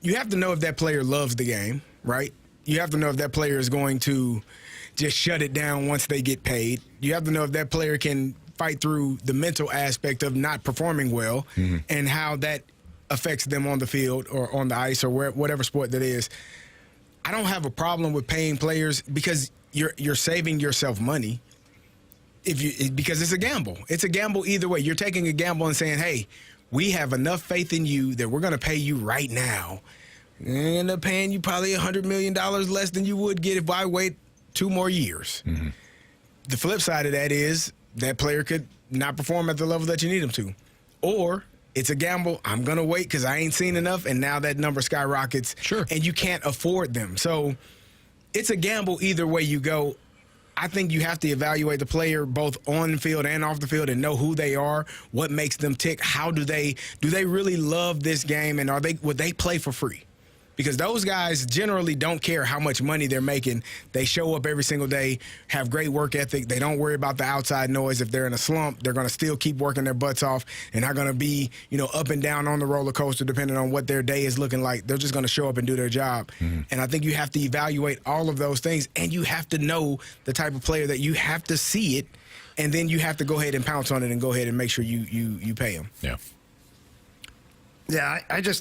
S2: you have to know if that player loves the game, right? You have to know if that player is going to just shut it down once they get paid. You have to know if that player can fight through the mental aspect of not performing well and how that affects them on the field or on the ice or whatever sport that is. I don't have a problem with paying players because you're saving yourself money because it's a gamble. It's a gamble either way. You're taking a gamble and saying, hey, we have enough faith in you that we're going to pay you right now. And end up paying you probably $100 million less than you would get if I wait 2 more years. Mm-hmm. The flip side of that is that player could not perform at the level that you need him to. Or it's a gamble. I'm going to wait because I ain't seen enough, and now that number skyrockets.
S1: Sure.
S2: And you can't afford them. So it's a gamble either way you go. I think you have to evaluate the player both on the field and off the field and know who they are, what makes them tick, how do they really love this game, and would they play for free? Because those guys generally don't care how much money they're making. They show up every single day, have great work ethic. They don't worry about the outside noise. If they're in a slump, they're going to still keep working their butts off and not going to be, you know, up and down on the roller coaster depending on what their day is looking like. They're just going to show up and do their job. Mm-hmm. And I think you have to evaluate all of those things, and you have to know the type of player that you have to see it, and then you have to go ahead and pounce on it and go ahead and make sure you pay them.
S1: Yeah.
S3: Yeah,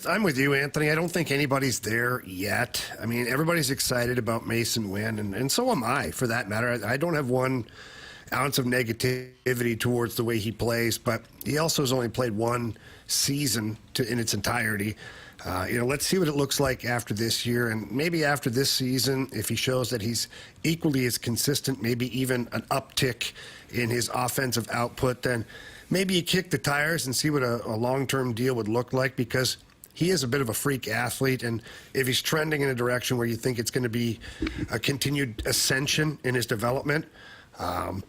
S3: I'm with you, Anthony. I don't think anybody's there yet. I mean, everybody's excited about Mason Wynn, and so am I, for that matter. I don't have 1 ounce of negativity towards the way he plays, but he also has only played 1 season in its entirety. Let's see what it looks like after this year, and maybe after this season, if he shows that he's equally as consistent, maybe even an uptick in his offensive output, then maybe you kick the tires and see what a long-term deal would look like, because he is a bit of a freak athlete, and if he's trending in a direction where you think it's going to be a continued ascension in his development,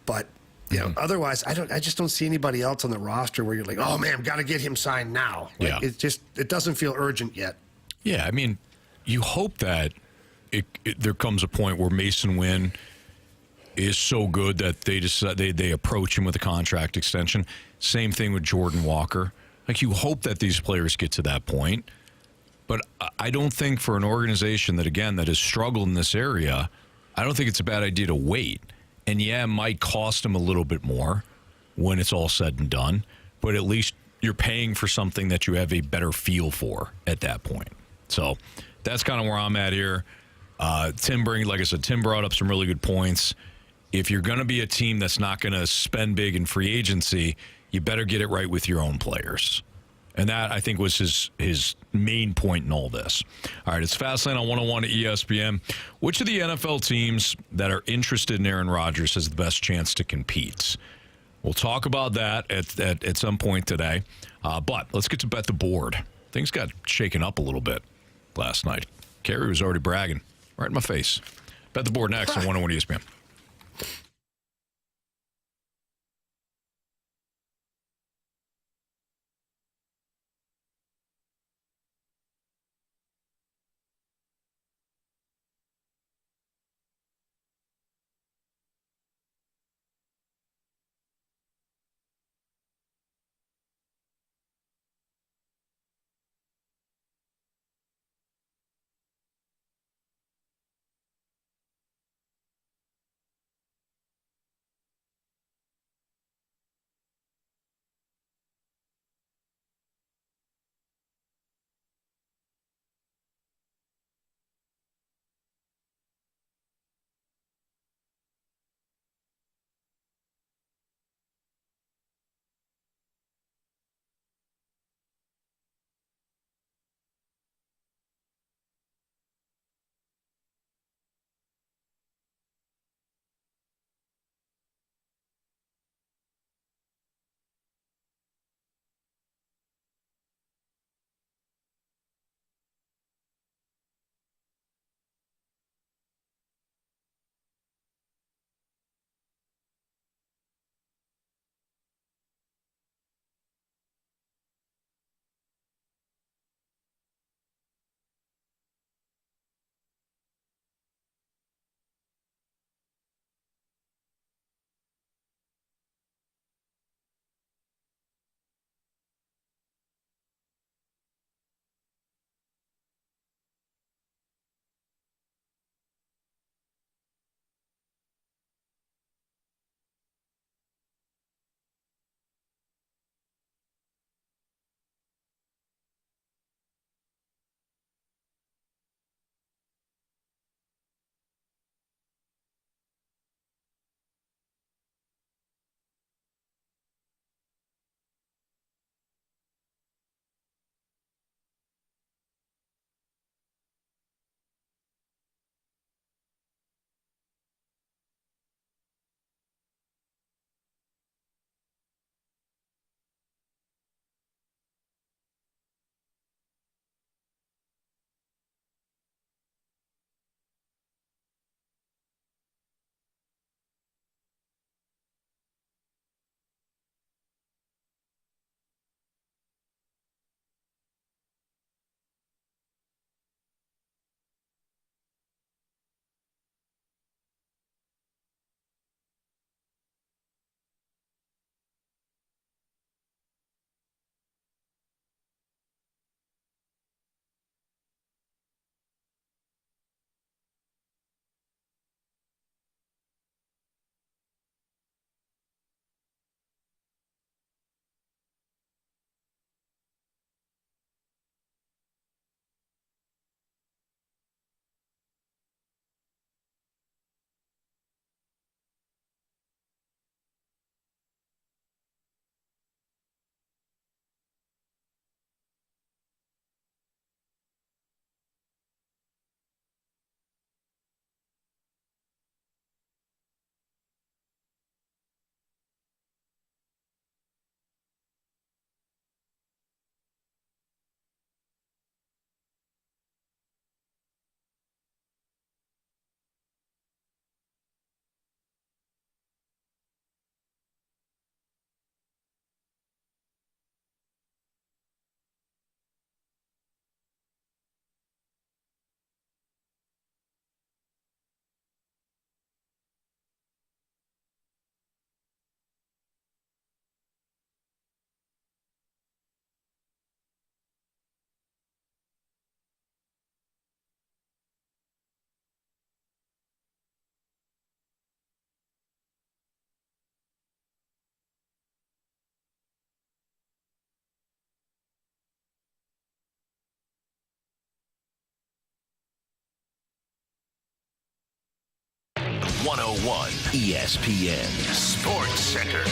S3: but you know, otherwise, I just don't see anybody else on the roster where you're like, oh man, got to get him signed now. Like, it doesn't feel urgent yet.
S1: Yeah, I mean, you hope that there comes a point where Mason Wynn is so good that they approach him with a contract extension. Same thing with Jordan Walker. Like, you hope that these players get to that point, but I don't think for an organization that has struggled in this area, I don't think it's a bad idea to wait. And yeah, it might cost them a little bit more when it's all said and done, but at least you're paying for something that you have a better feel for at that point. So that's kind of where I'm at here. Tim brought up some really good points. If you're going to be a team that's not going to spend big in free agency, you better get it right with your own players. And that, I think, was his main point in all this. All right, it's Fastlane on 101 at ESPN. Which of the NFL teams that are interested in Aaron Rodgers has the best chance to compete? We'll talk about that at some point today. But let's get to Bet the Board. Things got shaken up a little bit last night. Carey was already bragging right in my face. Bet the Board next on 101 ESPN.
S7: 101 ESPN Sports Center.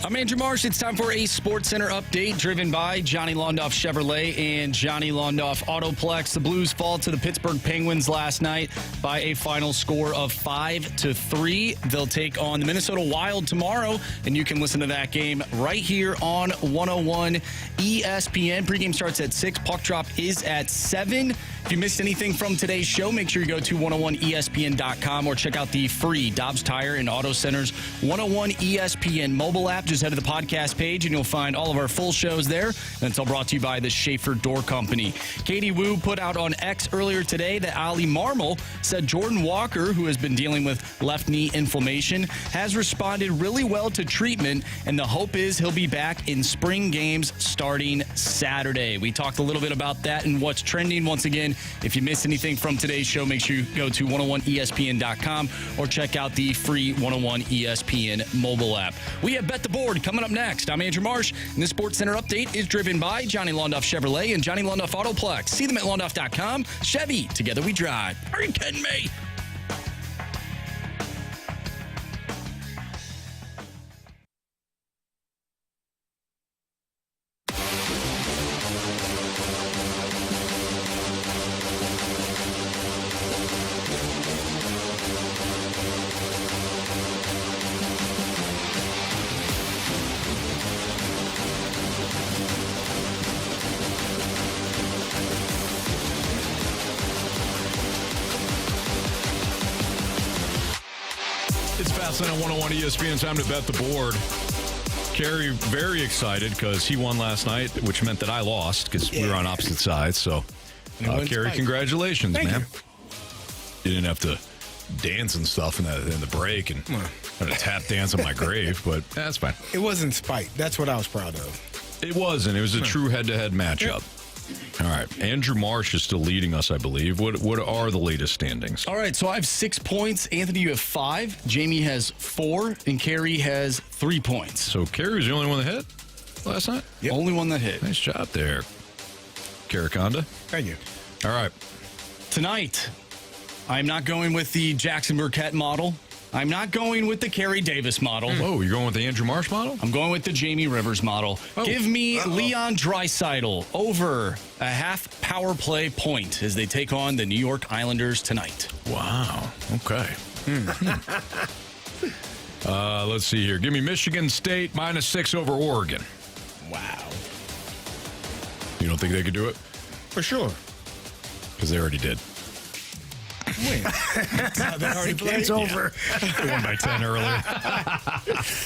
S8: I'm Andrew Marsh. It's time for a Sports Center update driven by Johnny Londoff Chevrolet and Johnny Londoff Autoplex. The Blues fall to the Pittsburgh Penguins last night by a final score of 5-3. They'll take on the Minnesota Wild tomorrow, and you can listen to that game right here on 101 ESPN. Pregame starts at 6. Puck drop is at 7. If you missed anything from today's show, make sure you go to 101ESPN.com or check out the free Dobbs Tire and Auto Center's 101 ESPN mobile app. Just head to the podcast page and you'll find all of our full shows there. And it's all brought to you by the Schaefer Door Company. Katie Wu put out on X earlier today that Ali Marmol said Jordan Walker, who has been dealing with left knee inflammation, has responded really well to treatment, and the hope is he'll be back in spring games starting Saturday. We talked a little bit about that and what's trending. Once again, if you missed anything from today's show, make sure you go to 101ESPN.com or check out the free 101 ESPN mobile app. We have Bet the Board coming up next. I'm Andrew Marsh, and this Sports Center update is driven by Johnny Londoff Chevrolet and Johnny Londoff Autoplex. See them at Londoff.com. Chevy, together we drive. Are you kidding me?
S1: It's Fastline on 101 ESPN. Time to bet the board. Carey very excited because he won last night, which meant that I lost because we were on opposite sides. So, Carey, congratulations, man. You didn't have to dance and stuff in the break and kind of tap dance on my grave, but that's fine.
S2: It wasn't spite. That's what I was proud of.
S1: It wasn't. It was a true head-to-head matchup. All right. Andrew Marsh is still leading us, I believe. What are the latest standings?
S8: All right, so I have 6 points. Anthony, you have 5. Jamie has 4. And Carey has 3 points.
S1: So Carey was the only one that hit last night?
S8: Yep. Only one that hit.
S1: Nice job there, Caraconda.
S2: Thank you.
S1: All right.
S8: Tonight, I'm not going with the Jackson Burkett model. I'm not going with the Carey Davis model.
S1: Oh, you're going with the Andrew Marsh model?
S8: I'm going with the Jamie Rivers model. Give me Leon Draisaitl over a half power play point as they take on the New York Islanders tonight.
S1: Wow. Okay. Let's see here. Give me Michigan State -6 over Oregon.
S2: Wow.
S1: You don't think they could do it?
S2: For sure.
S1: Because they already did.
S2: Win.
S3: It's over.
S1: They won by 10 earlier.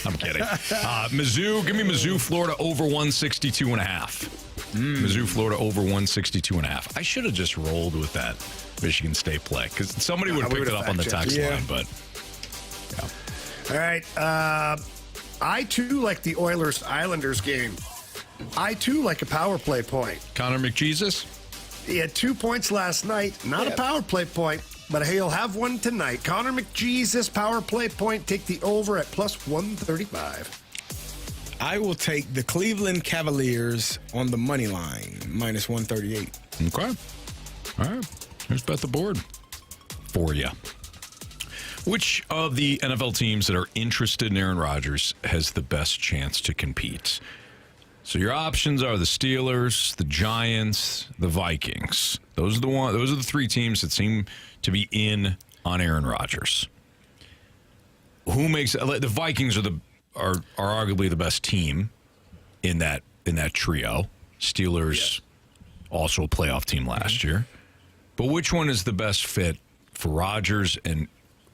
S1: I'm kidding. Mizzou, give me Mizzou, Florida over 162.5. Mizzou, Florida over 162.5. I should have just rolled with that Michigan State play because somebody would have picked it up on the text line, but
S3: All right. I, too, like the Oilers-Islanders game. I, too, like a power play point.
S1: Connor McJesus?
S3: He had 2 points last night. Not a power play point, but he'll have one tonight. Connor McJesus, power play point. Take the over at +135.
S2: I will take the Cleveland Cavaliers on the money line, -138.
S1: Okay. All right. Here's Bet the Board for you. Which of the NFL teams that are interested in Aaron Rodgers has the best chance to compete? So your options are the Steelers, the Giants, the Vikings. Those are the 3 teams that seem to be in on Aaron Rodgers. Who makes the Vikings are arguably the best team in that trio. Steelers also a playoff team last year. But which one is the best fit for Rodgers, and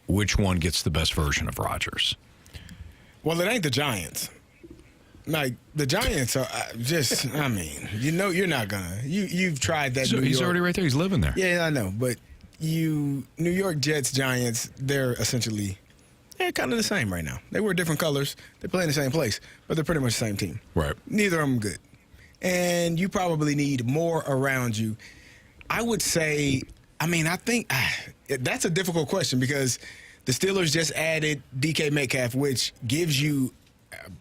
S1: which one gets the best version of Rodgers?
S2: Well, it ain't the Giants. Like, the Giants are just, I mean, you're not going to. You've tried that.
S1: So he's already right there. He's living there.
S2: Yeah, I know. But New York Jets, Giants, they're kind of the same right now. They wear different colors. They play in the same place, but they're pretty much the same team.
S1: Right.
S2: Neither of them good. And you probably need more around you. I would say, I think that's a difficult question because the Steelers just added DK Metcalf, which gives you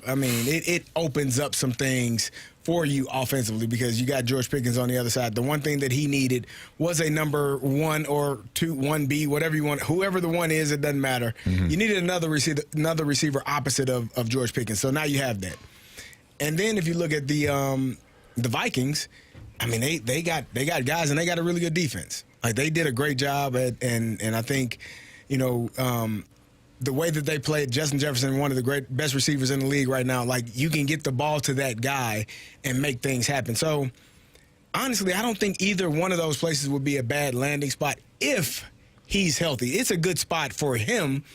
S2: I mean, it opens up some things for you offensively because you got George Pickens on the other side. The one thing that he needed was a number 1 or 2, 1B, whatever you want, whoever the one is, it doesn't matter. You needed another receiver opposite of George Pickens. So now you have that. And then if you look at the Vikings, I mean, they got guys and they got a really good defense. Like they did a great job and I think, the way that they played, Justin Jefferson, one of the best receivers in the league right now, like you can get the ball to that guy and make things happen. So, honestly, I don't think either one of those places would be a bad landing spot if he's healthy. It's a good spot for him.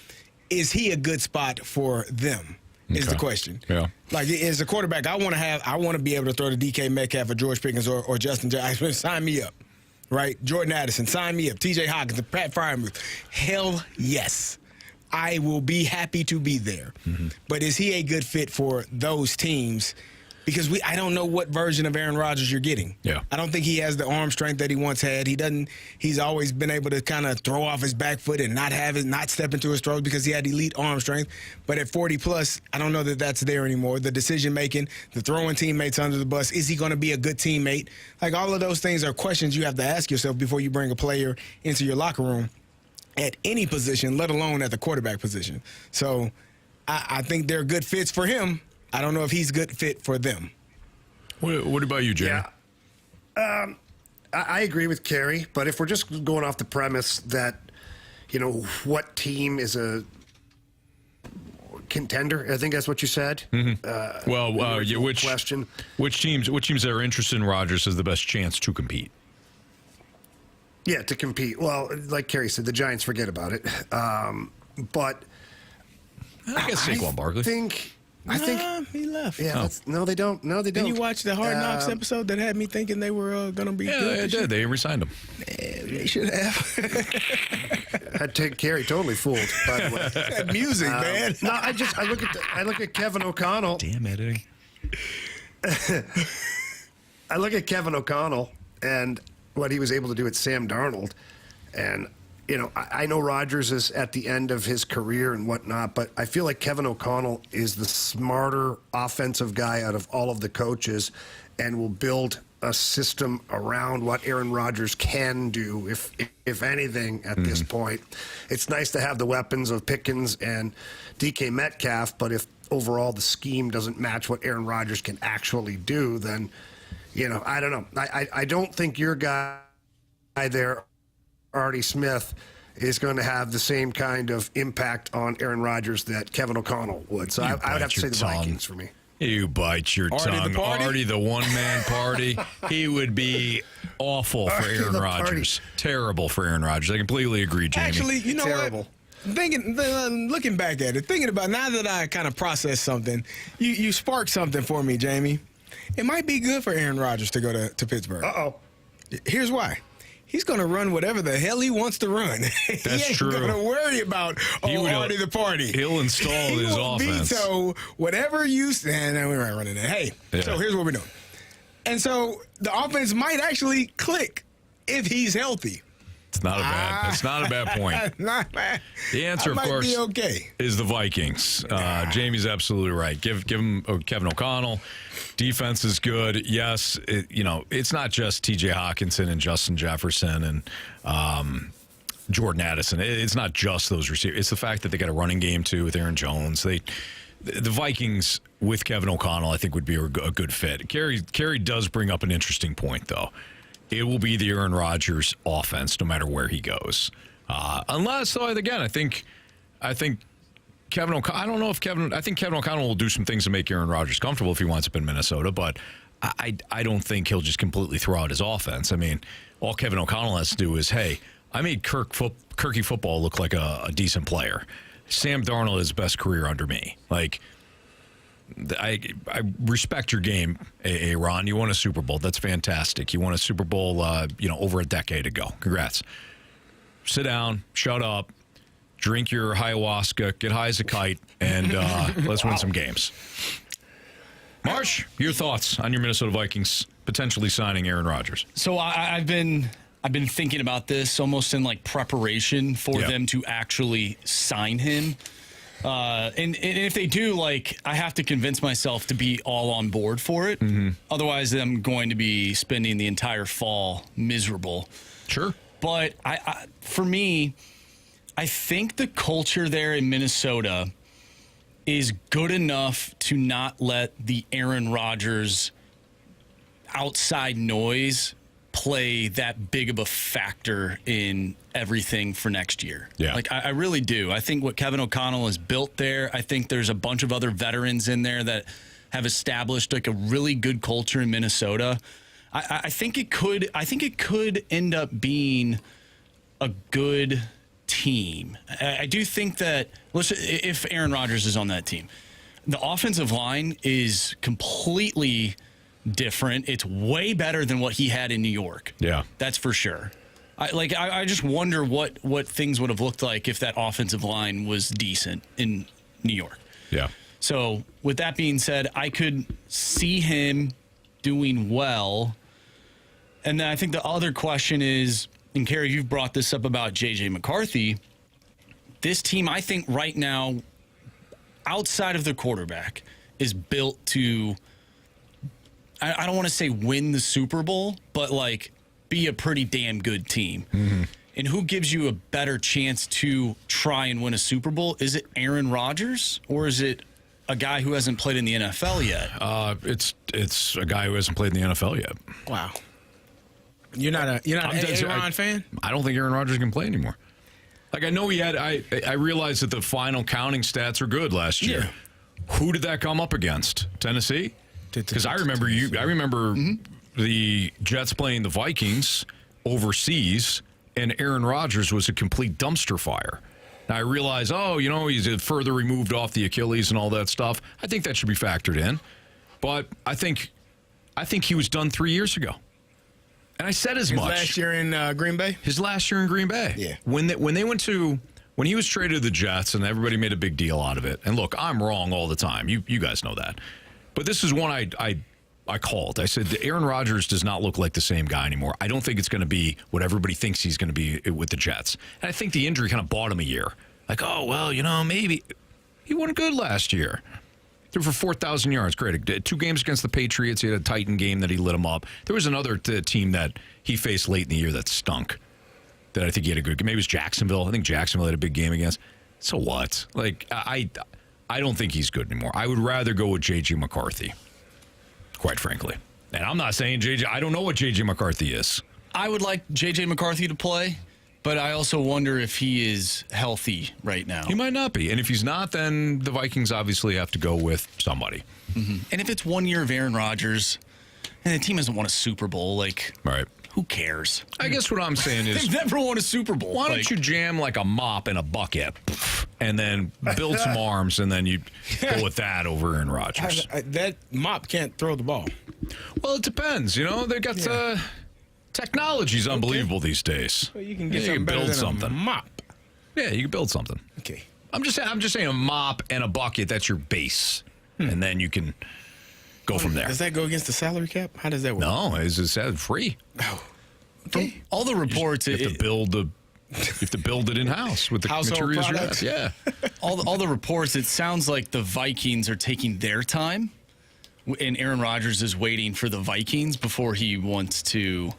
S2: Is he a good spot for them? Is the question. Yeah. Like as a quarterback, I want to be able to throw to DK Metcalf or George Pickens or Justin Jefferson. Sign me up. Right? Jordan Addison, sign me up. TJ Hawkins, Pat Freiermuth. Hell yes. I will be happy to be there. But is he a good fit for those teams? Because I don't know what version of Aaron Rodgers you're getting. Yeah. I don't think he has the arm strength that he once had. He's always been able to kind of throw off his back foot and not step into his throws because he had elite arm strength. But at 40 plus, I don't know that that's there anymore. The decision making, the throwing teammates under the bus, is he going to be a good teammate? Like all of those things are questions you have to ask yourself before you bring a player into your locker room at any position, let alone at the quarterback position. So I think they're good fits for him. I don't know if he's a good fit for them.
S1: What about you, Jay?
S3: Yeah. I agree with Carey, but if we're just going off the premise that, what team is a contender, I think that's what you said.
S1: Which teams that are interested in Rodgers has the best chance to compete?
S3: Yeah, to compete. Well, like Carey said, the Giants, forget about it. But
S1: I guess Saquon Barkley.
S3: I think
S2: he left.
S3: Yeah. No, they don't. No, they don't.
S2: Did you watch the Hard Knocks episode that had me thinking they were going to be good?
S1: Yeah, they did. They re-signed him.
S2: They should have.
S3: I'd take Carey totally fooled, by the way.
S2: That music, man.
S3: No, I look at Kevin O'Connell.
S1: Damn editing.
S3: I look at Kevin O'Connell and what he was able to do with Sam Darnold. And, I know Rodgers is at the end of his career and whatnot, but I feel like Kevin O'Connell is the smarter offensive guy out of all of the coaches and will build a system around what Aaron Rodgers can do, if anything, at this point. It's nice to have the weapons of Pickens and DK Metcalf, but if overall the scheme doesn't match what Aaron Rodgers can actually do, then, I don't know. I don't think your guy there, Artie Smith, is going to have the same kind of impact on Aaron Rodgers that Kevin O'Connell would. So I would have to say the Vikings for me.
S1: You bite your tongue. Artie, the one-man party. He would be awful for Aaron Rodgers. Terrible for Aaron Rodgers. I completely agree, Jamie.
S2: Actually, you know
S3: Terrible.
S2: What? Looking back at it, thinking about now that I kind of processed something, you sparked something for me, Jamie. It might be good for Aaron Rodgers to go to Pittsburgh.
S3: Uh-oh.
S2: Here's why. He's going to run whatever the hell he wants to run.
S1: That's true.
S2: He ain't going to worry about, Artie the party.
S1: He'll install his offense.
S2: Veto whatever you stand. We're not running that. Hey, So here's what we're doing. And so the offense might actually click if he's healthy.
S1: It's not a bad point.
S2: Not bad.
S1: The answer, of course, is the Vikings. Jamie's absolutely right. Give him Kevin O'Connell. Defense is good. Yes, it's not just T.J. Hawkinson and Justin Jefferson and Jordan Addison. It's not just those receivers. It's the fact that they got a running game too with Aaron Jones. The Vikings with Kevin O'Connell, I think, would be a good fit. Carey does bring up an interesting point, though. It will be the Aaron Rodgers offense no matter where he goes. Unless, though, again, I think Kevin O'Connell, I think Kevin O'Connell will do some things to make Aaron Rodgers comfortable if he winds up in Minnesota, but I don't think he'll just completely throw out his offense. I mean, all Kevin O'Connell has to do is, hey, I made Kirky football look like a decent player. Sam Darnold is best career under me. Like, I respect your game, Ron. You won a Super Bowl. That's fantastic. You won a Super Bowl, over a decade ago. Congrats. Sit down, shut up, drink your ayahuasca, get high as a kite, and let's win some games. Marsh, your thoughts on your Minnesota Vikings potentially signing Aaron Rodgers?
S8: So I've been thinking about this almost in like preparation for them to actually sign him. And if they do, like, I have to convince myself to be all on board for it. Otherwise, I'm going to be spending the entire fall miserable.
S1: Sure.
S8: But for me, I think the culture there in Minnesota is good enough to not let the Aaron Rodgers outside noise play that big of a factor in everything for next year.
S1: Yeah.
S8: Like, I really do. I think what Kevin O'Connell has built there, I think there's a bunch of other veterans in there that have established like a really good culture in Minnesota. I think it could end up being a good team. I do think that if Aaron Rodgers is on that team, the offensive line is completely different. It's way better than what he had in New York.
S1: Yeah,
S8: that's for sure. I just wonder what things would have looked like if that offensive line was decent in New York.
S1: Yeah.
S8: So with that being said, I could see him doing well. And then I think the other question is, and Carey, you've brought this up about J.J. McCarthy. This team, I think right now, outside of the quarterback, is built to, I don't want to say win the Super Bowl, but like be a pretty damn good team. And who gives you a better chance to try and win a Super Bowl? Is it Aaron Rodgers or is it a guy who hasn't played in the NFL yet?
S1: It's a guy who hasn't played in the NFL yet.
S2: Wow. You're not an Aaron fan?
S1: I don't think Aaron Rodgers can play anymore. Like, I know he had. I realized that the final counting stats are good last year. Yeah. Who did that come up against? Tennessee? Because I remember the Jets playing the Vikings overseas, and Aaron Rodgers was a complete dumpster fire. Now I realize, he's further removed off the Achilles and all that stuff. I think that should be factored in. But I think he was done 3 years ago. And I said as much.
S2: His last year in Green Bay?
S1: His last year in Green Bay.
S2: Yeah.
S1: When he was traded to the Jets and everybody made a big deal out of it. And look, I'm wrong all the time. You guys know that. But this is one I called. I said, Aaron Rodgers does not look like the same guy anymore. I don't think it's going to be what everybody thinks he's going to be with the Jets. And I think the injury kind of bought him a year. Like, maybe. He won good last year. Threw for 4,000 yards. Great. 2 games against the Patriots. He had a Titan game that he lit him up. There was another team that he faced late in the year that stunk. That I think he had a good game. Maybe it was Jacksonville. I think Jacksonville had a big game against. So what? Like, I don't think he's good anymore. I would rather go with J.J. McCarthy, quite frankly. And I'm not saying J.J. I don't know what J.J. McCarthy is.
S8: I would like J.J. McCarthy to play, but I also wonder if he is healthy right now.
S1: He might not be. And if he's not, then the Vikings obviously have to go with somebody.
S8: And if it's 1 year of Aaron Rodgers and the team hasn't won a Super Bowl,
S1: right.
S8: Who cares?
S1: I guess what I'm saying is...
S8: They've never won a Super Bowl.
S1: Why don't you jam like a mop in a bucket and then build some arms and then you go with that over Aaron Rodgers?
S2: That mop can't throw the ball.
S1: Well, it depends. They've got... Technology's unbelievable these days.
S2: Well, you can get something better than something. A mop.
S1: Yeah, you can build something.
S2: Okay.
S1: I'm just saying a mop and a bucket, that's your base. And then you can go from there.
S2: Does that go against the salary cap? How does that work?
S1: No, it's free.
S2: Oh.
S8: Okay. From all the reports,
S1: you have to build it in-house with the
S2: household
S1: materials
S2: products.
S1: you have. Yeah.
S8: all the reports, it sounds like the Vikings are taking their time, and Aaron Rodgers is waiting for the Vikings before he wants to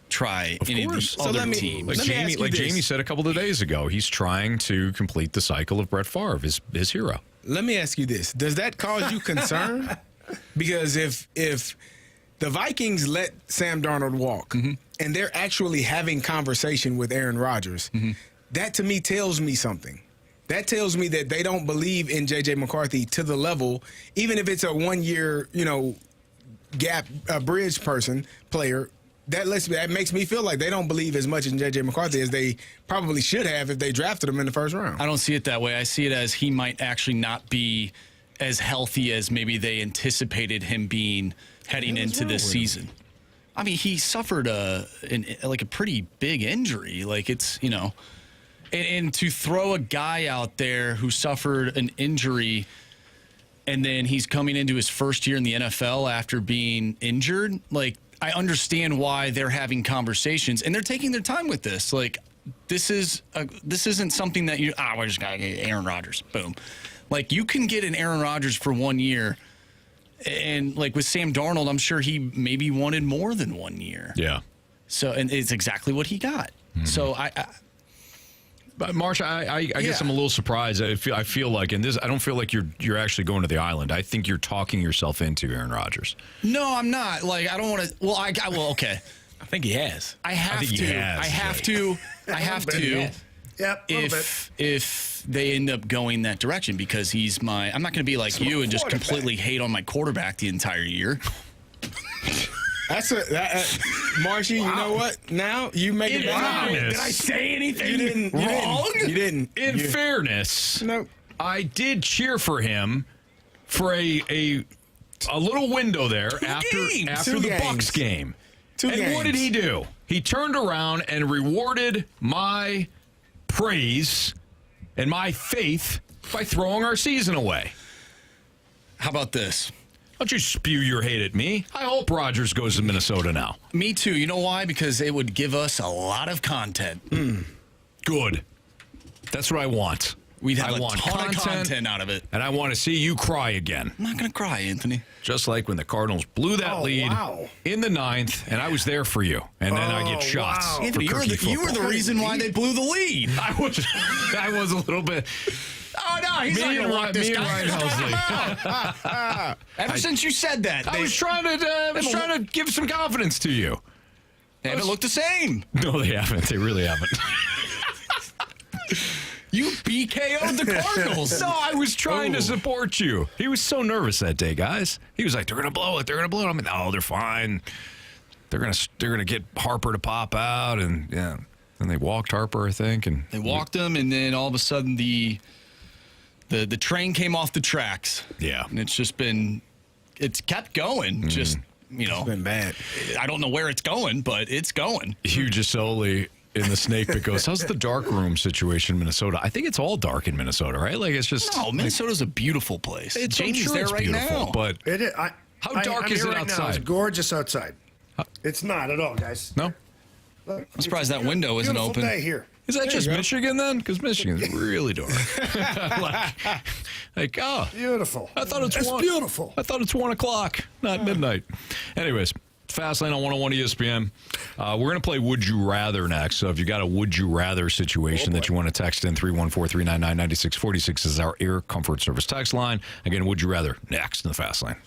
S8: try any of the other teams.
S1: Like Jamie said a couple of days ago, he's trying to complete the cycle of Brett Favre, his hero.
S2: Let me ask you this. Does that cause you concern? Because if the Vikings let Sam Darnold walk and they're actually having conversation with Aaron Rodgers, that to me tells me something. That tells me that they don't believe in J.J. McCarthy to the level, even if it's a 1 year, gap, bridge player. That makes me feel like they don't believe as much in J.J. McCarthy as they probably should have if they drafted him in the first round.
S8: I don't see it that way. I see it as he might actually not be as healthy as maybe they anticipated him being heading into this season. I mean, he suffered a pretty big injury. Like, it's, and to throw a guy out there who suffered an injury and then he's coming into his first year in the NFL after being injured, like, I understand why they're having conversations and they're taking their time with this. Like, this isn't something that we're just going to get Aaron Rodgers. Boom. Like, you can get an Aaron Rodgers for 1 year. And, like, with Sam Darnold, I'm sure he maybe wanted more than 1 year.
S1: Yeah.
S8: So, and it's exactly what he got. Mm-hmm. So,
S1: But Marsh, I guess I'm a little surprised. I feel like in this, I don't feel like you're actually going to the island. I think you're talking yourself into Aaron Rodgers.
S8: No, I'm not. Like, I don't want to. Well, okay.
S17: I think he has.
S8: I have to.
S3: Yep.
S8: If they end up going that direction, because he's I'm not going to be like you and just completely hate on my quarterback the entire year.
S2: Marshy, you know what? Now you make it better.
S8: Did I say anything
S2: you didn't,
S8: wrong?
S2: You didn't.
S1: In fairness,
S2: no.
S1: I did cheer for him for a little window there after the Bucs game. And what did he do? He turned around and rewarded my praise and my faith by throwing our season away.
S8: How about this?
S1: Don't you spew your hate at me. I hope Rodgers goes to Minnesota now.
S8: Me too. You know why? Because it would give us a lot of content.
S1: Good. That's what I want.
S8: We'd have a ton of content out of it.
S1: And I want to see you cry again.
S8: I'm not going to cry, Anthony.
S1: Just like when the Cardinals blew that lead in the 9th, and I was there for you. And then I get shots.
S8: Wow. Anthony, you were the reason why they blew the lead.
S1: I was a little bit...
S8: Oh, no, he's not going to walk this guy.
S1: Helsley.
S8: Ever since you said that.
S1: I was trying to give some confidence to you.
S8: They haven't looked the same.
S1: No, they haven't. They really haven't.
S8: You BKO'd the Cardinals.
S1: No, I was trying to support you. He was so nervous that day, guys. He was like, they're going to blow it. They're going to blow it. I'm like, no, they're fine. They're going to get Harper to pop out. And, yeah. And they walked Harper, I think. And
S8: they walked him, and then all of a sudden the train came off the tracks.
S1: Yeah.
S8: And it's kept going. Just,
S2: it's been bad.
S8: I don't know where it's going, but it's going.
S1: Hugh Gisoli in the snake pit goes, how's the dark room situation in Minnesota? I think it's all dark in Minnesota, right? Like, it's just...
S8: No, Minnesota's a beautiful place.
S1: Jamie's there right now. But
S3: it is.
S1: How dark is it outside?
S3: It's gorgeous outside. It's not at all, guys.
S1: No?
S3: Look,
S8: I'm surprised that window isn't open.
S3: Day here.
S1: Is that just Michigan then? Because Michigan's really dark.
S3: Beautiful.
S1: I thought it's
S3: beautiful.
S1: I thought it's 1 o'clock, not midnight. Anyways, Fastlane on 101 ESPN. We're going to play Would You Rather next. So if you got a Would You Rather situation that you want to text in, 314-399-9646 is our Air Comfort Service text line. Again, Would You Rather next in the Fastlane.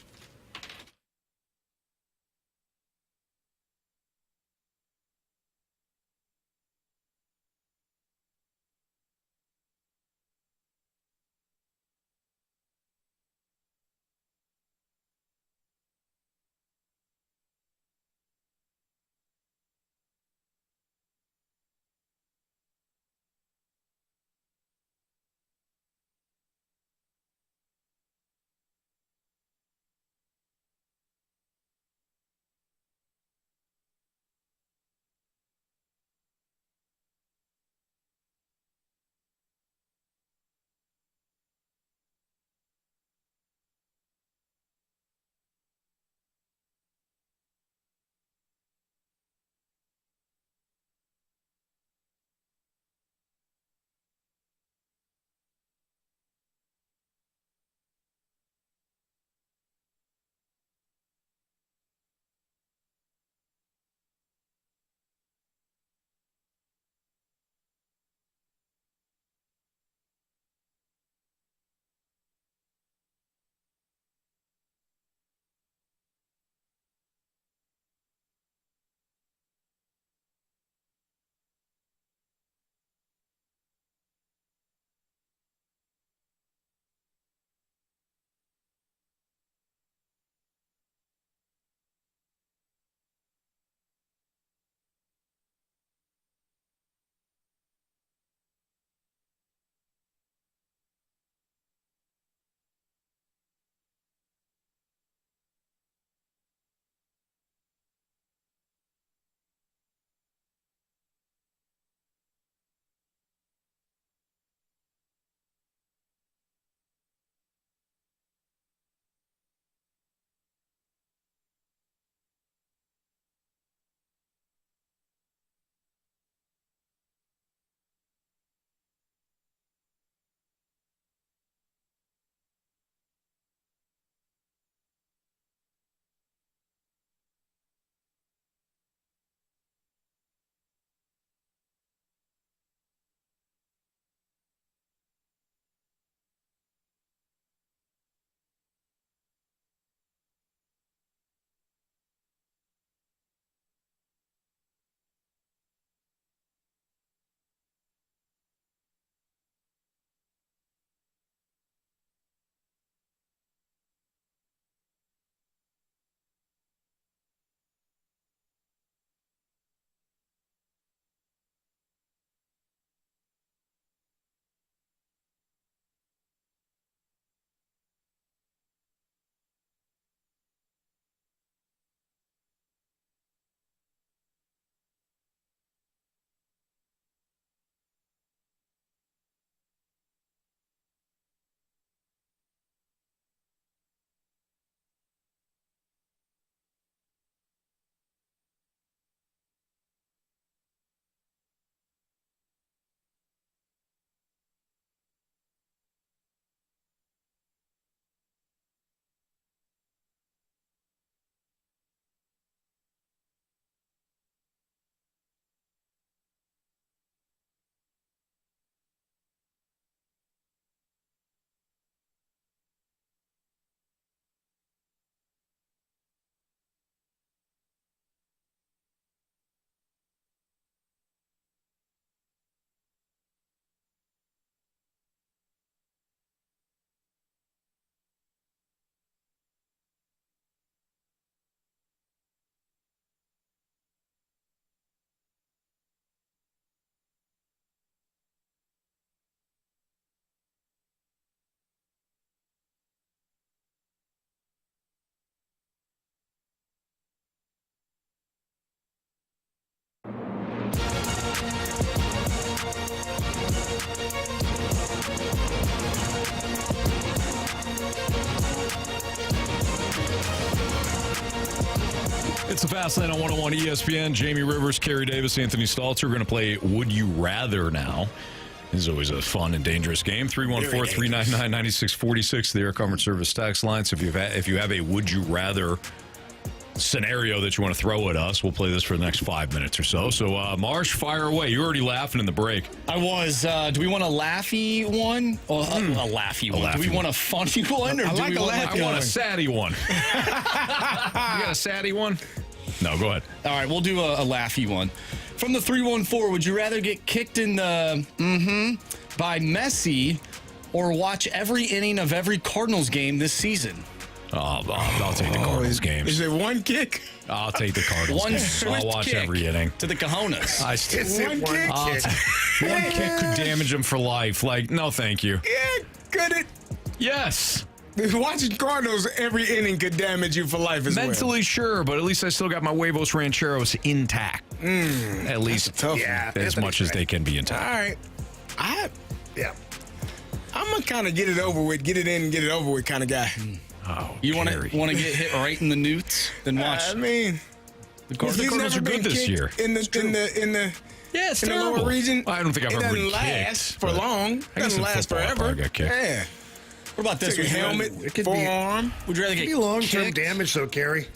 S1: It's the Fast Lane on 101 ESPN. Jamie Rivers, Carey Davis, Anthony Stalter are going to play Would You Rather now. This is always a fun and dangerous game. 314-399-9646, the Air Comfort Service text line. So if you have a Would You Rather scenario that you want to throw at us, we'll play this for the next 5 minutes or so. So, Marsh, fire away. You're already laughing in the break.
S8: I was. Do we want a laughy one? Or a laughy one. Do we want a funny one? Or
S1: I
S8: do we want
S1: I want a saddy one. You got a saddy one? No, go ahead.
S8: All right, we'll do a laughy one. From the 314, would you rather get kicked in the by Messi or watch every inning of every Cardinals game this season?
S1: I'll take the Cardinals games.
S2: Is it one kick?
S1: I'll take the Cardinals
S8: One
S1: games.
S8: swift
S1: I'll watch
S8: kick
S1: every inning.
S8: to the cojones.
S1: One kick could damage him for life. Like, no, thank you.
S2: Yeah, could it?
S1: Yes.
S2: Watching Cardinals every inning could damage you for life as
S1: Mentally, sure, but at least I still got my huevos rancheros intact. At least as much as they can be intact.
S2: All right. I'm going to kind of get it over with, get it in and get it over with kind of guy.
S1: Oh,
S8: you want to get hit right in the newts? Then watch.
S2: I mean,
S1: the Cardinals are good this year.
S2: In the
S1: it's
S2: in the
S1: terrible.
S2: lower region.
S1: I don't think I've ever been kicked.
S2: It doesn't last for long. It doesn't last forever.
S1: I got kicked.
S2: Yeah.
S8: What about this?
S2: Take a helmet, forearm.
S8: Would you rather get
S3: long-term damage, though, Carey?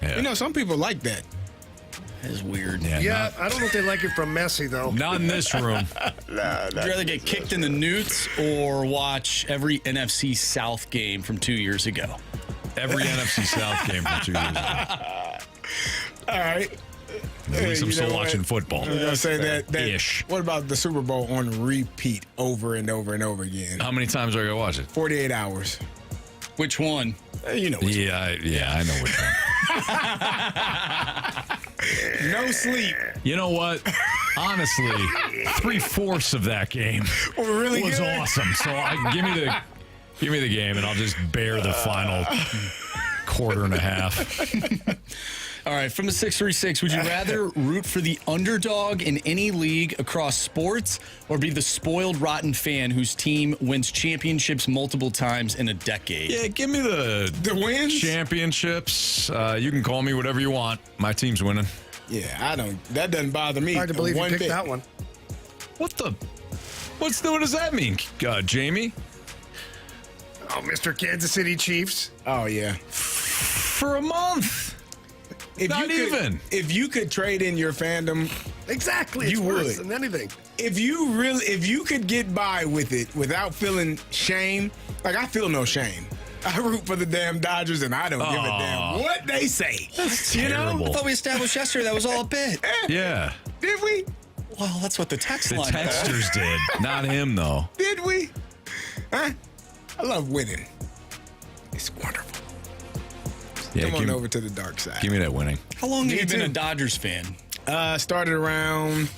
S2: You know, some people like that.
S8: That is weird.
S3: Yeah, I don't know if they like it from Messi, though.
S1: Not in this room.
S8: Would you rather get kicked in the newts or watch every NFC South game from 2 years ago?
S1: Every NFC South game from 2 years ago.
S2: All right.
S1: At least I'm still watching football.
S2: I was going to say that.
S1: Ish.
S2: What about the Super Bowl on repeat over and over and over again?
S1: How many times are I going to watch it?
S2: 48 hours.
S8: Which one?
S2: You know which one.
S1: I know which one.
S2: No sleep.
S1: You know what? Honestly, 3/4 of that game was awesome. So give me the game, and I'll just bear the final quarter and a half.
S8: All right, from the 636, would you rather root for the underdog in any league across sports or be the spoiled, rotten fan whose team wins championships multiple times in a decade?
S1: Yeah, give me the
S2: wins?
S1: Championships. You can call me whatever you want. My team's winning.
S2: Yeah, that doesn't bother me.
S3: Hard to believe you picked that one.
S1: What does that mean, Jamie?
S3: Oh, Mr. Kansas City Chiefs.
S2: Oh, yeah.
S1: For a month.
S2: If you could trade in your fandom,
S3: exactly,
S2: you
S3: it's
S2: would.
S3: Worse than anything.
S2: If you could get by with it without feeling shame, like I feel no shame. I root for the damn Dodgers, and I don't give a damn what they say.
S1: That's terrible.
S8: I thought we established yesterday that was all a bit.
S1: Yeah.
S2: Did we?
S8: Well, that's what the
S1: texters did. Not him, though.
S2: Did we? Huh? I love winning. It's wonderful.
S1: Yeah,
S2: Come on over to the dark side.
S1: Give me that winning.
S8: How long have you been a Dodgers fan?
S2: Started around,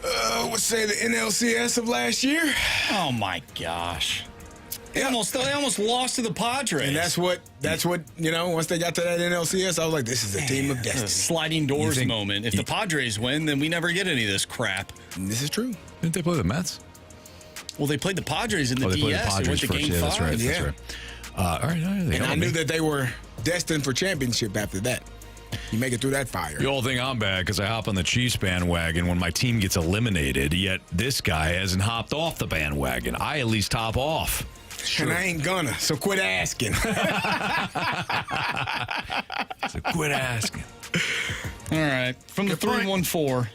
S2: let's say the NLCS of last year.
S8: Oh, my gosh. They almost lost to the Padres.
S2: And that's what once they got to that NLCS, I was like, this is a team of destiny.
S8: Sliding doors moment. If the Padres win, then we never get any of this crap.
S2: And this is true.
S1: Didn't they play the Mets?
S8: Well, they played the Padres in the DS.
S1: They played the Padres
S8: they went to Game 5.
S1: That's right. That's right. All right.
S2: And I knew that they were destined for championship after that. You make it through that fire.
S1: You all think I'm bad because I hop on the Chiefs bandwagon when my team gets eliminated, yet this guy hasn't hopped off the bandwagon. I at least hop off.
S2: Sure. And I ain't gonna, so quit asking.
S1: So quit asking.
S8: All right. From the 314,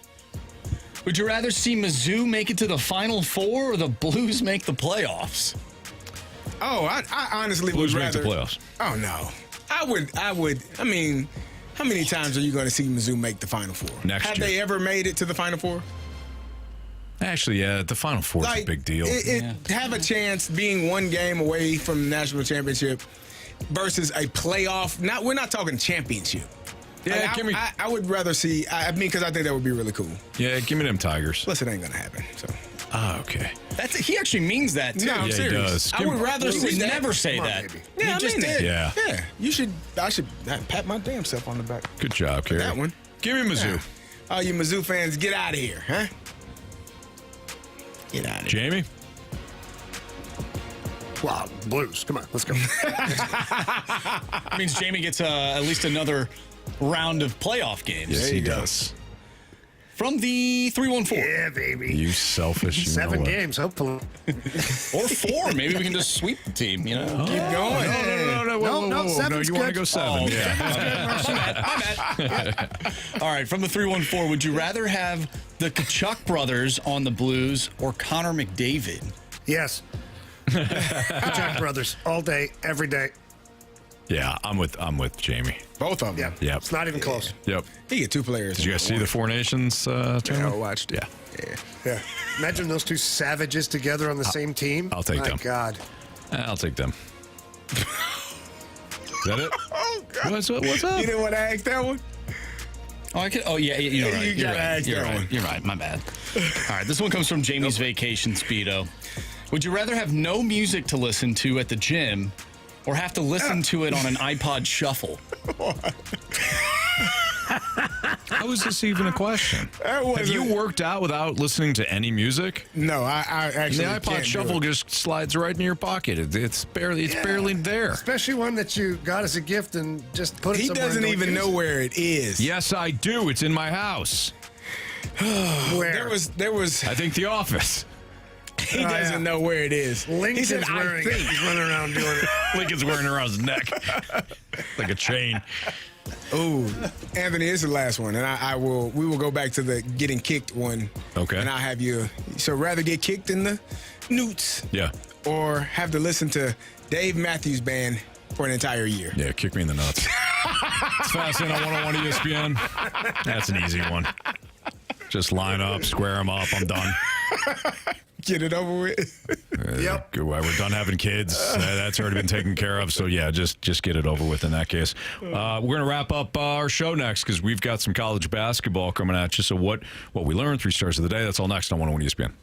S8: would you rather see Mizzou make it to the Final Four or the Blues make the playoffs?
S2: Oh, I honestly
S1: Blues
S2: would rather.
S1: make the playoffs.
S2: Oh, no. I would. I mean, how many times are you going to see Mizzou make the Final Four?
S1: Next
S2: Have
S1: year.
S2: they ever made it to the Final Four?
S1: Actually, yeah, the Final Four is a big deal.
S2: Have a chance being one game away from the national championship versus a playoff. We're not talking championship.
S1: Yeah,
S2: I would rather see. Because I think that would be really cool.
S1: Yeah, give me them Tigers.
S2: Plus, it ain't gonna happen. So.
S1: Okay.
S8: He actually means that too.
S2: No, I'm serious.
S1: He does.
S2: I would rather see that.
S8: Never say that.
S2: Yeah,
S8: you just did.
S1: Yeah.
S2: Yeah. You should. I should pat my damn self on the back.
S1: Good job, Carey.
S2: That one.
S1: Give me Mizzou.
S2: All you Mizzou fans, get out of here, huh? Get out of here.
S1: Jamie?
S3: Wow, Blues. Come on, let's go.
S8: That means Jamie gets at least another round of playoff games.
S1: Yes, he does.
S8: From the 314.
S3: Yeah, baby.
S1: You selfish. You
S3: 7 games, hopefully.
S8: Or 4. Maybe we can just sweep the team, you know?
S2: Keep going.
S3: No, 7's
S1: you
S3: good.
S1: want to go 7. Yeah.
S8: My bad. All right, from the 314, would you rather have the Kachuk brothers on the Blues or Connor McDavid?
S3: Yes. Kachuk brothers, all day, every day.
S1: Yeah, I'm with Jamie.
S2: Both of them.
S1: Yep.
S3: It's not even close.
S1: Yep.
S2: He get 2 players.
S1: Did you guys see the Four Nations tournament?
S2: I watched it.
S3: Yeah. Imagine those 2 savages together on the same team.
S1: I'll take them.
S3: My God.
S1: I'll take them. Is that it?
S2: Oh, God.
S1: What's up?
S2: You didn't want to ask that one?
S8: Oh, yeah, you're right.
S2: You
S8: You're
S2: gotta
S8: right.
S2: ask
S8: You're
S2: that
S8: right.
S2: one.
S8: You're right. My bad. All right, this one comes from Jamie's Vacation Speedo. Would you rather have no music to listen to at the gym or have to listen to it on an iPod Shuffle?
S1: How is this even a question? Have you worked out without listening to any music?
S2: No, I actually
S1: the iPod
S2: can't do
S1: Shuffle
S2: it.
S1: just slides right in your pocket. It's barely there.
S3: Especially one that you got as a gift and just put it
S2: He
S3: somewhere.
S2: doesn't
S3: and don't
S2: even
S3: use
S2: know
S3: it.
S2: where it is.
S1: Yes, I do. It's in my house.
S3: Where?
S2: There was.
S1: I think The Office.
S2: He doesn't know where it is.
S3: Lincoln's
S2: he said,
S3: wearing it. He's running around doing it.
S1: Lincoln's wearing it around his neck like a chain.
S2: Oh, Anthony, this is the last one, and we will go back to the getting kicked one.
S1: Okay.
S2: And I'll have you. So rather get kicked in the newts,
S1: Yeah.
S2: or have to listen to Dave Matthews Band for an entire year.
S1: Yeah, kick me in the nuts. It's Fast in on 101 ESPN. That's an easy one. Just line up, square them up. I'm done.
S2: Get it over with.
S3: Yep.
S1: We're done having kids. That's already been taken care of. So, yeah, just get it over with in that case. We're going to wrap up our show next because we've got some college basketball coming at you. So what we learned, 3 stars of the day, that's all next on 101 ESPN.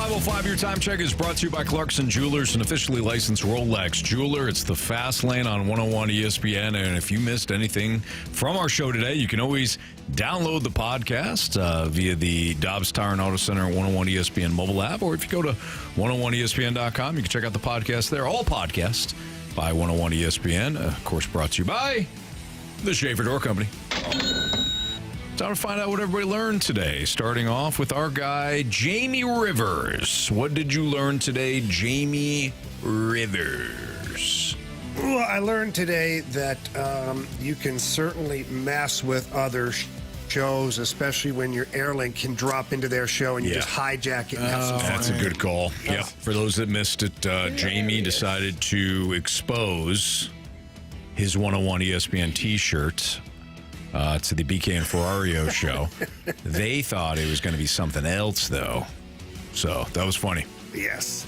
S1: 5:05, your time check is brought to you by Clarkson Jewelers, an officially licensed Rolex jeweler. It's the Fast Lane on 101 ESPN. And if you missed anything from our show today, you can always download the podcast via the Dobbs Tire and Auto Center 101 ESPN mobile app. Or if you go to 101ESPN.com, you can check out the podcast there. All podcasts by 101 ESPN. Of course, brought to you by the Schaefer Door Company. Time to find out what everybody learned today. Starting off with our guy, Jamie Rivers. What did you learn today, Jamie Rivers?
S3: Well, I learned today that you can certainly mess with other shows, especially when your Airlink can drop into their show and you just hijack it and have some fun.
S1: That's a good call. Yeah. For those that missed it, Jamie decided to expose his 101 ESPN T-shirt to the BK and Ferrario show. They thought it was going to be something else, though. So that was funny.
S3: Yes.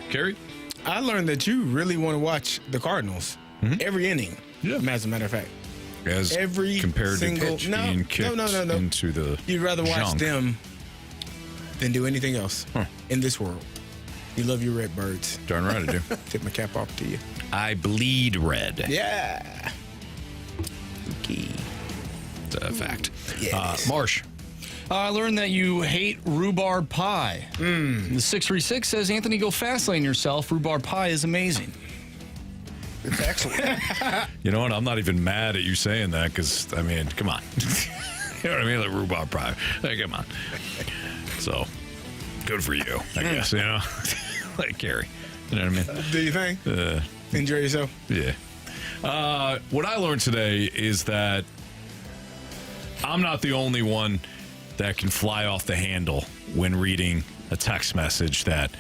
S1: Carey?
S2: I learned that you really want to watch the Cardinals every inning. Yeah. As a matter of fact.
S1: As
S2: every
S1: compared
S2: single,
S1: to pitch being kicked into the
S2: You'd rather watch
S1: junk.
S2: them than do anything else in this world. You love your Redbirds.
S1: Darn right I do.
S2: Tip my cap off to you.
S1: I bleed red.
S2: Yeah.
S1: Okay. It's a fact.
S2: Yes.
S1: Marsh.
S8: I learned that you hate rhubarb pie. The 636 says, Anthony, go fast lane yourself. Rhubarb pie is amazing.
S3: It's excellent.
S1: You know what? I'm not even mad at you saying that because, I mean, come on. You know what I mean? Like rhubarb pie. Like, come on. So, good for you, I guess, you know? Like Carey. You know what I mean?
S2: Do you think? Enjoy yourself?
S1: Yeah. What I learned today is that I'm not the only one that can fly off the handle when reading a text message that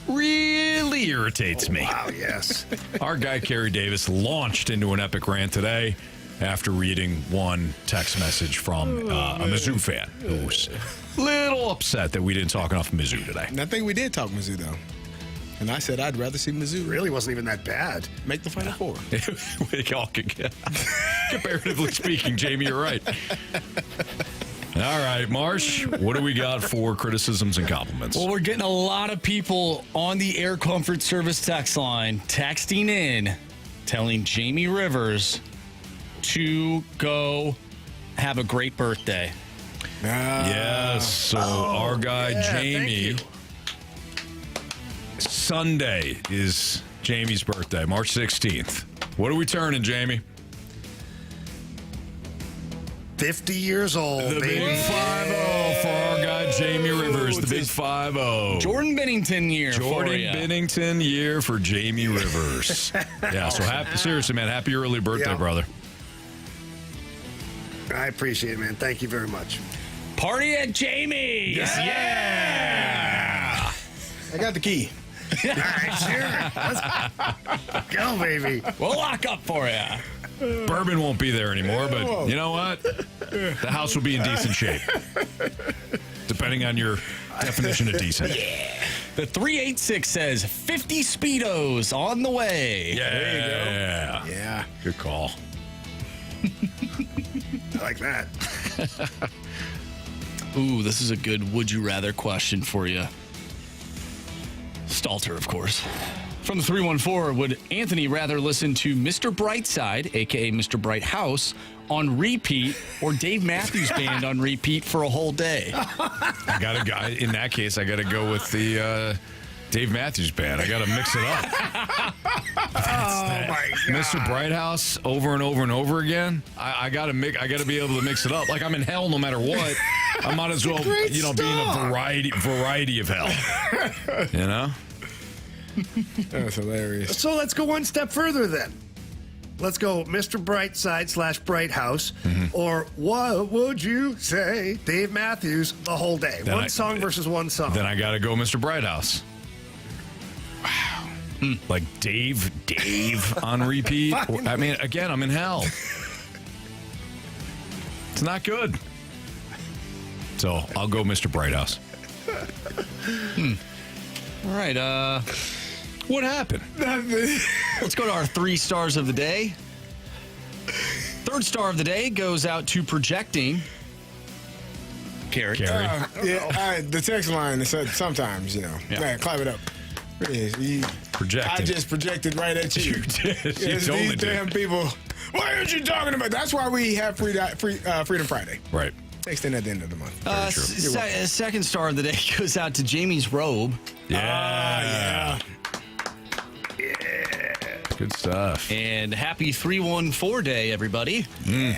S1: really irritates me.
S3: Wow, yes.
S1: Our guy, Carey Davis, launched into an epic rant today after reading one text message from a Mizzou fan who was a little upset that we didn't talk enough Mizzou today.
S2: And I think we did talk Mizzou, though. And I said I'd rather see Mizzou.
S3: Really wasn't even that bad.
S2: Make the Final Four.
S1: Comparatively speaking, Jamie, you're right. All right, Marsh, what do we got for criticisms and compliments?
S8: Well, we're getting a lot of people on the Air Comfort Service text line texting in, telling Jamie Rivers to go have a great birthday.
S1: Yes, so our guy Jamie, Sunday is Jamie's birthday, March 16th. What are we turning, Jamie?
S3: 50 years old,
S1: the
S3: baby.
S1: big 5-0 for our guy Jamie Rivers. The big 5-0.
S8: Jordan Binnington year for you.
S1: Binnington year for Jamie Rivers. Yeah, so seriously, man, happy early birthday, brother.
S3: I appreciate it, man. Thank you very much.
S8: Party at Jamie's.
S1: Yeah.
S2: I got the key.
S3: All right, sure. Let's go, baby.
S8: We'll lock up for you.
S1: Bourbon won't be there anymore, but you know what? The house will be in decent shape. Depending on your definition of decent.
S8: Yeah. The 386 says 50 Speedos on the way.
S1: Yeah.
S2: There you go.
S1: Yeah. Good call.
S3: I like that.
S8: Ooh, this is a good would you rather question for you. Stalter, of course. From the 314, would Anthony rather listen to Mr. Brightside, a.k.a. Mr. Bright House, on repeat or Dave Matthews Band on repeat for a whole day?
S1: In that case, I got to go with the Dave Matthews Band. I got to mix it up.
S3: Oh, my God.
S1: Mr. Brighthouse over and over and over again. I got to be able to mix it up. Like I'm in hell no matter what. I might as well, be in a variety of hell. You know?
S2: That's hilarious.
S3: So let's go one step further then. Let's go Mr. Brightside / Bright House, or what would you say, Dave Matthews, the whole day? One song versus one song.
S1: Then I got to go Mr. Brighthouse. Wow. Like Dave on repeat. I mean, again, I'm in hell. It's not good. So I'll go Mr. Brighthouse.
S8: All right.
S1: What happened?
S8: Let's go to our 3 stars of the day. Third star of the day goes out to projecting Carey.
S2: The text line said sometimes, man, clap it up.
S1: Projecting.
S2: I just projected right at you.
S1: You did. You
S2: These
S1: totally
S2: damn
S1: did.
S2: people. What are you talking about? That's why we have Freedom Friday.
S1: Right.
S2: Text in at the end of the month.
S8: Second star of the day goes out to Jamie's robe.
S1: Yeah. Good stuff.
S8: And happy 314 day, everybody.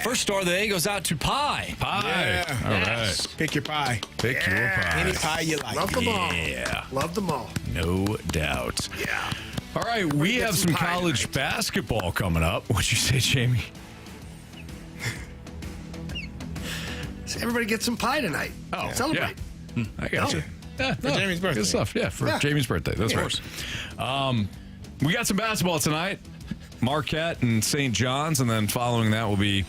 S8: First star of the day goes out to Pie.
S1: Yeah. All right.
S2: Pick your pie.
S1: Pick your pie.
S2: Any pie you like.
S3: Love them all.
S1: Yeah.
S3: Love them all.
S1: No doubt.
S3: Yeah.
S1: All right, we have some college basketball coming up. What'd you say, Jamie?
S3: So everybody get some pie tonight.
S1: Oh,
S3: celebrate.
S1: Yeah. I got you. Yeah,
S2: For Jamie's birthday.
S1: Good stuff. Yeah, for Jamie's birthday. That's right. We got some basketball tonight. Marquette and St. John's, and then following that will be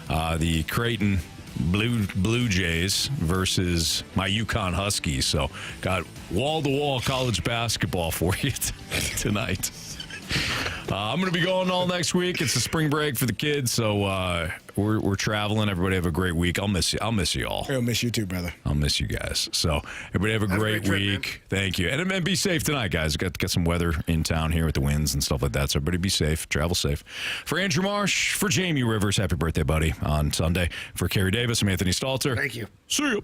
S1: the Creighton Blue Jays versus my UConn Huskies. So got wall-to-wall college basketball for you tonight. I'm going to be going all next week. It's a spring break for the kids, so we're traveling. Everybody have a great week. I'll miss you. I'll miss you all.
S2: I'll miss you too, brother.
S1: I'll miss you guys. So everybody have a great week.
S3: Trip,
S1: Thank you. And be safe tonight, guys. Got some weather in town here with the winds and stuff like that. So everybody be safe. Travel safe. For Andrew Marsh, for Jamie Rivers, happy birthday, buddy, on Sunday. For Carey Davis, I'm Anthony Stalter.
S3: Thank you.
S1: See you.